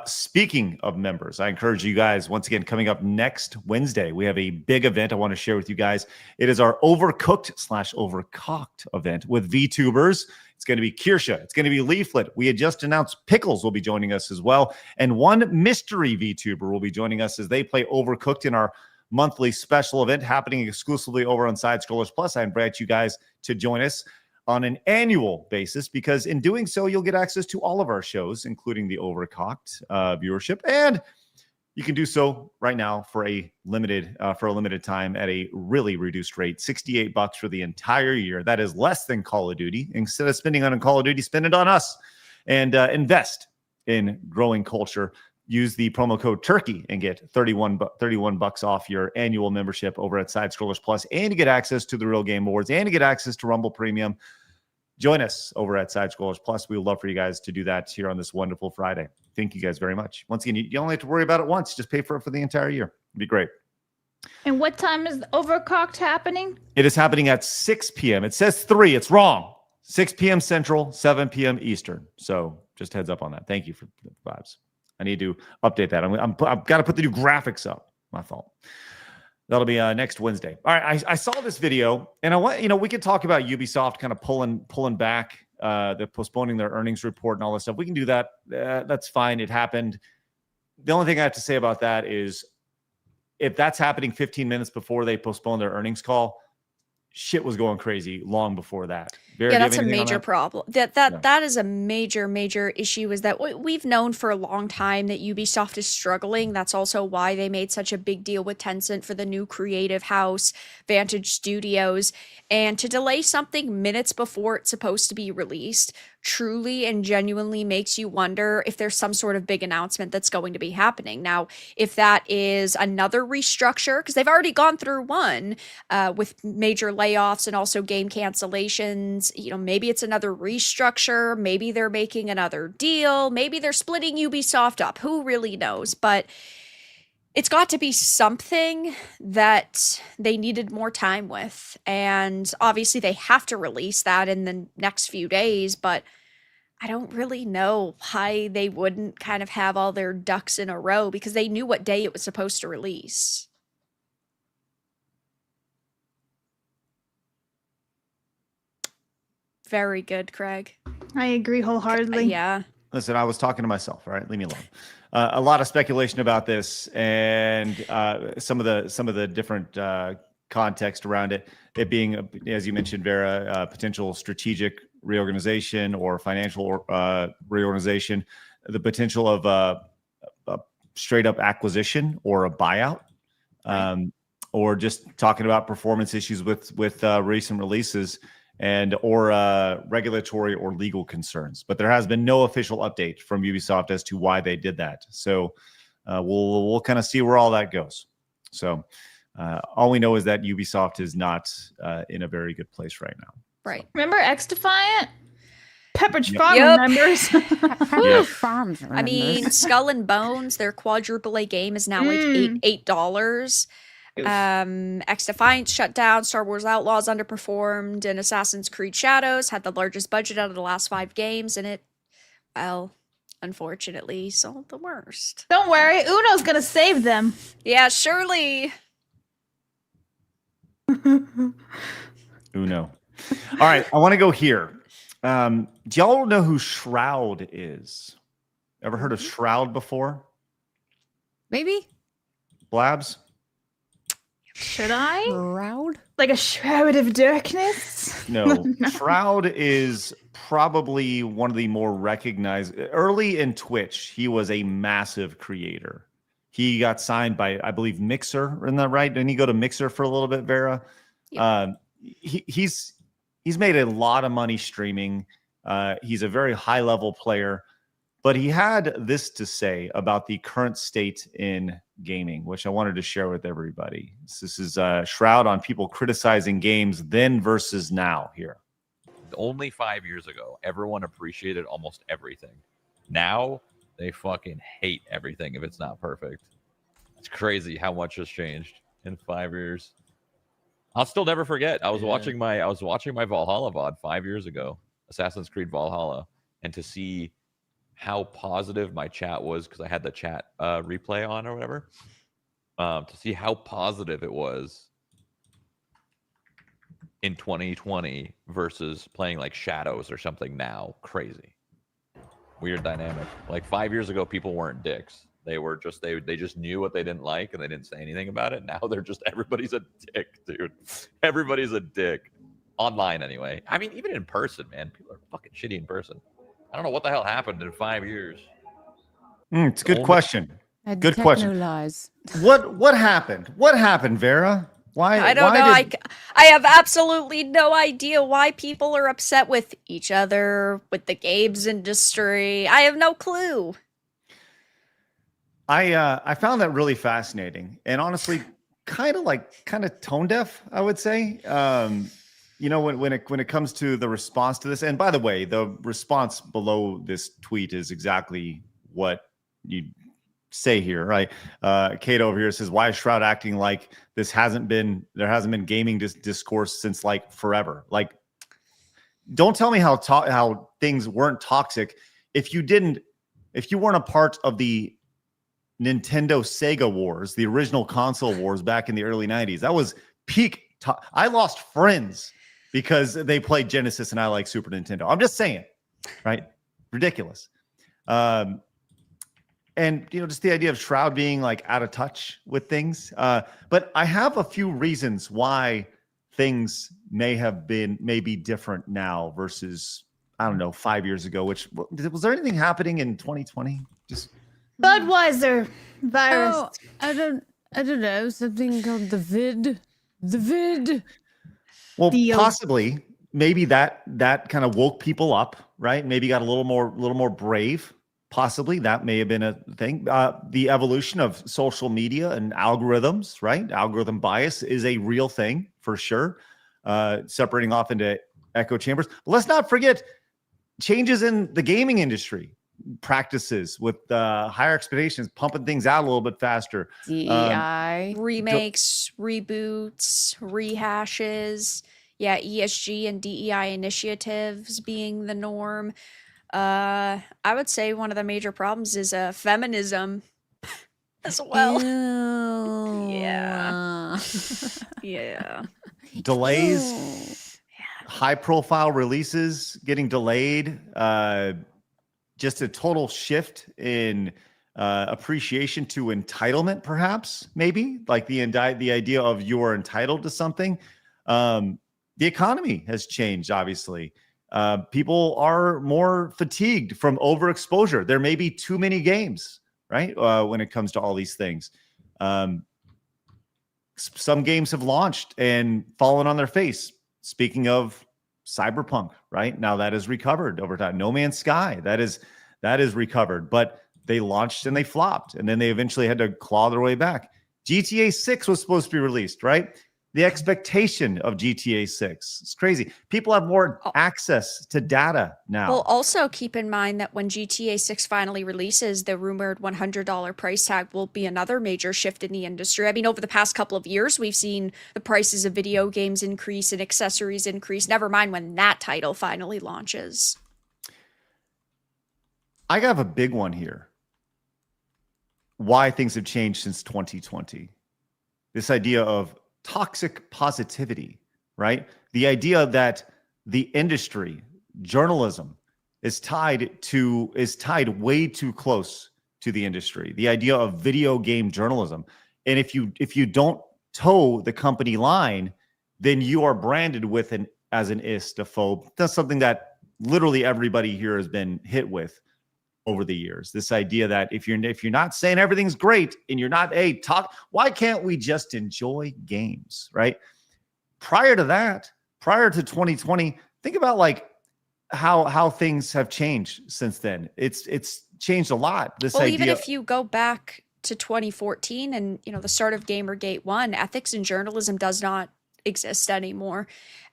Speaking of members, I encourage you guys, once again, coming up next Wednesday, we have a big event I want to share with you guys. It is our Overcooked/Overcocked event with VTubers. It's going to be Kirsha. It's going to be Leaflet. We had just announced Pickles will be joining us as well. And one mystery VTuber will be joining us as they play Overcooked in our monthly special event happening exclusively over on Side Scrollers Plus. I invite you guys to join us on an annual basis, because in doing so, you'll get access to all of our shows, including the Overcocked viewership. And you can do so right now for a limited time at a really reduced rate, $68 for the entire year. That is less than Call of Duty. Instead of spending on Call of Duty, spend it on us and invest in growing culture. Use the promo code TURKEY and get $31 off your annual membership over at Side Scrollers Plus, and to get access to the Real Game Awards and to get access to Rumble Premium. Join us over at Side Scrollers Plus. We would love for you guys to do that here on this wonderful Friday. Thank you guys very much. Once again, you only have to worry about it once. Just pay for it for the entire year. It'd be great. And what time is Overcocked happening? It is happening at 6 p.m. It says 3. It's wrong. 6 p.m. Central, 7 p.m. Eastern. So just heads up on that. Thank you for the vibes. I need to update that. I've got to put the new graphics up. My fault. That'll be next Wednesday. All right. I saw this video, and I want, we could talk about Ubisoft kind of pulling back, they're postponing their earnings report and all this stuff. We can do that. That's fine. It happened. The only thing I have to say about that is, if that's happening 15 minutes before they postpone their earnings call, shit was going crazy long before that. Vera, yeah, that's a major problem. That is a major issue, is that we've known for a long time that Ubisoft is struggling. That's also why they made such a big deal with Tencent for the new creative house, Vantage Studios. And to delay something minutes before it's supposed to be released truly and genuinely makes you wonder if there's some sort of big announcement that's going to be happening. Now, if that is another restructure, because they've already gone through one with major layoffs and also game cancellations, maybe it's another restructure, maybe they're making another deal, maybe they're splitting Ubisoft up, who really knows? But it's got to be something that they needed more time with. And obviously they have to release that in the next few days, but I don't really know why they wouldn't kind of have all their ducks in a row, because they knew what day it was supposed to release. Very good, Craig. I agree wholeheartedly. Yeah. Listen, I was talking to myself, all right? Leave me alone. A lot of speculation about this, and some of the different context around it. It being, as you mentioned, Vera, potential strategic reorganization or financial reorganization, the potential of a straight up acquisition or a buyout, or just talking about performance issues with recent releases, and or regulatory or legal concerns. But there has been no official update from Ubisoft as to why they did that. So we'll kind of see where all that goes. So all we know is that Ubisoft is not in a very good place right now. Right. Remember X Defiant? Pepperidge Yep. Farm remembers. Whew. Farms I mean, Skull and Bones, their quadruple A game is now like $8. X Defiance shut down, Star Wars Outlaws underperformed, and Assassin's Creed Shadows had the largest budget out of the last 5 games, and it, well, unfortunately, sold the worst. Don't worry, Uno's gonna save them. Yeah, surely. Uno. All right, I want to go here. Do y'all know who Shroud is? Ever heard of Shroud before? Maybe. Blabs? Should I? Shroud? Like a shroud of darkness? No. Shroud is probably one of the more recognized. Early in Twitch, he was a massive creator. He got signed by, I believe, Mixer. Isn't that right? Didn't he go to Mixer for a little bit, Vera? Yep. He's made a lot of money streaming. He's a very high-level player. But he had this to say about the current state in gaming, which I wanted to share with everybody. This is Shroud on people criticizing games then versus now here. Only 5 years ago, everyone appreciated almost everything. Now, they fucking hate everything if it's not perfect. It's crazy how much has changed in 5 years. I'll still never forget. I was watching my Valhalla VOD 5 years ago, Assassin's Creed Valhalla, and to see how positive my chat was, because I had the chat replay on or whatever, to see how positive it was in 2020 versus playing like Shadows or something now. Crazy. Weird dynamic. Like 5 years ago, people weren't dicks. They were just, they just knew what they didn't like and they didn't say anything about it. Now they're just, everybody's a dick, dude. Everybody's a dick. Online anyway. I mean, even in person, man. People are fucking shitty in person. I don't know what the hell happened in 5 years. It's a good question. Good question. Lies. What happened? What happened, Vera? Why? I don't know. I have absolutely no idea why people are upset with each other, with the games industry. I have no clue. I found that really fascinating and honestly kind of tone deaf, I would say. You know, when it comes to the response to this, and by the way, the response below this tweet is exactly what you say here, right? Kate over here says, "Why is Shroud acting like there hasn't been gaming discourse since like forever?" Like, don't tell me how things weren't toxic if you weren't a part of the Nintendo Sega wars, the original console wars back in the early 90s. That was peak. I lost friends because they played Genesis and I like Super Nintendo. I'm just saying, right? Ridiculous. And, you know, just the idea of Shroud being like out of touch with things. But I have a few reasons why things may be different now versus, I don't know, 5 years ago, was there anything happening in 2020? Just Budweiser virus. Oh, I don't know. Something called the vid. Well, possibly, maybe that kind of woke people up, right? Maybe got a little more brave. Possibly that may have been a thing. The evolution of social media and algorithms, right? Algorithm bias is a real thing for sure. Separating off into echo chambers. But let's not forget changes in the gaming industry practices with higher expectations, pumping things out a little bit faster. DEI. Remakes, reboots, rehashes. Yeah, ESG and DEI initiatives being the norm. I would say one of the major problems is feminism as well. Ew. Yeah. Yeah. Delays, high profile releases getting delayed. Just a total shift in appreciation to entitlement, perhaps, maybe like the idea of you're entitled to something. The economy has changed, obviously. People are more fatigued from overexposure. There may be too many games, right? When it comes to all these things. Some games have launched and fallen on their face. Speaking of Cyberpunk, right? Now that is recovered over time. No Man's Sky, that is recovered, but they launched and they flopped, and then they eventually had to claw their way back. GTA 6 was supposed to be released, right? the expectation of GTA 6. It's crazy. People have more access to data now. Well, also keep in mind that when GTA 6 finally releases, the rumored $100 price tag will be another major shift in the industry. I mean, over the past couple of years, we've seen the prices of video games increase and accessories increase. Never mind when that title finally launches. I have a big one here. Why things have changed since 2020. This idea of toxic positivity, right? The idea that the industry, journalism, is tied way too close to the industry. The idea of video game journalism. And if you don't toe the company line, then you are branded with as an istaphobe. That's something that literally everybody here has been hit with over the years. This idea that if you're not saying everything's great and you're not why can't we just enjoy games, right? Prior to that, prior to 2020, think about like how things have changed since then. It's changed a lot. This idea, even if you go back to 2014 and the start of Gamergate 1, ethics in journalism does not exist anymore,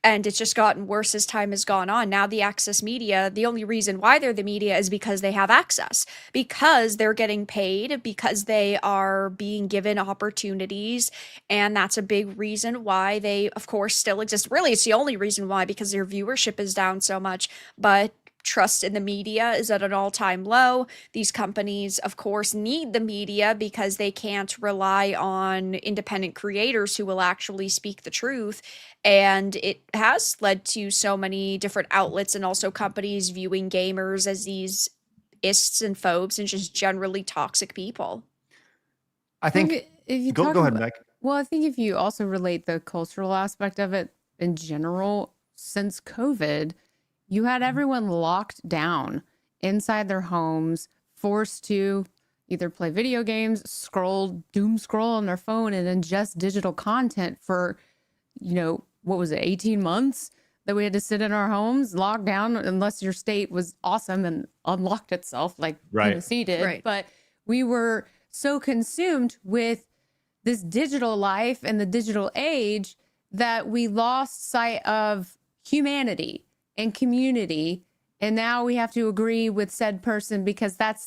and it's just gotten worse as time has gone on. Now the access media, the only reason why they're the media is because they have access, because they're getting paid, because they are being given opportunities, and that's a big reason why they of course still exist. Really, it's the only reason why, because their viewership is down so much, but trust in the media is at an all-time low. These companies, of course, need the media because they can't rely on independent creators who will actually speak the truth. And it has led to so many different outlets and also companies viewing gamers as these ists and phobes and just generally toxic people. I think if you go ahead, Meg. Well, I think if you also relate the cultural aspect of it in general, since COVID, you had everyone locked down inside their homes, forced to either play video games, doom scroll on their phone, and ingest digital content for, what was it, 18 months that we had to sit in our homes, locked down, unless your state was awesome and unlocked itself like Tennessee did. Right. But we were so consumed with this digital life and the digital age that we lost sight of humanity and community, and now we have to agree with said person because that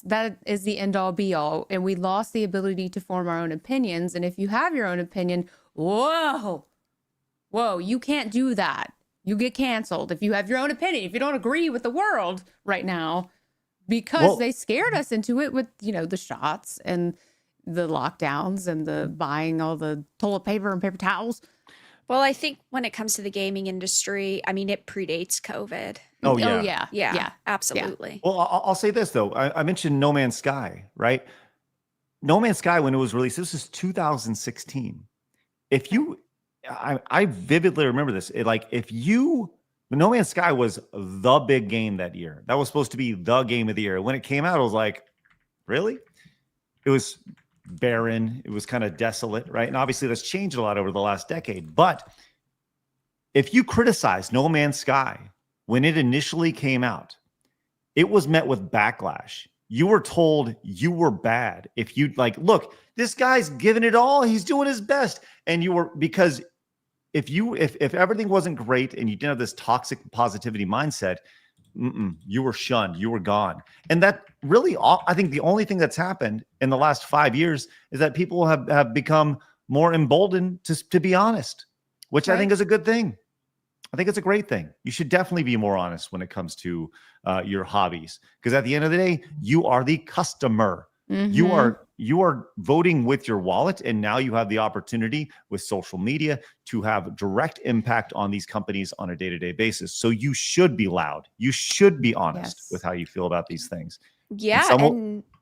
is the end all be all, and we lost the ability to form our own opinions. And if you have your own opinion, whoa, you can't do that. You get canceled if you have your own opinion, if you don't agree with the world right now, because they scared us into it with the shots and the lockdowns and the buying all the toilet paper and paper towels. Well, I think when it comes to the gaming industry, I mean, it predates COVID. Oh yeah, absolutely. Yeah. Well, I'll say this though. I mentioned No Man's Sky, right? No Man's Sky, when it was released, this is 2016. I vividly remember this. No Man's Sky was the big game that year. That was supposed to be the game of the year. When it came out, I was like, really? It was barren. It was kind of desolate, right? And obviously that's changed a lot over the last decade. But if you criticize No Man's Sky when it initially came out, it was met with backlash. You were told you were bad. If you look, this guy's giving it all. He's doing his best. And because if everything wasn't great and you didn't have this toxic positivity mindset, you were shunned. You were gone. And that really, I think the only thing that's happened in the last 5 years is that people have become more emboldened to be honest, which I think is a good thing. I think it's a great thing. You should definitely be more honest when it comes to your hobbies, because at the end of the day, you are the customer. Mm-hmm. You are voting with your wallet, and now you have the opportunity with social media to have direct impact on these companies on a day-to-day basis. So you should be loud. You should be honest with how you feel about these things. Yeah,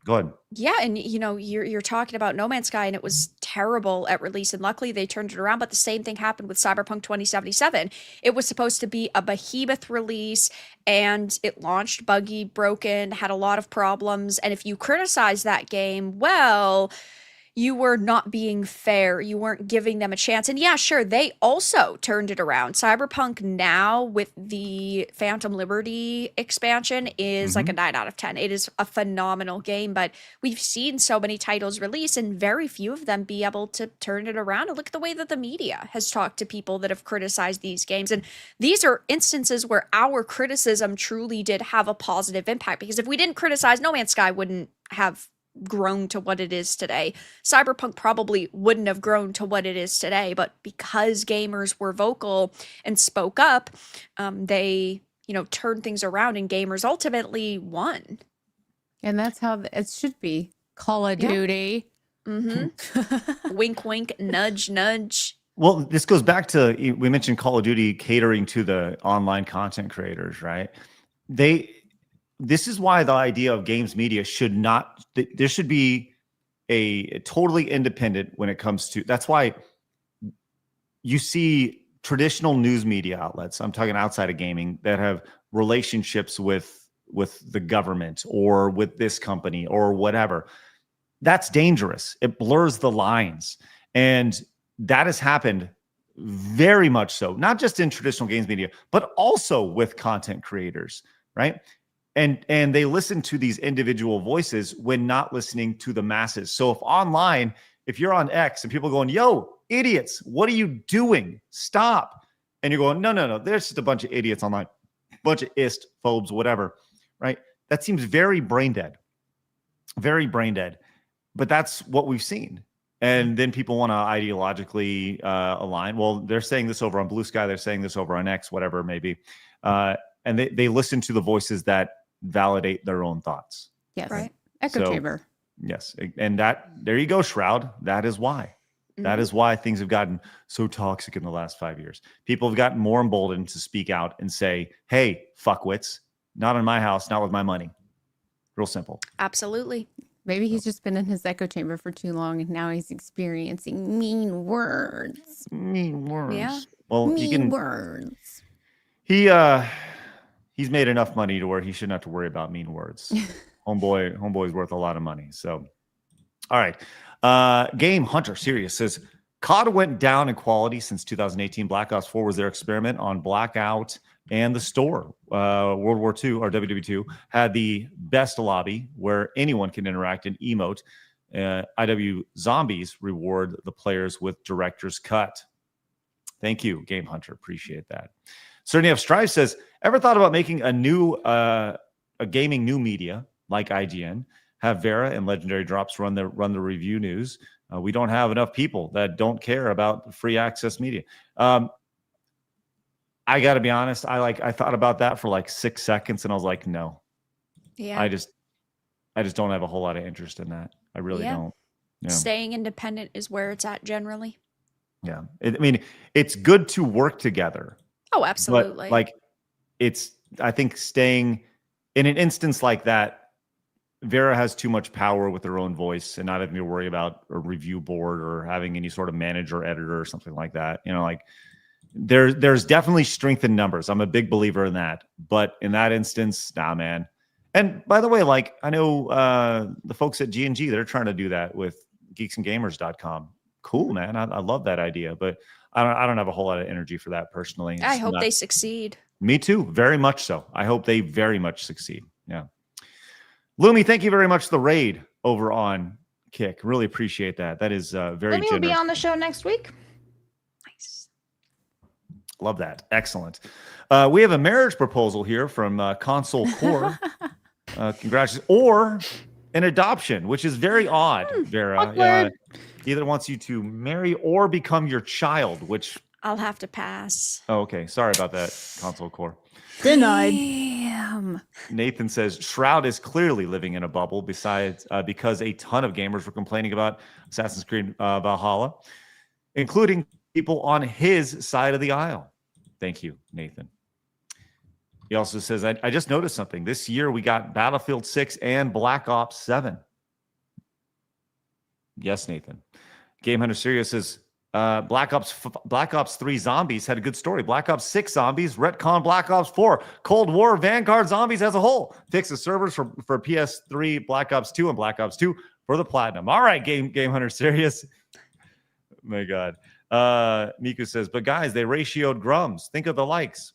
go ahead. Yeah, and you're talking about No Man's Sky, and it was terrible at release, and luckily they turned it around. But the same thing happened with Cyberpunk 2077. It was supposed to be a behemoth release, and it launched buggy, broken, had a lot of problems. And if you criticize that game, well, you were not being fair. You weren't giving them a chance. And yeah, sure, they also turned it around. Cyberpunk now with the Phantom Liberty expansion is like a 9 out of 10. It is a phenomenal game, but we've seen so many titles release and very few of them be able to turn it around. And look at the way that the media has talked to people that have criticized these games. And these are instances where our criticism truly did have a positive impact, because if we didn't criticize, No Man's Sky wouldn't have grown to what it is today. Cyberpunk probably wouldn't have grown to what it is today, but because gamers were vocal and spoke up, they, turned things around, and gamers ultimately won. And that's how it should be. Call of Duty. Wink, wink, nudge, nudge. Well, this goes back to, we mentioned Call of Duty catering to the online content creators, right? This is why the idea of games media should not, there should be a totally independent when it comes to, that's why you see traditional news media outlets, I'm talking outside of gaming, that have relationships with the government or with this company or whatever. That's dangerous. It blurs the lines. And that has happened very much so, not just in traditional games media, but also with content creators, right? And they listen to these individual voices when not listening to the masses. So if online, if you're on X and people are going, yo, idiots, what are you doing? Stop. And you're going, no, there's just a bunch of idiots online, bunch of phobes, whatever, right? That seems very brain dead, but that's what we've seen. And then people want to ideologically align. Well, they're saying this over on Blue Sky. They're saying this over on X, whatever it may be. And they listen to the voices that validate their own thoughts. Yes. Right. Echo chamber. Yes. And there you go, Shroud. That is why. That is why things have gotten so toxic in the last 5 years. People have gotten more emboldened to speak out and say, hey, fuckwits, not in my house, not with my money. Real simple. Absolutely. Maybe he's just been in his echo chamber for too long and now he's experiencing mean words. Mean words. Yeah. Well, words. He's made enough money to where he shouldn't have to worry about mean words. Homeboy's worth a lot of money. So, all right. Game Hunter Serious says, COD went down in quality since 2018. Black Ops 4 was their experiment on Blackout and the store. World War II or WW2 had the best lobby where anyone can interact and emote. IW Zombies reward the players with director's cut. Thank you, Game Hunter. Appreciate that. Certainly of Strive says, ever thought about making a gaming new media like IGN? Have Vera and Legendary Drops run the review news. We don't have enough people that don't care about free access media. I got to be honest. I thought about that for like 6 seconds and I was like, no. Yeah. I just don't have a whole lot of interest in that. I really don't. Yeah. Staying independent is where it's at generally. Yeah. It's good to work together. Oh, absolutely. But I think staying in an instance like that, Vera has too much power with her own voice and not having to worry about a review board or having any sort of manager, editor, or something like that. There's definitely strength in numbers. I'm a big believer in that. But in that instance, nah, man. And by the way, I know the folks at G&G, they're trying to do that with geeksandgamers.com. Cool, man. I love that idea, but I don't have a whole lot of energy for that personally. I hope they succeed. Me too. Very much so. I hope they very much succeed. Yeah. Lumi, thank you very much for the raid over on Kick. Really appreciate that. That is very Lumi generous. will be on the show next week. Nice. Love that. Excellent. We have a marriage proposal here from Console Core. Congratulations. Or an adoption, which is very odd, Vera. Either wants you to marry or become your child, which I'll have to pass. Oh, okay. Sorry about that, Console Core. Denied. Damn. Nathan says Shroud is clearly living in a bubble because a ton of gamers were complaining about Assassin's Creed Valhalla, including people on his side of the aisle. Thank you, Nathan. He also says, I just noticed something. This year we got Battlefield 6 and Black Ops 7. Yes, Nathan. Game Hunter Serious says, Black Ops 3 Zombies had a good story. Black Ops 6 Zombies retcon Black Ops 4. Cold War Vanguard Zombies as a whole. Fix the servers for PS3, Black Ops 2, and Black Ops 2. for the platinum. All right, Game Hunter serious. My God. Miku says, but guys, they ratioed Grums. Think of the likes.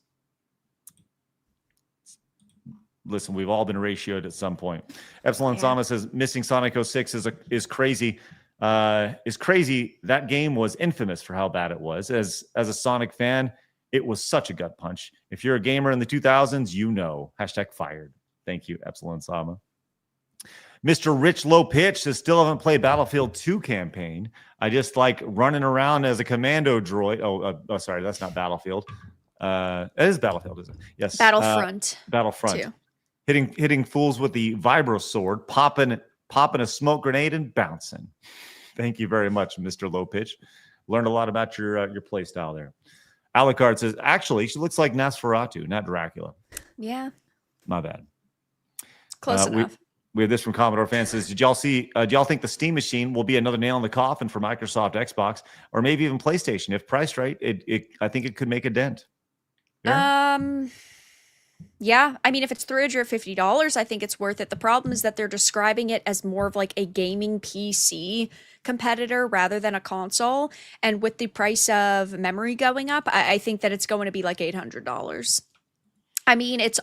Listen, we've all been ratioed at some point. Epsilon Sama says, missing Sonic 06 is crazy. Is crazy. That game was infamous for how bad it was. As a Sonic fan, it was such a gut punch. If you're a gamer in the 2000s, you know. #fired. Thank you, Epsilon Sama. Mr. Rich Low Pitch says, still haven't played Battlefield 2 campaign. I just like running around as a commando droid. Oh, sorry, that's not Battlefield. It is Battlefield, isn't it? Yes. Battlefront. Battlefront. 2. Hitting fools with the vibro sword, popping a smoke grenade and bouncing. Thank you very much, Mr. Low Pitch. Learned a lot about your play style there. Alucard says, actually, she looks like Nosferatu, not Dracula. Yeah. My bad. Close enough. We have this from Commodore Fan says, do y'all think the Steam machine will be another nail in the coffin for Microsoft, Xbox, or maybe even PlayStation? If priced right, I think it could make a dent. Yeah, I mean, if it's $350, I think it's worth it. The problem is that they're describing it as more of like a gaming PC competitor rather than a console. And with the price of memory going up, I think that it's going to be like $800. I mean, it's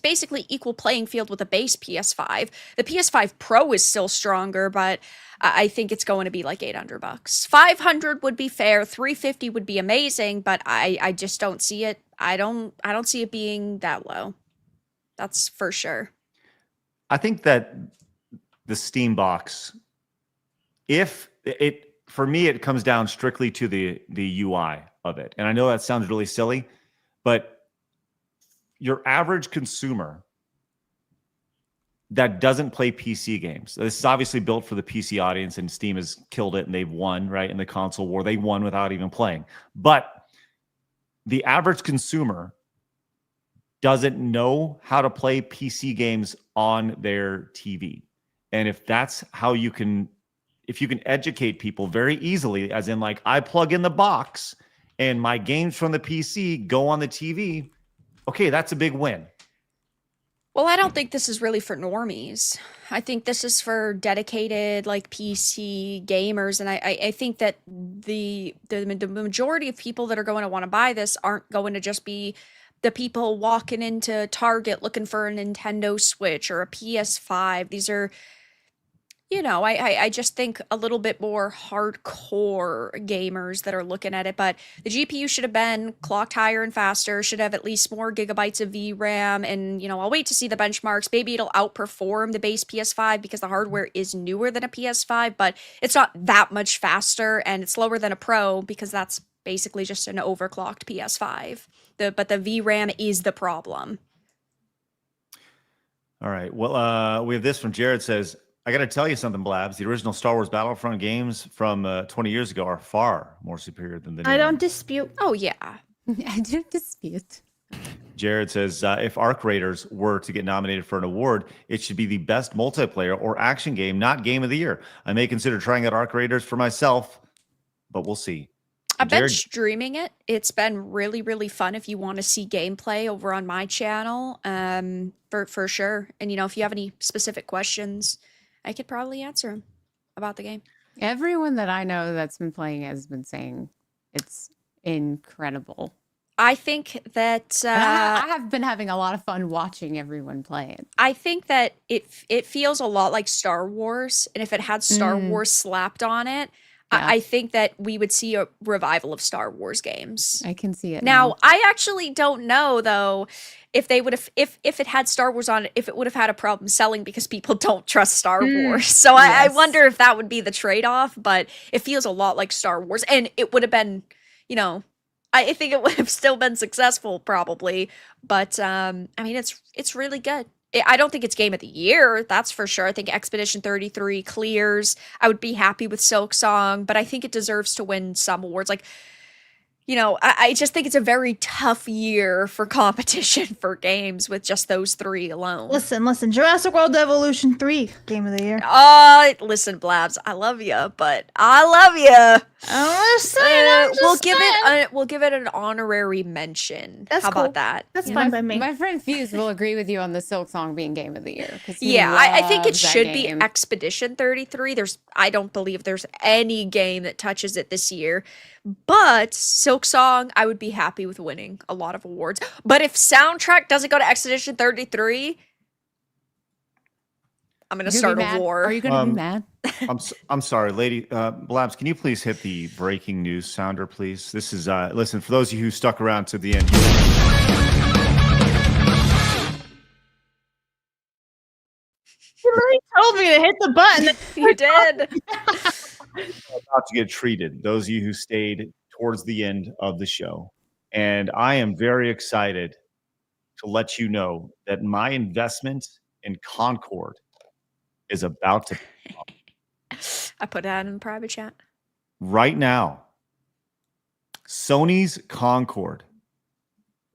basically equal playing field with a base PS5. The PS5 Pro is still stronger, but I think it's going to be like $800. $500 would be fair. $350 would be amazing, but I just don't see it. I don't see it being that low. That's for sure. I think that the Steam box, for me, it comes down strictly to the UI of it. And I know that sounds really silly, but your average consumer that doesn't play PC games. This is obviously built for the PC audience, and Steam has killed it, and they've won, right? In the console war, they won without even playing. But the average consumer doesn't know how to play PC games on their TV. And if that's how you can educate people very easily, as in like, I plug in the box and my games from the PC go on the TV, okay, that's a big win. Well, I don't think this is really for normies. I think this is for dedicated like PC gamers, and I think that the majority of people that are going to want to buy this aren't going to just be the people walking into Target looking for a Nintendo Switch or a PS5. These are, I just think a little bit more hardcore gamers that are looking at it. But the GPU should have been clocked higher and faster, should have at least more gigabytes of VRAM. And, I'll wait to see the benchmarks. Maybe it'll outperform the base PS5 because the hardware is newer than a PS5, but it's not that much faster, and it's slower than a Pro because that's basically just an overclocked PS5. But the VRAM is the problem. All right. Well, we have this from Jared says, I got to tell you something, Blabs. The original Star Wars Battlefront games from 20 years ago are far more superior than the new I don't one. dispute. Oh, yeah. I don't dispute. Jared says, if Arc Raiders were to get nominated for an award, it should be the best multiplayer or action game, not game of the year. I may consider trying out Arc Raiders for myself, but we'll see. I've been streaming it. It's been really, really fun if you want to see gameplay over on my channel, for sure. And, if you have any specific questions, I could probably answer them about the game. Everyone that I know that's been playing has been saying it's incredible. I think that I have been having a lot of fun watching everyone play it. I think that it feels a lot like Star Wars, and if it had Star Wars slapped on it, I think that we would see a revival of Star Wars games. I can see it now. I actually don't know though if they would have if it had Star Wars on it, if it would have had a problem selling because people don't trust Star Wars. So I wonder if that would be the trade-off. But it feels a lot like Star Wars, and it would have been, I think it would have still been successful probably. But I mean, it's really good. I don't think it's game of the year, that's for sure. I think Expedition 33 clears. I would be happy with Silk Song, but I think it deserves to win some awards. Like, you know, I just think it's a very tough year for competition for games with just those 3 alone. Listen, Jurassic World Evolution 3, Game of the Year. Listen, Blabs, I love you, but I love you. I'm just saying, we'll give it an honorary mention. That's How cool. about that? That's fine by me. My friend Fuse will agree with you on the Silk Song being Game of the Year. Yeah, I think it loves that should be game. Expedition 33. I don't believe there's any game that touches it this year. But Silk Song, I would be happy with winning a lot of awards. But if soundtrack doesn't go to Expedition 33, I'm gonna start a war. Are you gonna be mad? I'm sorry, lady. Blabs, can you please hit the breaking news sounder, please? This is listen, for those of you who stuck around to the end. You really told me to hit the button. You did. About to get treated. Those of you who stayed towards the end of the show, and I am very excited to let you know that my investment in Concord is about to pay off. I put that in the private chat. Right now, Sony's Concord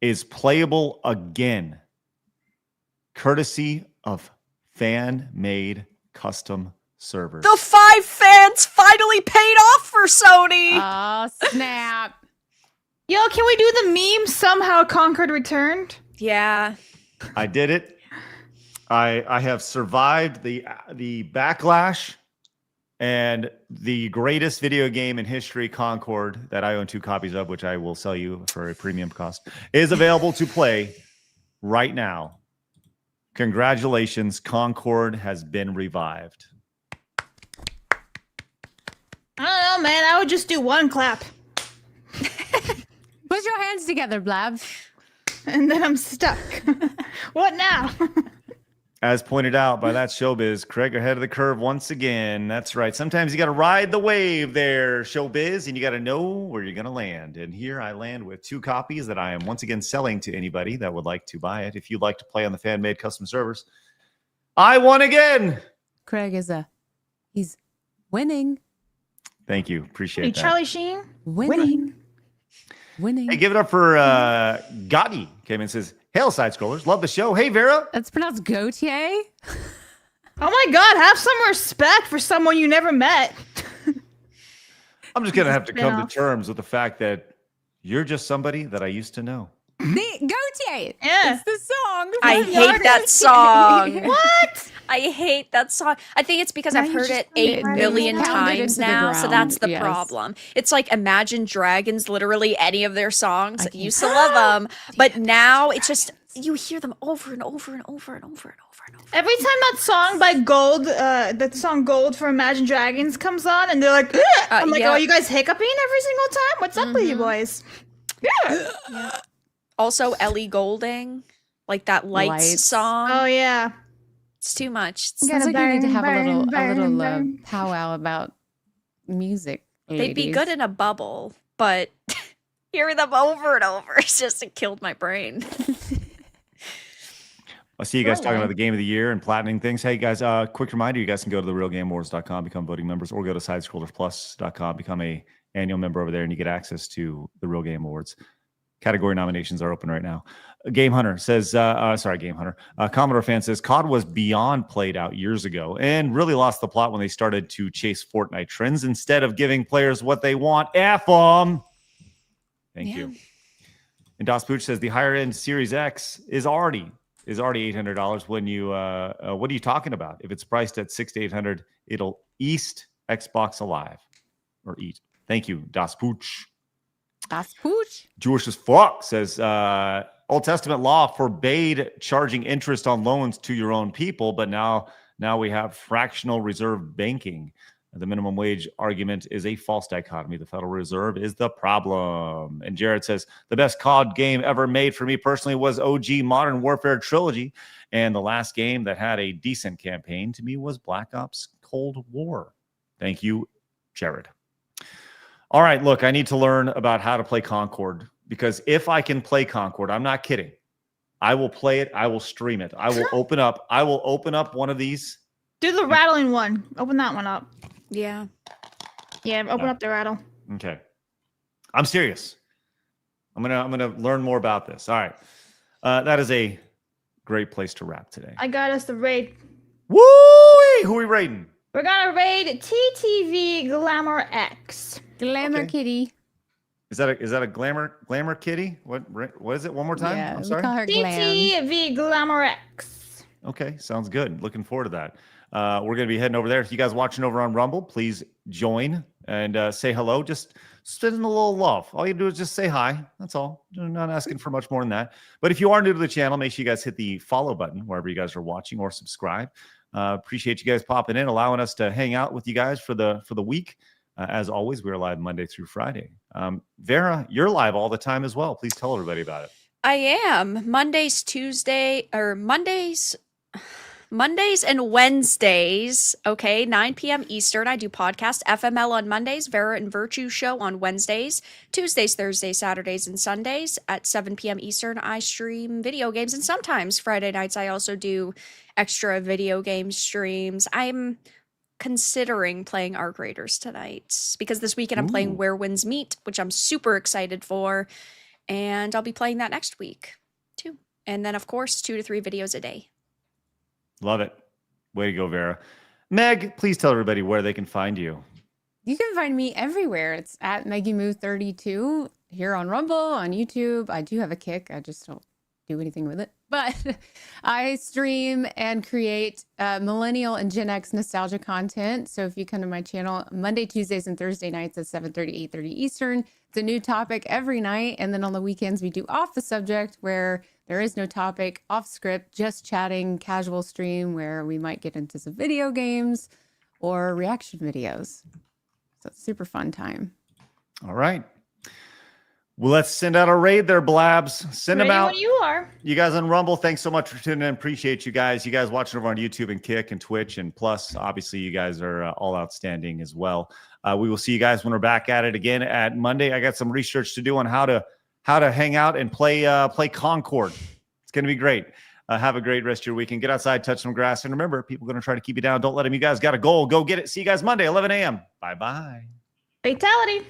is playable again, courtesy of fan-made custom servers. The 5 fans finally paid off for Sony. Oh, snap. Yo, can we do the meme somehow Concord returned? Yeah. I did it. I have survived the backlash, and the greatest video game in history, Concord, that I own 2 copies of, which I will sell you for a premium cost, is available to play right now. Congratulations, Concord has been revived. I don't know, man. I would just do 1 clap. Put your hands together, Blabs. And then I'm stuck. What now? As pointed out by that Showbiz, Craig ahead of the curve once again. That's right. Sometimes you got to ride the wave there, Showbiz, and you got to know where you're going to land. And here I land with 2 copies that I am once again selling to anybody that would like to buy it. If you'd like to play on the fan-made custom servers, I won again. Craig he's winning. Thank you. Appreciate Hey, that. Charlie Sheen? Winning. Hey, give it up for Gotti. Came in and says, hail, side scrollers. Love the show. Hey, Vera. That's pronounced Gautier. Oh my God, have some respect for someone you never met. I'm just going to have to come to terms with the fact that you're just somebody that I used to know. Gautier. Yeah. It's the song. I hate that song. What? I hate that song. I think it's because I've heard it 8 million times now, so that's the problem. It's like Imagine Dragons, literally any of their songs. I used to love them, but now it's just, you hear them over and over and over and over and over and over. Every time that song by Gold, the song Gold for Imagine Dragons comes on, and they're like, "Ugh!" I'm like, oh, you guys hiccuping every single time? What's up with you boys? Yeah. Also, Ellie Goulding, like that Lights song. Oh, yeah. It's too much. Sounds like we need to have a little powwow about music. They'd be good in a bubble, but hearing them over and over, it killed my brain. I see you guys talking about the game of the year and platinum things. Hey guys, quick reminder, you guys can go to therealgameawards.com, become voting members, or go to sidescrollersplus.com, become a annual member over there, and you get access to the Real Game Awards. Category nominations are open right now. Game Hunter says, Commodore fan says, COD was beyond played out years ago and really lost the plot when they started to chase Fortnite trends instead of giving players what they want. F them. Thank you. And Das Pooch says the higher end Series X is already $800 when you what are you talking about? If it's priced at $600 to $800, it'll east Xbox alive or eat. Thank you, Das Pooch. Das Pooch. Jewish as fuck says Old Testament law forbade charging interest on loans to your own people, but now we have fractional reserve banking. The minimum wage argument is a false dichotomy. The Federal Reserve is the problem. And Jared says, the best COD game ever made for me personally was OG Modern Warfare Trilogy. And the last game that had a decent campaign to me was Black Ops Cold War. Thank you, Jared. All right, look, I need to learn about how to play Concord, because if I can play Concord, I'm not kidding. I will play it. I will stream it. I will open up one of these. Do the rattling one. Open that one up. Yeah. Yeah, open up the rattle. Okay. I'm serious. I'm gonna learn more about this. All right. That is a great place to wrap today. I got us the raid. Woo! Who are we raiding? We're gonna raid TTV Glamour X. Glamour Kitty. Is that a glamour kitty? What is it? One more time? Yeah, I'm sorry. we call her Glam. TTV Glamour X. Okay, sounds good. Looking forward to that. We're going to be heading over there. If you guys watching over on Rumble, please join and say hello. Just send a little love. All you do is just say hi. That's all. I'm not asking for much more than that. But if you are new to the channel, make sure you guys hit the follow button wherever you guys are watching, or subscribe. Appreciate you guys popping in, allowing us to hang out with you guys for the week. As always, we're live Monday through Friday. Vera, you're live all the time as well. Please tell everybody about it. I am. Mondays and Wednesdays, okay, 9 p.m. Eastern. I do podcast FML on Mondays, Vera and Virtue Show on Wednesdays, Tuesdays, Thursdays, Saturdays, and Sundays at 7 p.m. Eastern. I stream video games, and sometimes Friday nights I also do extra video game streams. I'm considering playing Arc Raiders tonight because this weekend I'm playing Where Winds Meet, which I'm super excited for, and I'll be playing that next week too. And then, of course, 2 to 3 videos a day. Love it. Way to go, Vera. Meg, please tell everybody where they can find you. You can find me everywhere. It's at MeggieMoo32 here on Rumble, on YouTube. I do have a Kick. I just don't do anything with it. But I stream and create millennial and Gen X nostalgia content. So if you come to my channel Monday, Tuesdays, and Thursday nights at 7:30, 8:30 Eastern, it's a new topic every night. And then on the weekends, we do Off the Subject, where there is no topic, off script, just chatting, casual stream where we might get into some video games or reaction videos. So it's super fun time. All right. Well, let's send out a raid there, Blabs. Send them out. When you are. You guys on Rumble, thanks so much for tuning in. Appreciate you guys. You guys watching over on YouTube and Kick and Twitch. And plus, obviously, you guys are all outstanding as well. We will see you guys when we're back at it again at Monday. I got some research to do on how to hang out and play Concord. It's going to be great. Have a great rest of your weekend. Get outside, touch some grass. And remember, people are going to try to keep you down. Don't let them. You guys got a goal. Go get it. See you guys Monday, 11 a.m. Bye-bye. Fatality.